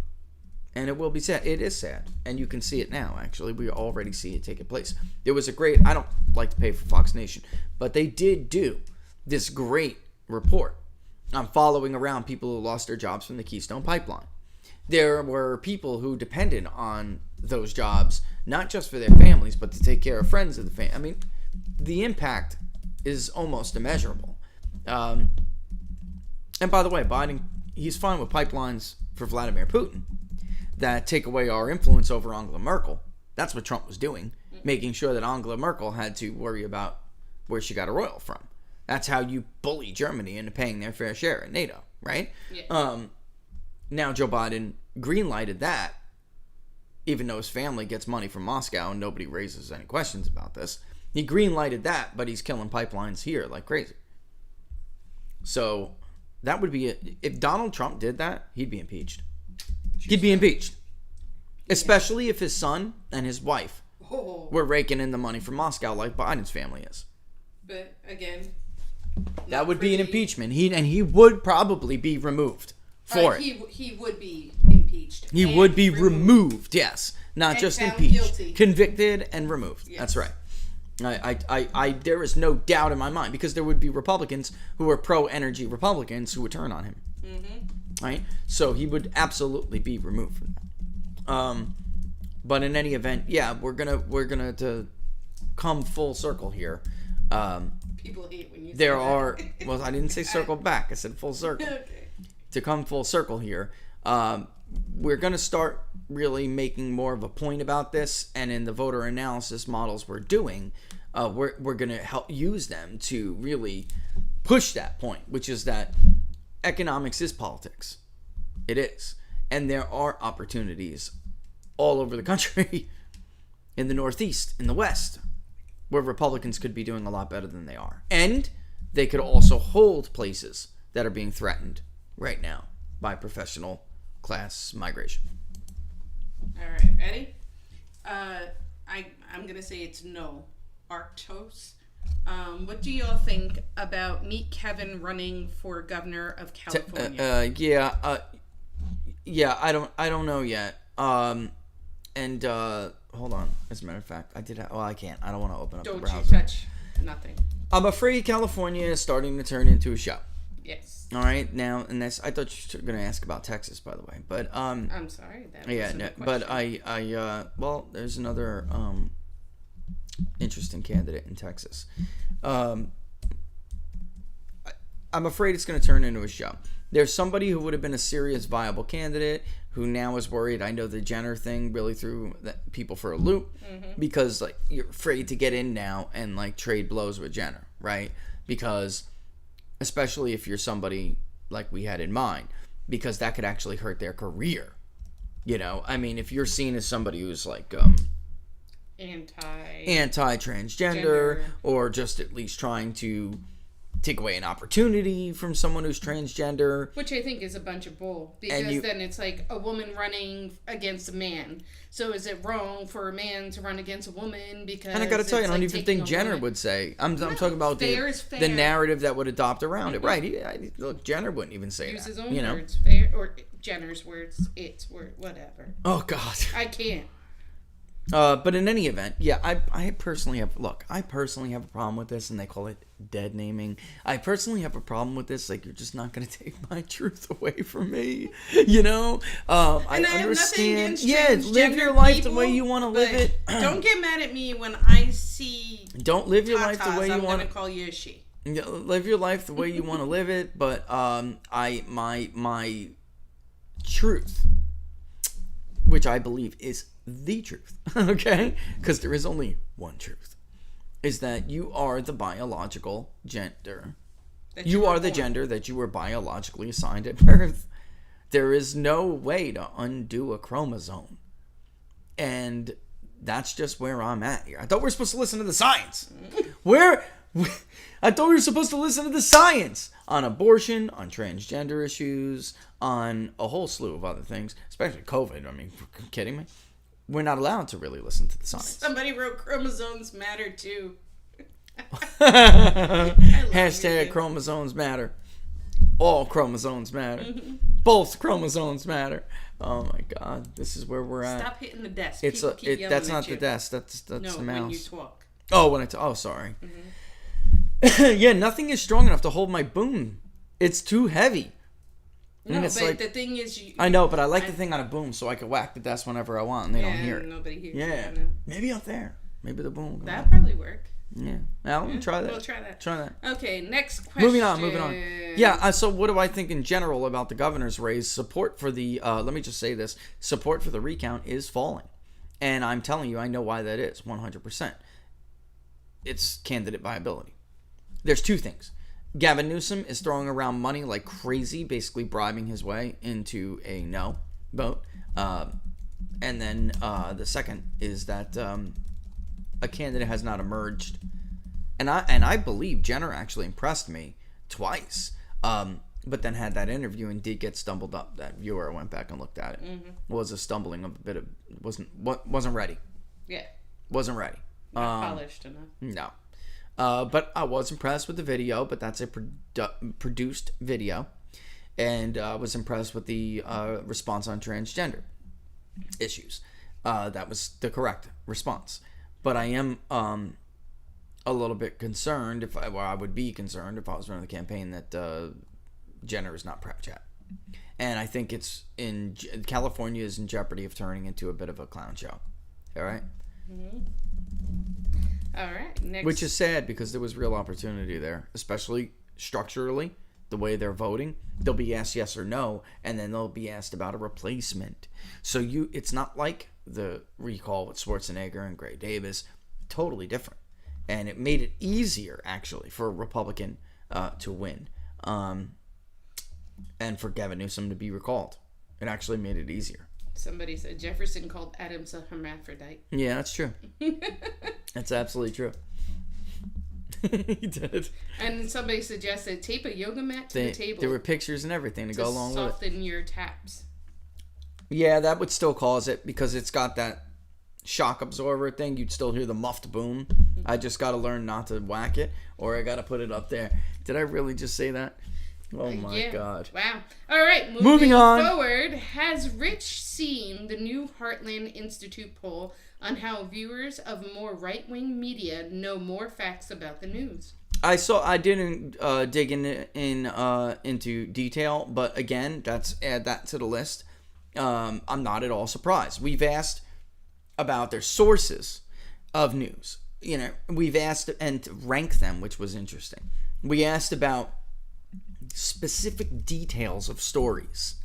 [SPEAKER 3] it will be sad. It is sad, and you can see it now. Actually, we already see it taking place. There was a great. I don't like to pay for Fox Nation, but they did do this great report. I'm following around people who lost their jobs from the Keystone Pipeline. There were people who depended on those jobs, not just for their families, but to take care of friends of the family. I mean, the impact is almost immeasurable. And by the way, Biden, he's fine with pipelines for Vladimir Putin that take away our influence over Angela Merkel. That's what Trump was doing, making sure that Angela Merkel had to worry about where she got her oil from. That's how you bully Germany into paying their fair share in NATO, right? Yeah. Now Joe Biden greenlighted that, even though his family gets money from Moscow and nobody raises any questions about this. He greenlighted that, but he's killing pipelines here like crazy. So that would be it. If Donald Trump did that, he'd be impeached. He'd be impeached. Especially if his son and his wife were raking in the money from Moscow like Biden's family is.
[SPEAKER 4] But again,
[SPEAKER 3] that would be an impeachment. He would probably be removed for it.
[SPEAKER 4] He would be impeached.
[SPEAKER 3] He would be removed, yes. Not just impeached.
[SPEAKER 4] Guilty.
[SPEAKER 3] Convicted and removed. Yes. That's right. There is no doubt in my mind, because there would be Republicans who are pro-energy Republicans who would turn on him. Right? So he would absolutely be removed from that. But in any event, yeah, we're gonna to come full circle here.
[SPEAKER 4] People hate when you
[SPEAKER 3] there
[SPEAKER 4] say
[SPEAKER 3] are
[SPEAKER 4] that.
[SPEAKER 3] Well, I didn't say circle back, I said full circle.
[SPEAKER 4] Okay.
[SPEAKER 3] To come full circle here, we're going to start really making more of a point about this, and in the voter analysis models we're doing, we're going to help use them to really push that point, which is that economics is politics. It is. And there are opportunities all over the country, in the Northeast, in the West, where Republicans could be doing a lot better than they are. And they could also hold places that are being threatened right now by professional class migration.
[SPEAKER 4] All right, ready? I'm gonna say it's no. Arctos. What do y'all think about Meet Kevin running for governor of California?
[SPEAKER 3] Yeah. I don't know yet. Hold on. As a matter of fact, I can't. I don't want to open up the browser.
[SPEAKER 4] Don't you touch nothing.
[SPEAKER 3] I'm afraid California is starting to turn into a show.
[SPEAKER 4] Yes.
[SPEAKER 3] All right, now, and that's, I thought you were going to ask about Texas, by the way, but
[SPEAKER 4] I'm sorry. That wasn't a question.
[SPEAKER 3] But well, there's another interesting candidate in Texas. I'm afraid it's going to turn into a show. There's somebody who would have been a serious, viable candidate who now is worried. I know the Jenner thing really threw people for a loop, because like you're afraid to get in now and like trade blows with Jenner, right? Because especially if you're somebody like we had in mind, because that could actually hurt their career. You know, I mean, if you're seen as somebody who's like anti-transgender, or just at least trying to take away an opportunity from someone who's transgender.
[SPEAKER 4] Which I think is a bunch of bull. Because then it's like a woman running against a man. So is it wrong for a man to run against a woman? Because
[SPEAKER 3] and I gotta tell you, I don't
[SPEAKER 4] like
[SPEAKER 3] even think Jenner
[SPEAKER 4] woman.
[SPEAKER 3] would say. I'm talking about the narrative that would adopt around it. Right. Look, Jenner wouldn't even say
[SPEAKER 4] Use
[SPEAKER 3] that.
[SPEAKER 4] his own
[SPEAKER 3] you know?
[SPEAKER 4] words. Fair, or Jenner's words. It's word. Whatever.
[SPEAKER 3] Oh, God.
[SPEAKER 4] I can't.
[SPEAKER 3] But in any event, yeah, I personally have a problem with this, and they call it dead naming. I personally have a problem with this. Like, you're just not going to take my truth away from me, you know? I understand. Yeah, live your life the way you want to live it.
[SPEAKER 4] Don't get mad at me when I see.
[SPEAKER 3] Don't live your life the way you want.
[SPEAKER 4] I'm going to call you a she.
[SPEAKER 3] Live your life the way you want to live it, but my truth, which I believe is the truth, okay? Because there is only one truth, is that you are the biological gender. You are the gender that you were biologically assigned at birth. There is no way to undo a chromosome. And that's just where I'm at here. I thought we were supposed to listen to the science. I thought we were supposed to listen to the science on abortion, on transgender issues, on a whole slew of other things, especially COVID. I mean, are you kidding me? We're not allowed to really listen to the science.
[SPEAKER 4] Somebody wrote chromosomes matter too.
[SPEAKER 3] Hashtag chromosomes matter. All chromosomes matter. Mm-hmm. Both chromosomes matter. Oh my God, this is where we're at.
[SPEAKER 4] Stop hitting the desk.
[SPEAKER 3] That's not the desk. That's the mouse.
[SPEAKER 4] When you talk.
[SPEAKER 3] Oh, sorry. Mm-hmm. Yeah, nothing is strong enough to hold my boom. It's too heavy.
[SPEAKER 4] No, but like, the thing is...
[SPEAKER 3] I know, but I like the thing on a boom so I can whack the desk whenever I want and they don't hear it.
[SPEAKER 4] Nobody hears it.
[SPEAKER 3] Yeah. Maybe up there. Maybe the boom.
[SPEAKER 4] That'd probably work.
[SPEAKER 3] Yeah. Now, we'll try that.
[SPEAKER 4] We'll try that.
[SPEAKER 3] Try that.
[SPEAKER 4] Okay, next question.
[SPEAKER 3] Moving on. Yeah, so what do I think in general about the governor's race? Support for the... let me just say this. Support for the recount is falling. And I'm telling you, I know why that is, 100%. It's candidate viability. There's two things. Gavin Newsom is throwing around money like crazy, basically bribing his way into a no vote. And then the second is that a candidate has not emerged. And I believe Jenner actually impressed me twice. But then had that interview and did get stumbled up. That viewer went back and looked at it. Mm-hmm. Was a stumbling of a bit of wasn't ready. Yeah. Wasn't ready.
[SPEAKER 4] Not polished enough.
[SPEAKER 3] No. But I was impressed with the video, but that's a produced video. And I was impressed with the response on transgender issues. That was the correct response. But I am a little bit concerned, I would be concerned if I was running the campaign that Jenner is not prep chat. And I think California is in jeopardy of turning into a bit of a clown show. All right? Mm-hmm.
[SPEAKER 4] All right, next.
[SPEAKER 3] Which is sad because there was real opportunity there, especially structurally, the way they're voting. They'll be asked yes or no, and then they'll be asked about a replacement. So it's not like the recall with Schwarzenegger and Gray Davis. Totally different. And it made it easier, actually, for a Republican to win. And for Gavin Newsom to be recalled. It actually made it easier.
[SPEAKER 4] Somebody said Jefferson called Adams a hermaphrodite.
[SPEAKER 3] Yeah, that's true. That's absolutely true. He did.
[SPEAKER 4] And somebody suggested tape a yoga mat to the table.
[SPEAKER 3] There were pictures and everything to go along with it.
[SPEAKER 4] Soften your taps.
[SPEAKER 3] Yeah, that would still cause it because it's got that shock absorber thing. You'd still hear the muffed boom. I just got to learn not to whack it, or I got to put it up there. Did I really just say that? Oh my God.
[SPEAKER 4] Wow. All right. Moving on forward, has Rich seen the new Heartland Institute poll on how viewers of more right-wing media know more facts about the news?
[SPEAKER 3] I didn't dig into detail, but again, add that to the list. I'm not at all surprised. We've asked about their sources of news. We've asked and rank them, which was interesting. We asked about specific details of stories.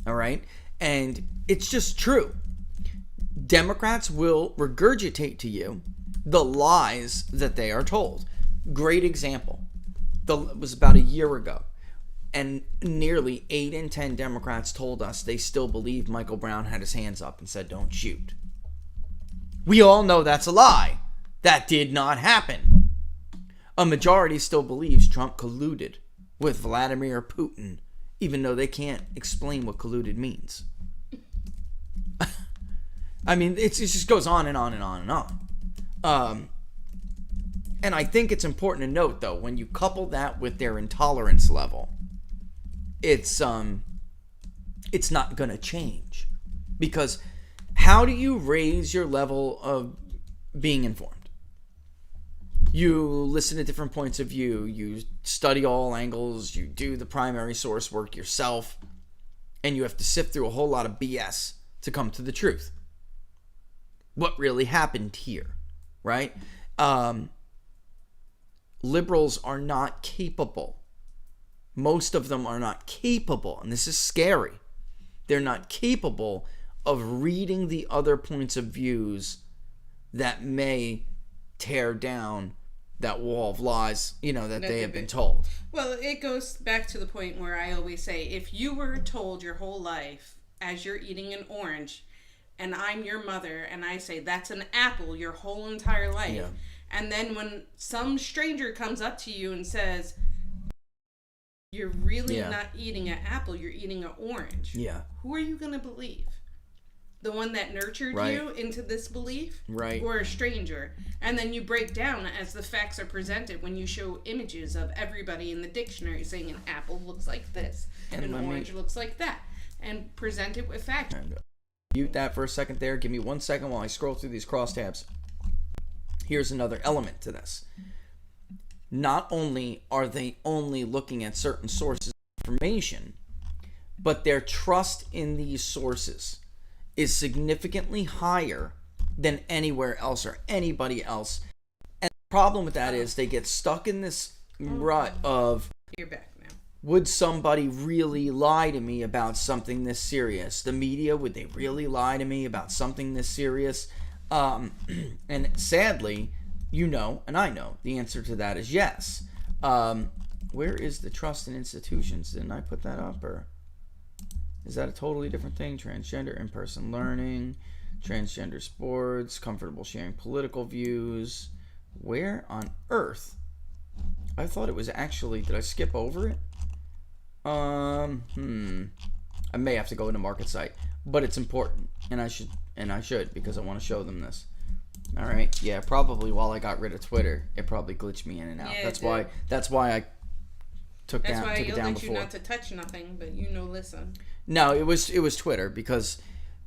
[SPEAKER 3] All right? And it's just true. Democrats will regurgitate to you the lies that they are told. Great example. It was about a year ago. And nearly 8 in 10 Democrats told us they still believe Michael Brown had his hands up and said, "Don't shoot." We all know that's a lie. That did not happen.
[SPEAKER 5] A majority still believes Trump colluded with Vladimir Putin, even though they can't explain what colluded means. I mean, it just goes on and on and on and on. And I think it's important to note, though, when you couple that with their intolerance level, it's not going to change. Because how do you raise your level of being informed? You listen to different points of view, you study all angles, you do the primary source work yourself, and you have to sift through a whole lot of BS to come to the truth. What really happened here, right? Liberals are not capable. Most of them are not capable, and this is scary. They're not capable of reading the other points of views that may tear down that wall of lies, that they have been told.
[SPEAKER 4] Well, it goes back to the point where I always say, if you were told your whole life as you're eating an orange, and I'm your mother, and I say, that's an apple your whole entire life. Yeah. And then when some stranger comes up to you and says, you're really not eating an apple, you're eating an orange.
[SPEAKER 5] Yeah.
[SPEAKER 4] Who are you going to believe? The one that nurtured you into this belief?
[SPEAKER 5] Right.
[SPEAKER 4] Or a stranger? And then you break down as the facts are presented when you show images of everybody in the dictionary saying an apple looks like this, and an orange looks like that, and present it with facts.
[SPEAKER 5] Mute that for a second there. Give me 1 second while I scroll through these crosstabs. Here's another element to this. Not only are they only looking at certain sources of information, but their trust in these sources is significantly higher than anywhere else or anybody else. And the problem with that is they get stuck in this rut of,
[SPEAKER 4] you're back now.
[SPEAKER 5] Would somebody really lie to me about something this serious? The media, would they really lie to me about something this serious? And sadly, and I know, the answer to that is yes. Where is the trust in institutions? Didn't I put that up, or is that a totally different thing? Transgender in-person learning, transgender sports, comfortable sharing political views. Where on earth? I thought it was actually, did I skip over it? I may have to go into market site, but it's important, and I should because I want to show them this. All right, yeah, probably while I got rid of Twitter, it probably glitched me in and out.
[SPEAKER 4] Yeah,
[SPEAKER 5] that's why I took it down before.
[SPEAKER 4] That's why I yelled at you not to touch nothing, but listen.
[SPEAKER 5] No, it was Twitter, because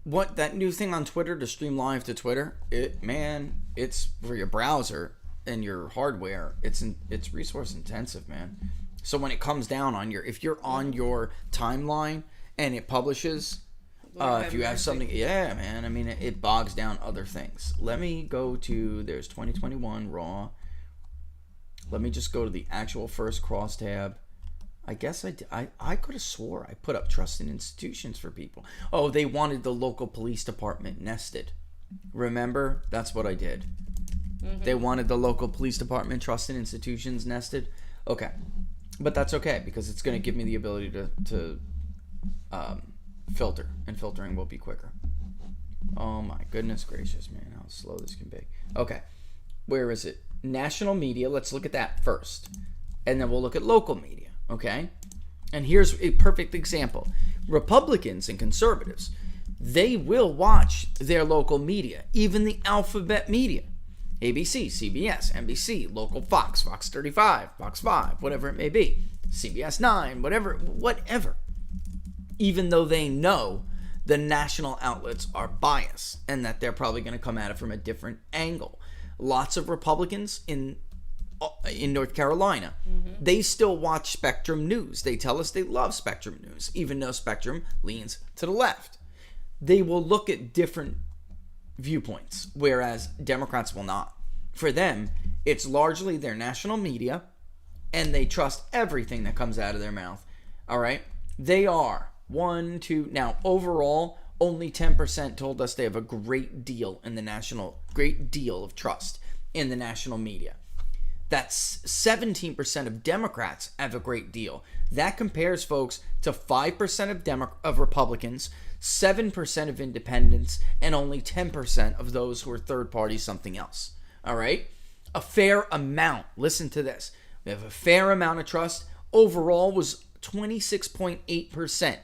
[SPEAKER 5] what that new thing on Twitter to stream live to Twitter, it's for your browser and your hardware. It's resource intensive, man. So when it comes down on if you're on your timeline and it publishes, if you have something, man, I mean, it bogs down other things. Let me go to, there's 2021 Raw. Let me just go to the actual first crosstab. I guess I could have swore I put up trust in institutions for people. Oh, they wanted the local police department nested. Remember? That's what I did. Mm-hmm. They wanted the local police department trust in institutions nested. Okay. But that's okay, because it's going to give me the ability to filter, and filtering will be quicker. Oh my goodness gracious, man, how slow this can be. Okay, where is it? National media, let's look at that first, and then we'll look at local media, okay? And here's a perfect example. Republicans and conservatives, they will watch their local media, even the alphabet media. ABC, CBS, NBC, local Fox, Fox 35, Fox 5, whatever it may be. CBS 9, whatever. Even though they know the national outlets are biased and that they're probably going to come at it from a different angle. Lots of Republicans in North Carolina, they still watch Spectrum News. They tell us they love Spectrum News, even though Spectrum leans to the left. They will look at different viewpoints, whereas Democrats will not. For them, it's largely their national media, and they trust everything that comes out of their mouth. All right? They are now overall, only 10% told us they have a great deal of trust in the national media. That's 17% of Democrats have a great deal. That compares, folks, to 5% of Republicans, 7% of independents, and only 10% of those who are third party something else. All right? A fair amount. Listen to this. We have a fair amount of trust. Overall was 26.8%.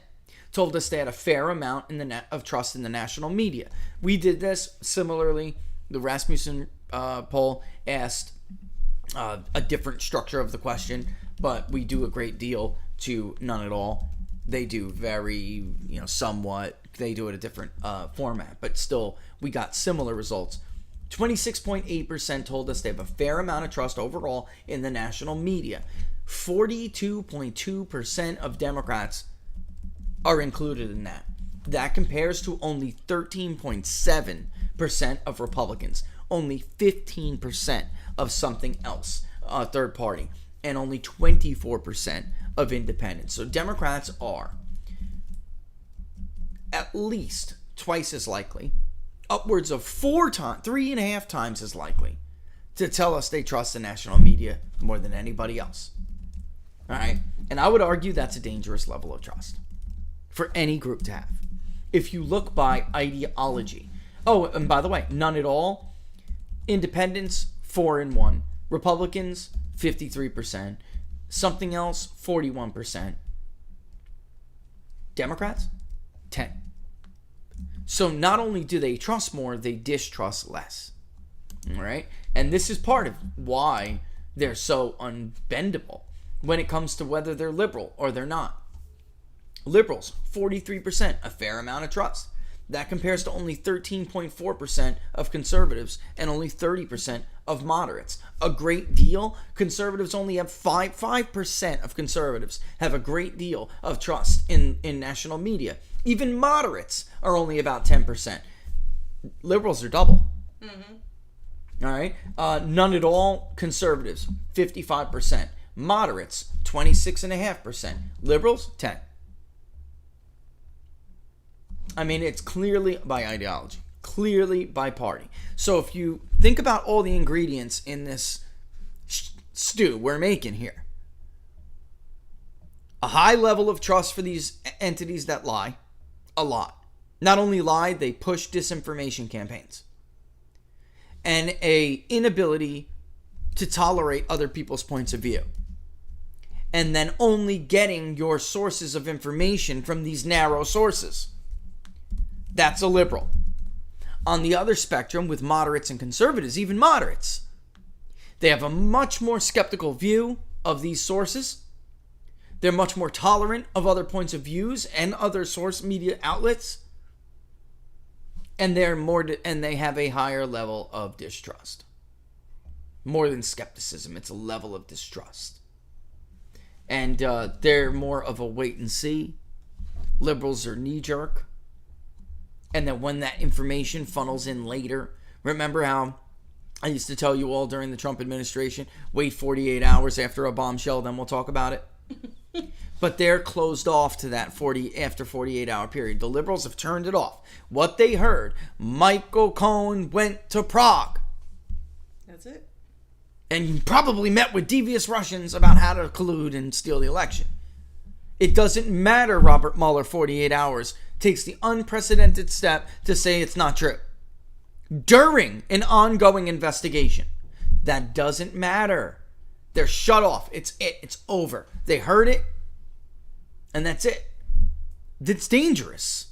[SPEAKER 5] Told us they had a fair amount of trust in the national media. We did this similarly. The Rasmussen poll asked a different structure of the question, but we do a great deal to none at all. They do very, somewhat. They do it a different format, but still, we got similar results. 26.8% told us they have a fair amount of trust overall in the national media. 42.2% of Democrats are included in that. That compares to only 13.7% of Republicans, only 15% of something else, third party, and only 24% of independents. So Democrats are at least twice as likely, upwards of 3.5 times as likely to tell us they trust the national media more than anybody else. All right? And I would argue that's a dangerous level of trust for any group to have. If you look by ideology. Oh, and by the way, none at all. Independents, 4-1. Republicans, 53%. Something else, 41%. Democrats, 10. So not only do they trust more, they distrust less. All right? And this is part of why they're so unbendable when it comes to whether they're liberal or they're not. Liberals, 43%, a fair amount of trust. That compares to only 13.4% of conservatives and only 30% of moderates. A great deal. Conservatives only have 5% of conservatives have a great deal of trust in national media. Even moderates are only about 10%. Liberals are double. Mm-hmm. All right. None at all. Conservatives, 55%. Moderates, 26.5%. Liberals, 10%. I mean, it's clearly by ideology, clearly by party. So if you think about all the ingredients in this stew we're making here, a high level of trust for these entities that lie, a lot. Not only lie, they push disinformation campaigns. And a inability to tolerate other people's points of view. And then only getting your sources of information from these narrow sources. That's a liberal. On the other spectrum, with moderates and conservatives, even moderates, they have a much more skeptical view of these sources. They're much more tolerant of other points of views and other source media outlets. And they have a higher level of distrust. More than skepticism, it's a level of distrust. And they're more of a wait and see. Liberals are knee-jerk. And then when that information funnels in later, remember how I used to tell you all during the Trump administration, wait 48 hours after a bombshell, then we'll talk about it. But they're closed off to that 48-hour period. The liberals have turned it off. What they heard, Michael Cohen went to Prague.
[SPEAKER 4] That's it.
[SPEAKER 5] And you probably met with devious Russians about how to collude and steal the election. It doesn't matter, Robert Mueller, 48 hours. Takes the unprecedented step to say it's not true. During an ongoing investigation. That doesn't matter. They're shut off. It's over. They heard it, and that's it. It's dangerous.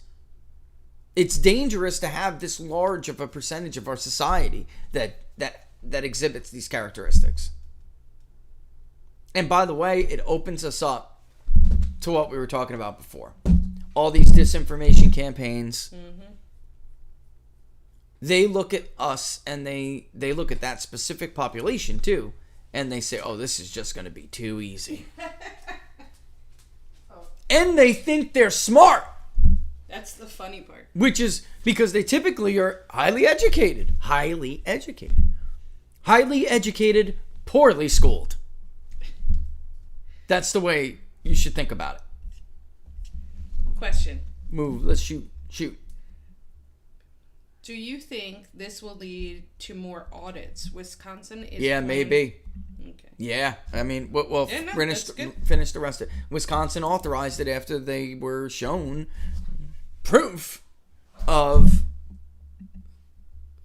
[SPEAKER 5] It's dangerous to have this large of a percentage of our society that exhibits these characteristics. And by the way, it opens us up to what we were talking about before. All these disinformation campaigns. Mm-hmm. They look at us and they look at that specific population too. And they say, oh, this is just going to be too easy. And they think they're smart.
[SPEAKER 4] That's the funny part.
[SPEAKER 5] Which is because they typically are highly educated. Highly educated. Highly educated, poorly schooled. That's the way you should think about it.
[SPEAKER 4] Question.
[SPEAKER 5] Move. Let's shoot.
[SPEAKER 4] Do you think this will lead to more audits? Wisconsin is...
[SPEAKER 5] Yeah, maybe.
[SPEAKER 4] Okay.
[SPEAKER 5] Yeah. I mean, well, finish the rest of it. Wisconsin authorized it after they were shown proof of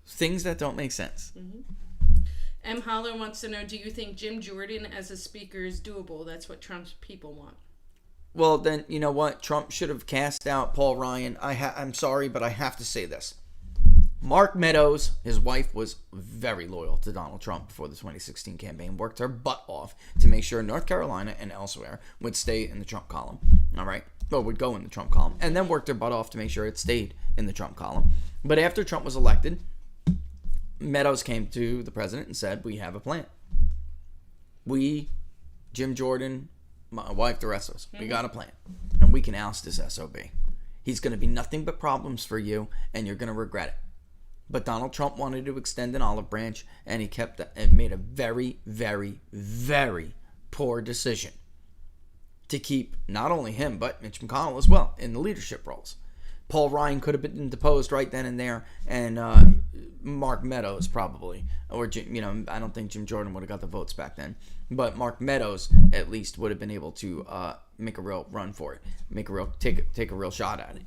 [SPEAKER 5] things that don't make sense.
[SPEAKER 4] Mm-hmm. M. Holler wants to know, do you think Jim Jordan as a speaker is doable? That's what Trump's people want.
[SPEAKER 5] Well, then, you know what? Trump should have cast out Paul Ryan. I'm sorry, but I have to say this. Mark Meadows, his wife, was very loyal to Donald Trump before the 2016 campaign, worked her butt off to make sure North Carolina and elsewhere would stay in the Trump column, all right? Or would go in the Trump column, and then worked her butt off to make sure it stayed in the Trump column. But after Trump was elected, Meadows came to the president and said, we have a plan. We, Jim Jordan, my wife, the rest of us, we got a plan. And we can oust this SOB. He's going to be nothing but problems for you, and you're going to regret it. But Donald Trump wanted to extend an olive branch, and he kept it, made a very, very, very poor decision to keep not only him, but Mitch McConnell as well in the leadership roles. Paul Ryan could have been deposed right then and there, and Mark Meadows probably, or I don't think Jim Jordan would have got the votes back then, but Mark Meadows at least would have been able to make a real run for it, take a real shot at it.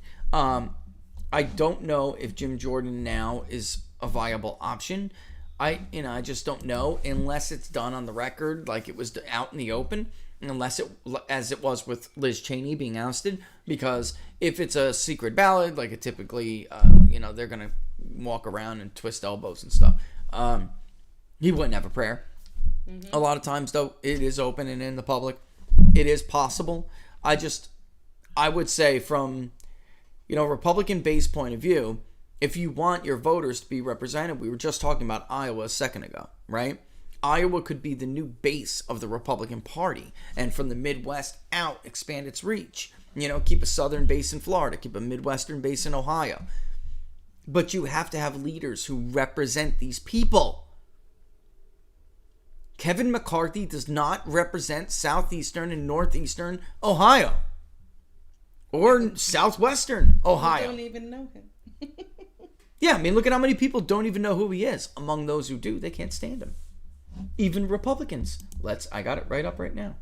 [SPEAKER 5] I don't know if Jim Jordan now is a viable option. I just don't know unless it's done on the record, like it was out in the open. Unless as it was with Liz Cheney being ousted, because if it's a secret ballot, like it typically, they're gonna walk around and twist elbows and stuff. He wouldn't have a prayer. Mm-hmm. A lot of times, though, it is open and in the public. It is possible. I would say from, Republican-based point of view, if you want your voters to be represented, we were just talking about Iowa a second ago, right? Iowa could be the new base of the Republican Party, and from the Midwest out, expand its reach. Keep a southern base in Florida, keep a Midwestern base in Ohio. But you have to have leaders who represent these people. Kevin McCarthy does not represent southeastern and northeastern Ohio. Or southwestern Ohio.
[SPEAKER 4] I don't even know him.
[SPEAKER 5] Yeah, look at how many people don't even know who he is. Among those who do, they can't stand him. Even Republicans. I got it right up right now.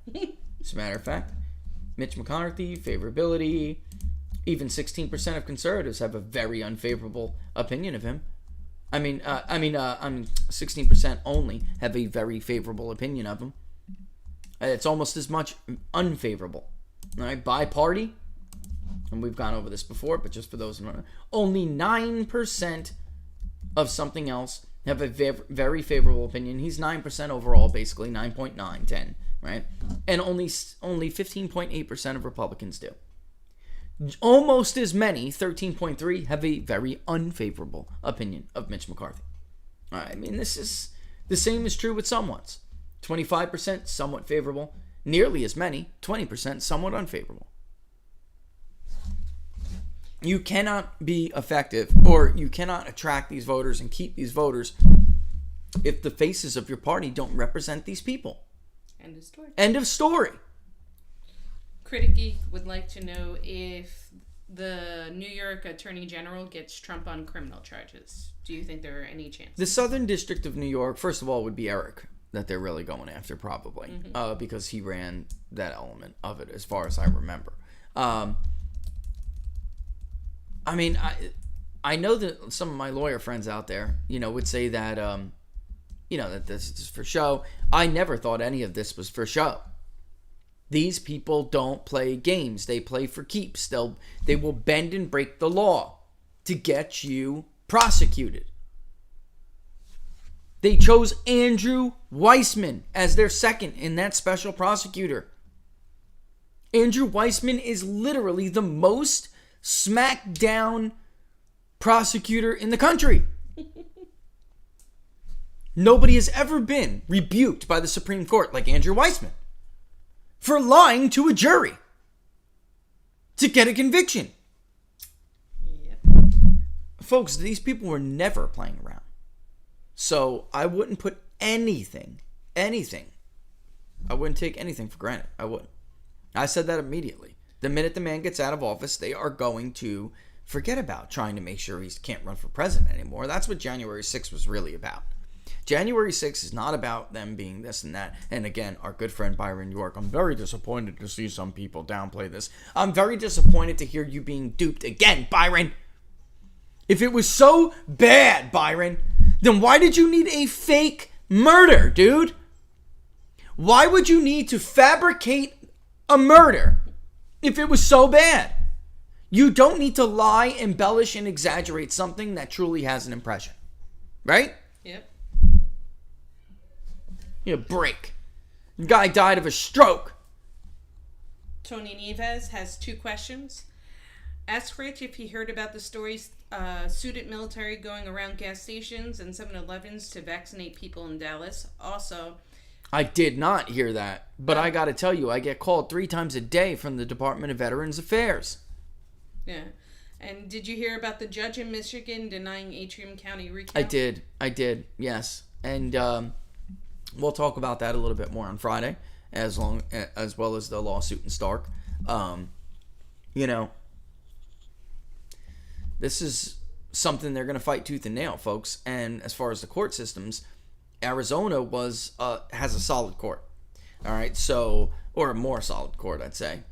[SPEAKER 5] As a matter of fact, Mitch McCarthy, favorability. Even 16% of conservatives have a very unfavorable opinion of him. 16% only have a very favorable opinion of him. It's almost as much unfavorable. All right, by party, and we've gone over this before, but just for those who don't know, only 9% of something else have a very favorable opinion. He's 9% overall, basically 9.9, 10, right? And only 15.8% of Republicans do. Almost as many, 13.3, have a very unfavorable opinion of Mitch McCarthy. All right, the same is true with somewhats. 25% somewhat favorable, nearly as many, 20% somewhat unfavorable. You cannot be effective, or you cannot attract these voters and keep these voters if the faces of your party don't represent these people.
[SPEAKER 4] End of story.
[SPEAKER 5] End of story.
[SPEAKER 4] Critic Geek would like to know if the New York Attorney General gets Trump on criminal charges. Do you think there are any chances?
[SPEAKER 5] The Southern District of New York, first of all, would be Eric that they're really going after, probably, because he ran that element of it, as far as I remember. I know that some of my lawyer friends out there, would say that, that this is for show. I never thought any of this was for show. These people don't play games. They play for keeps. They will bend and break the law to get you prosecuted. They chose Andrew Weissman as their second in that special prosecutor. Andrew Weissman is literally the most smackdown prosecutor in the country. Nobody has ever been rebuked by the Supreme Court like Andrew Weissman for lying to a jury to get a conviction.
[SPEAKER 4] Yep.
[SPEAKER 5] Folks, these people were never playing around. So I wouldn't put anything, I wouldn't take anything for granted. I wouldn't. I said that immediately. The minute the man gets out of office, they are going to forget about trying to make sure he can't run for president anymore. That's what January 6th was really about. January 6th is not about them being this and that. And again, our good friend Byron York, I'm very disappointed to see some people downplay this. I'm very disappointed to hear you being duped again, Byron. If it was so bad, Byron, then why did you need a fake Murder, dude. Why would you need to fabricate a murder if it was so bad? You don't need to lie, embellish, and exaggerate something that truly has an impression. Right?
[SPEAKER 4] Yep.
[SPEAKER 5] Break. The guy died of a stroke.
[SPEAKER 4] Tony Neves has 2 questions. Ask Rich if he heard about the stories suited military going around gas stations and 7-Elevens to vaccinate people in Dallas. Also,
[SPEAKER 5] I did not hear that, but I got to tell you, I get called 3 times a day from the Department of Veterans Affairs.
[SPEAKER 4] Yeah. And did you hear about the judge in Michigan denying Atrium County recount?
[SPEAKER 5] I did, yes. And we'll talk about that a little bit more on Friday, as well as the lawsuit in Stark. This is something they're going to fight tooth and nail, folks. And as far as the court systems, Arizona has a solid court. All right, so, or a more solid court, I'd say.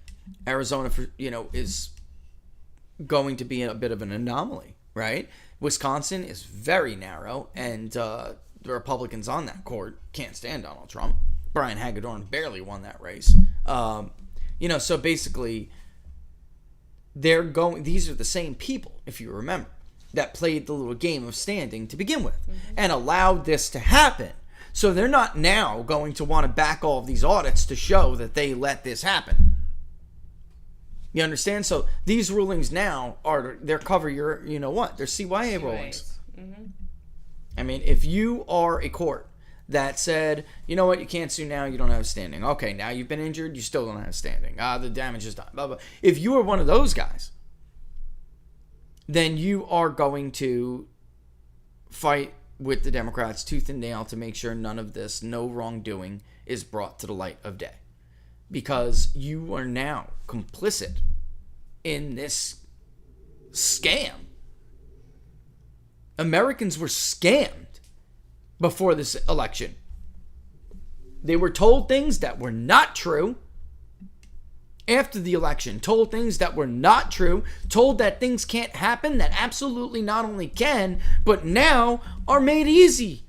[SPEAKER 5] Arizona, is going to be a bit of an anomaly, right? Wisconsin is very narrow, and the Republicans on that court can't stand Donald Trump. Brian Hagedorn barely won that race. So basically, these are the same people, if you remember, that played the little game of standing to begin with and allowed this to happen. So they're not now going to want to back all of these audits to show that they let this happen. You understand? So these rulings now they're cover your, they're CYA rulings.
[SPEAKER 4] Mm-hmm.
[SPEAKER 5] I mean, if you are a court that said, you know what, you can't sue now, you don't have standing. Okay, now you've been injured, you still don't have standing. The damage is done. Blah, blah. If you are one of those guys, then you are going to fight with the Democrats tooth and nail to make sure none of this, no wrongdoing, is brought to the light of day. Because you are now complicit in this scam. Americans were scammed before this election. They were told things that were not true. After the election, told things that were not true, told that things can't happen that absolutely not only can, but now are made easy.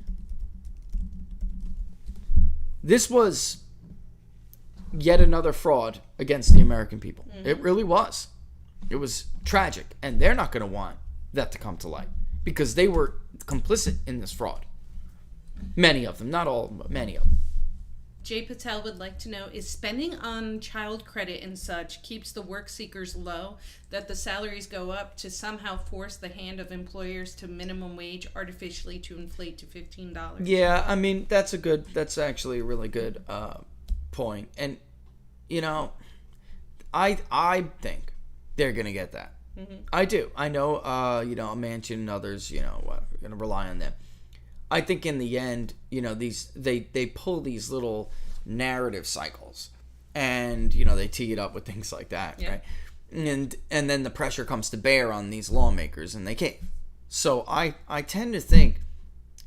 [SPEAKER 5] This was yet another fraud against the American people. Mm-hmm. It really was. It was tragic, and they're not going to want that to come to light because they were complicit in this fraud. Many of them, not all of them, but many of them.
[SPEAKER 4] Jay Patel would like to know, is spending on child credit and such keeps the work seekers low, that the salaries go up to somehow force the hand of employers to minimum wage artificially to inflate to $15?
[SPEAKER 5] Yeah, I mean, that's actually a really good point. And, I think they're going to get that. Mm-hmm. I do. I know, Manchin and others, are going to rely on them. I think in the end, they pull these little narrative cycles, and they tee it up with things like that, yeah. Right? And then the pressure comes to bear on these lawmakers, and they cave. So I tend to think,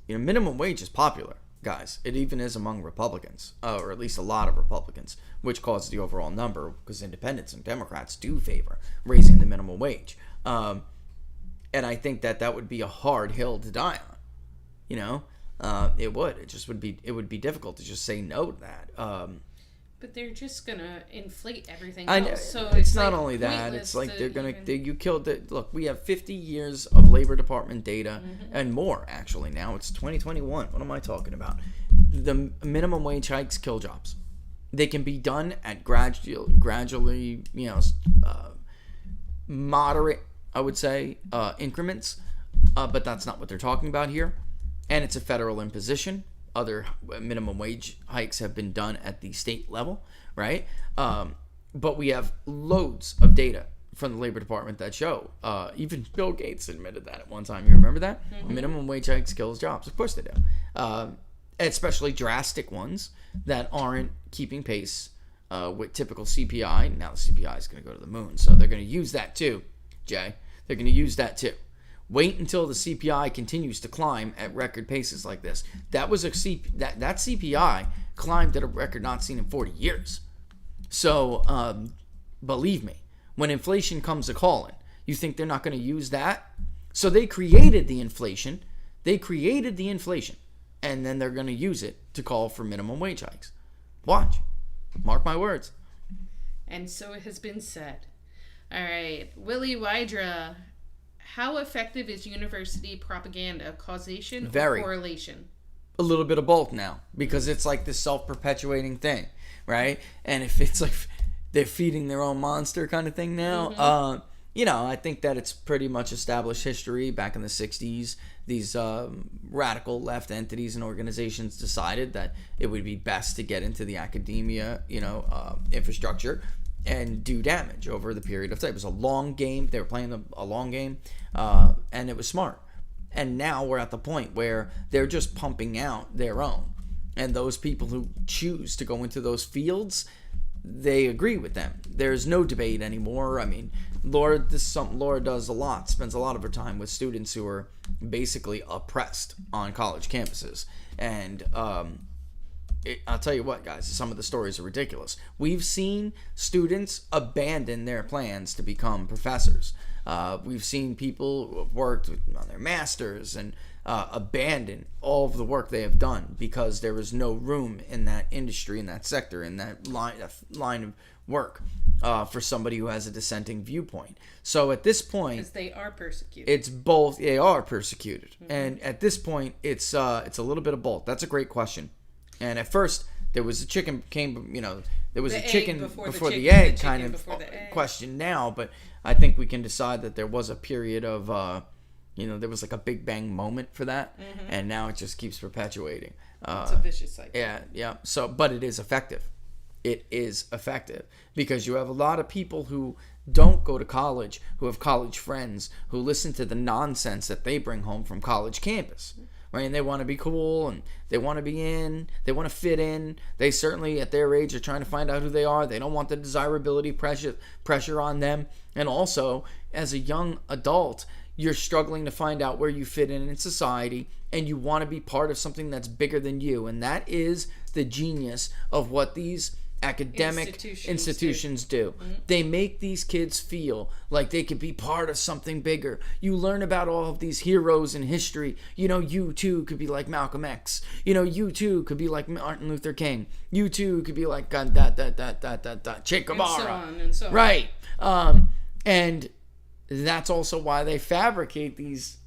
[SPEAKER 5] minimum wage is popular, guys. It even is among Republicans, or at least a lot of Republicans, which causes the overall number because independents and Democrats do favor raising the minimum wage, and I think that would be a hard hill to die on. It would. It would be difficult to just say no to that.
[SPEAKER 4] But they're just gonna inflate everything
[SPEAKER 5] else.
[SPEAKER 4] Else, so
[SPEAKER 5] it's not only that. It's like they're gonna. You killed it. Look, we have 50 years of Labor Department data and more. Actually, now it's 2021. What am I talking about? The minimum wage hikes kill jobs. They can be done at gradually, moderate, I would say, increments. But that's not what they're talking about here. And it's a federal imposition. Other minimum wage hikes have been done at the state level, right? But we have loads of data from the Labor Department that show, even Bill Gates admitted that at one time. You remember that? Mm-hmm. Minimum wage hikes kills jobs. Of course they do. Especially drastic ones that aren't keeping pace with typical CPI. Now the CPI is going to go to the moon. So they're going to use that too, Jay. They're going to use that too. Wait until the CPI continues to climb at record paces like this. That was that CPI climbed at a record not seen in 40 years. So believe me, when inflation comes a calling, you think they're not going to use that? So they created the inflation. and then they're going to use it to call for minimum wage hikes. Watch. Mark my words.
[SPEAKER 4] And so it has been said. All right, Willie Wydra, how effective is university propaganda? Causation
[SPEAKER 5] Very.
[SPEAKER 4] or correlation?
[SPEAKER 5] A little bit of both now, because it's like this self-perpetuating thing, right? And if it's like they're feeding their own monster kind of thing now, I think that it's pretty much established history. Back in the 60s, these radical left entities and organizations decided that it would be best to get into the academia, infrastructure and do damage over the period of time. It was a long game. They were playing a long game, and it was smart. And now we're at the point where they're just pumping out their own. And those people who choose to go into those fields, they agree with them. There's no debate anymore. I mean, Laura, this is something Laura does a lot, spends a lot of her time with students who are basically oppressed on college campuses. And I'll tell you what, guys, some of the stories are ridiculous. We've seen students abandon their plans to become professors. We've seen people who have worked on their masters and abandon all of the work they have done because there is no room in that industry, in that sector, in that line of work for somebody who has a dissenting viewpoint. So at this point,
[SPEAKER 4] because they are persecuted.
[SPEAKER 5] It's both. They are persecuted, and at this point, it's a little bit of both. That's a great question. And at first, there was a chicken there was a chicken before the egg kind of question now, but I think we can decide that there was a period of, there was like a Big Bang moment for that, and now it just keeps perpetuating.
[SPEAKER 4] It's a vicious cycle.
[SPEAKER 5] Yeah. So, but it is effective. It is effective because you have a lot of people who don't go to college, who have college friends, who listen to the nonsense that they bring home from college campus. Right, and they want to be cool, and they want to be in, they want to fit in. They certainly, at their age, are trying to find out who they are. They don't want the desirability pressure on them. And also, as a young adult, you're struggling to find out where you fit in society, and you want to be part of something that's bigger than you. And that is the genius of what these academic institutions do. They make these kids feel like they could be part of something bigger. You learn about all of these heroes in history. You too could be like Malcolm X. You too could be like Martin Luther King. You too could be like Che Guevara.
[SPEAKER 4] And so on.
[SPEAKER 5] Right. And that's also why they fabricate these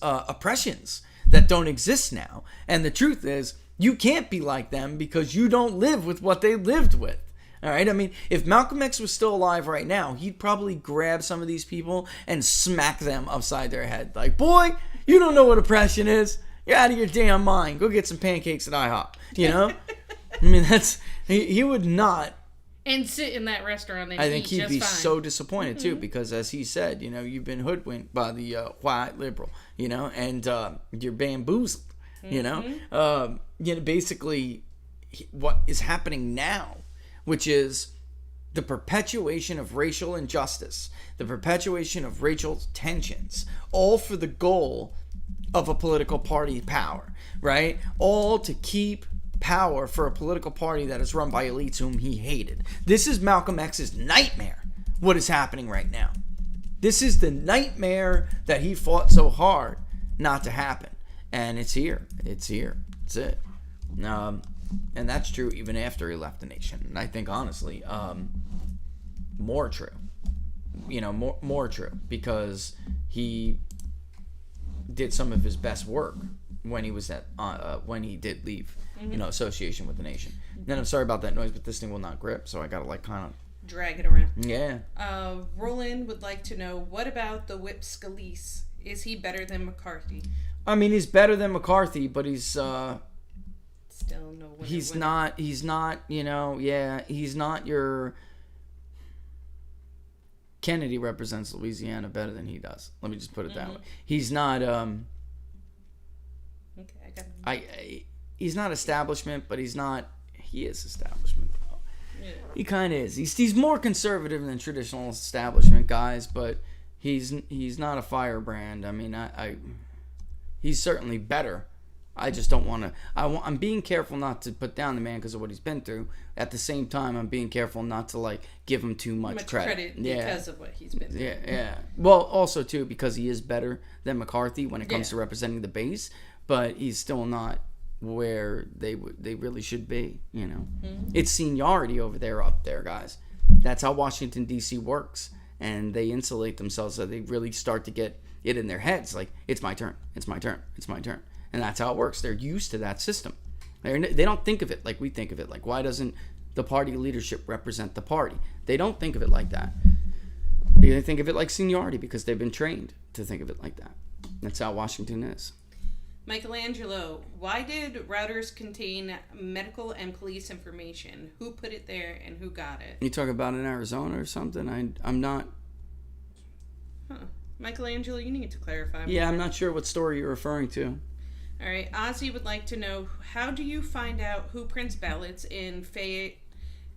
[SPEAKER 5] oppressions that don't exist now. And the truth is, you can't be like them because you don't live with what they lived with. All right? I mean, if Malcolm X was still alive right now, he'd probably grab some of these people and smack them upside their head. Like, boy, you don't know what oppression is. You're out of your damn mind. Go get some pancakes at IHOP. I mean, he would not.
[SPEAKER 4] And sit in that restaurant and
[SPEAKER 5] I think he'd be
[SPEAKER 4] fine.
[SPEAKER 5] so disappointed, too, because as he said, you've been hoodwinked by the white liberal, and you're bamboozled. Basically what is happening now, which is the perpetuation of racial injustice, the perpetuation of racial tensions, all for the goal of a political party power, right? All to keep power for a political party that is run by elites whom he hated. This is Malcolm X's nightmare, what is happening right now. This is the nightmare that he fought so hard not to happen. And it's here. It's here. That's it. And that's true even after he left the nation. And I think, honestly, more true. More true. Because he did some of his best work when he was when he did leave, association with the nation. Then I'm sorry about that noise, but this thing will not grip. So I got to kind of
[SPEAKER 4] drag it around.
[SPEAKER 5] Yeah.
[SPEAKER 4] Roland would like to know, what about the Whip Scalise? Is he better than McCarthy?
[SPEAKER 5] I mean, he's better than McCarthy, but he's
[SPEAKER 4] still no winner.
[SPEAKER 5] He's not, he's not your Kennedy represents Louisiana better than he does. Let me just put it that way. He's not
[SPEAKER 4] Okay, I got
[SPEAKER 5] he's not establishment, but he is establishment.
[SPEAKER 4] Yeah.
[SPEAKER 5] He kind of is. He's more conservative than traditional establishment guys, but he's not a firebrand. I mean, he's certainly better. I just don't want to. I'm being careful not to put down the man because of what he's been through. At the same time, I'm being careful not to give him too much credit.
[SPEAKER 4] Because of what he's been through.
[SPEAKER 5] Yeah. Well, also too because he is better than McCarthy when it comes to representing the base.
[SPEAKER 3] but he's still not where they really should be. It's seniority over there, up there, guys. That's how Washington D.C. works, and they insulate themselves so they really start to get it in their heads, like it's my turn, it's my turn, it's my turn, and that's how it works. They're used to that system. They don't think of it like we think of it. Like, why doesn't the party leadership represent the party? They don't think of it like that. They think of it like seniority because they've been trained to think of it like that. That's how Washington is.
[SPEAKER 4] Michelangelo, why did routers contain medical and police information? Who put it there and who got it?
[SPEAKER 3] You talk about in Arizona or something? I'm not...
[SPEAKER 4] Huh. Michelangelo, you need to clarify.
[SPEAKER 3] Yeah, I'm not sure what story you're referring to.
[SPEAKER 4] All right, Ozzy would like to know, how do you find out who prints ballots in Fayette,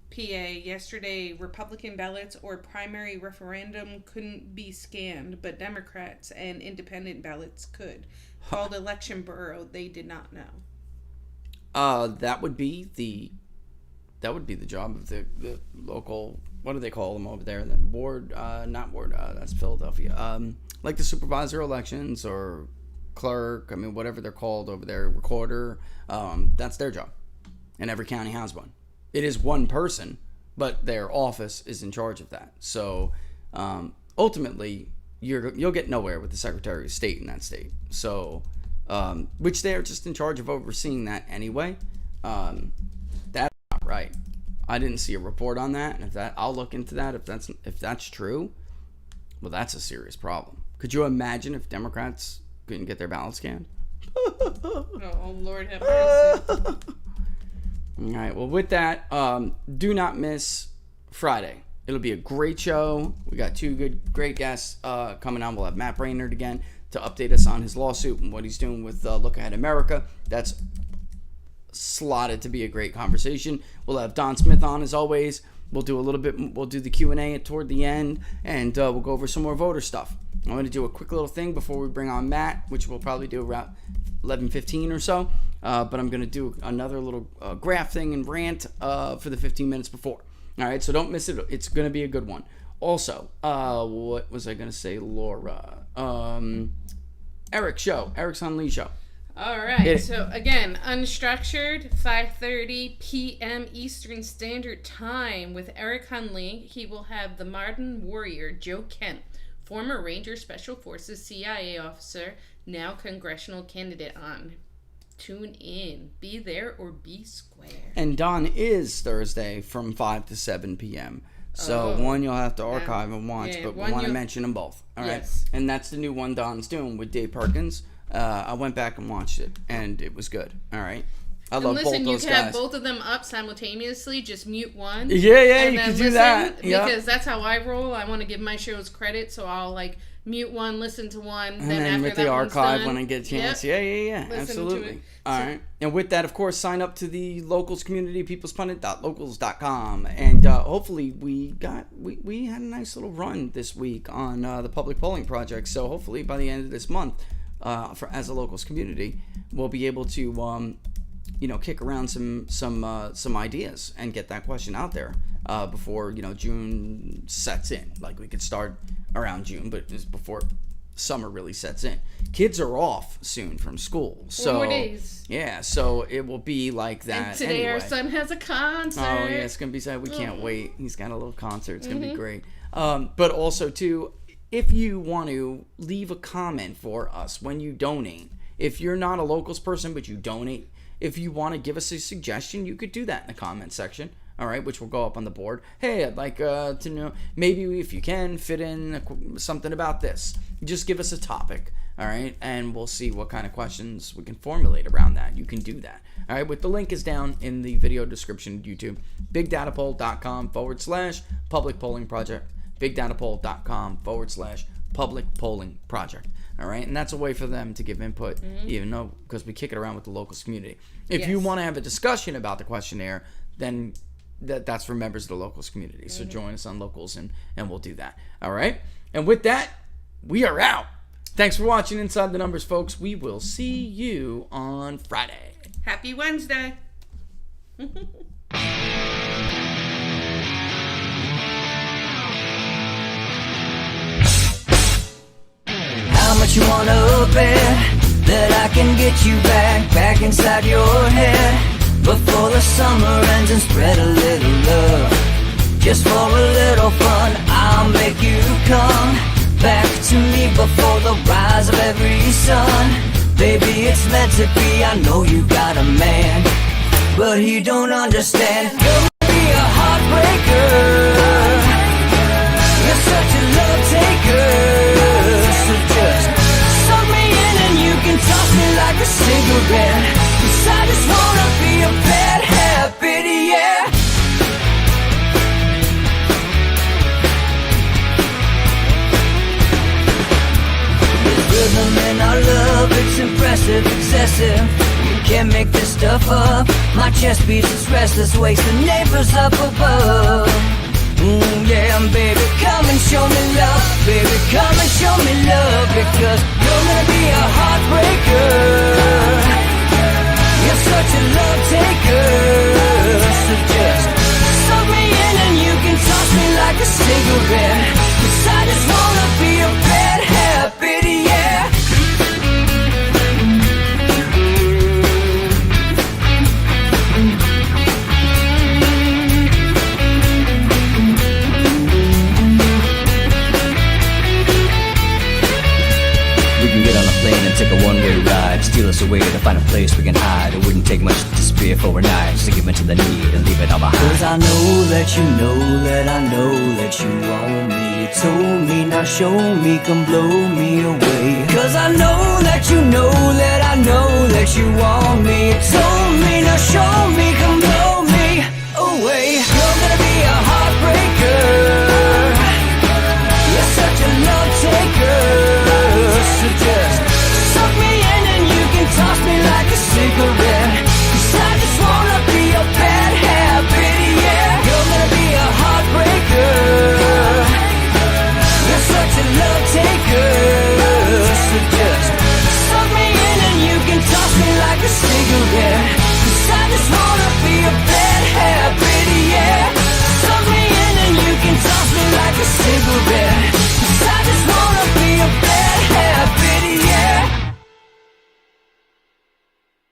[SPEAKER 4] PA? Yesterday, Republican ballots or primary referendum couldn't be scanned, but Democrats and independent ballots could. Called Election Bureau, they did not know.
[SPEAKER 3] That would be the job of the local, what do they call them over there? The board, not board, that's Philadelphia. Like the supervisor elections or clerk, whatever they're called over there, recorder, that's their job. And every county has one. It is one person, but their office is in charge of that. So ultimately, you'll get nowhere with the Secretary of State in that state. So, which they're just in charge of overseeing that anyway. That's not right. I didn't see a report on that, and I'll look into that. If that's true, well, that's a serious problem. Could you imagine if Democrats couldn't get their ballot scanned?
[SPEAKER 4] Oh, Lord have mercy.
[SPEAKER 3] All right. Well, with that, do not miss Friday. It'll be a great show. We got two great guests coming on. We'll have Matt Brainerd again to update us on his lawsuit and what he's doing with Look Ahead America. That's slotted to be a great conversation. We'll have Don Smith on as always. We'll do the Q&A toward the end, and we'll go over some more voter stuff. I'm going to do a quick little thing before we bring on Matt, which we'll probably do around 11:15 or so. But I'm going to do another little graph thing and rant for the 15 minutes before. All right, so don't miss it. It's going to be a good one. Also, what was I going to say, Laura? Eric's on Lee show.
[SPEAKER 4] All right, so again, unstructured, 5:30 p.m. Eastern Standard Time with Eric Hunley. He will have the modern warrior Joe Kent, former Ranger Special Forces CIA officer, now congressional candidate, on. Tune in. Be there or be square.
[SPEAKER 3] And Dawn is Thursday from 5 to 7 p.m. So one you'll have to archive and watch, but we want to mention them both. All right.
[SPEAKER 4] Yes.
[SPEAKER 3] And that's the new one Dawn's doing with Dave Perkins. I went back and watched it, and it was good. All right. I love both those guys.
[SPEAKER 4] Listen, you can have both of them up simultaneously. Just mute one.
[SPEAKER 3] Yeah, you can do that.
[SPEAKER 4] Because that's how I roll. I want to give my shows credit, so I'll mute one, listen to one,
[SPEAKER 3] and then after
[SPEAKER 4] with
[SPEAKER 3] that
[SPEAKER 4] the
[SPEAKER 3] archive
[SPEAKER 4] done,
[SPEAKER 3] when I get a chance.
[SPEAKER 4] Yep.
[SPEAKER 3] Yeah.
[SPEAKER 4] Listen
[SPEAKER 3] Absolutely.
[SPEAKER 4] to it.
[SPEAKER 3] All right. And with that, of course, sign up to the locals community, peoplespundit.locals.com. And hopefully we had a nice little run this week on the public polling project. So hopefully by the end of this month, as a locals community, we'll be able to kick around some ideas and get that question out there before June sets in. Like, we could start around June, but it's before summer really sets in. Kids are off soon from school, so
[SPEAKER 4] 4 more days.
[SPEAKER 3] Yeah, so it will be like that.
[SPEAKER 4] And today our son has a concert.
[SPEAKER 3] Oh yeah, it's gonna be sad. We can't wait. He's got a little concert. It's gonna be great. But also too, if you want to leave a comment for us when you donate, if you're not a locals person but you donate, if you want to give us a suggestion, you could do that in the comment section. All right, which will go up on the board. Hey, I'd like to know, maybe if you can fit in something about this. Just give us a topic, all right? And we'll see what kind of questions we can formulate around that. You can do that. All right, but the link is down in the video description of YouTube. BigDataPoll.com/public polling project. BigDataPoll.com/public polling project. All right, and that's a way for them to give input, even though, because we kick it around with the locals community. If you want to have a discussion about the questionnaire, then that's for members of the locals community. So join us on locals, and we'll do that. All right, and with that, we are out. Thanks for watching Inside the Numbers, folks. We will see you on Friday.
[SPEAKER 4] Happy Wednesday.
[SPEAKER 1] How much you wanna up it? that I can get you back inside your head before the summer ends and spread a little love. Just for a little fun, I'll make you come back to me before the rise of every sun. Baby, it's meant to be, I know you got a man, but he don't understand. You'll be a heartbreaker, you're such a love taker. So just suck me in and you can toss me like a cigarette, 'cause I just wanna be a bad habit, yeah. Rhythm in our love, it's impressive, excessive. You can't make this stuff up. My chest beats, it's restless, wakes the neighbors up above. Yeah, baby, come and show me love. Baby, come and show me love, because you're gonna be a heartbreaker. You're such a love taker. So just suck me in and you can toss me like a cigarette, 'cause I just wanna be a bad habit, yeah.
[SPEAKER 2] We can get on a plane and take a one-way ride, steal us away to find a place we can hide. It wouldn't take much to spear for a night, just to give in to the need and leave it all behind.
[SPEAKER 1] 'Cause I know that you know that I know that you want me. You told me, now show me, come blow me away. 'Cause I know that you know that I know that you want me. You told me, now show me, come blow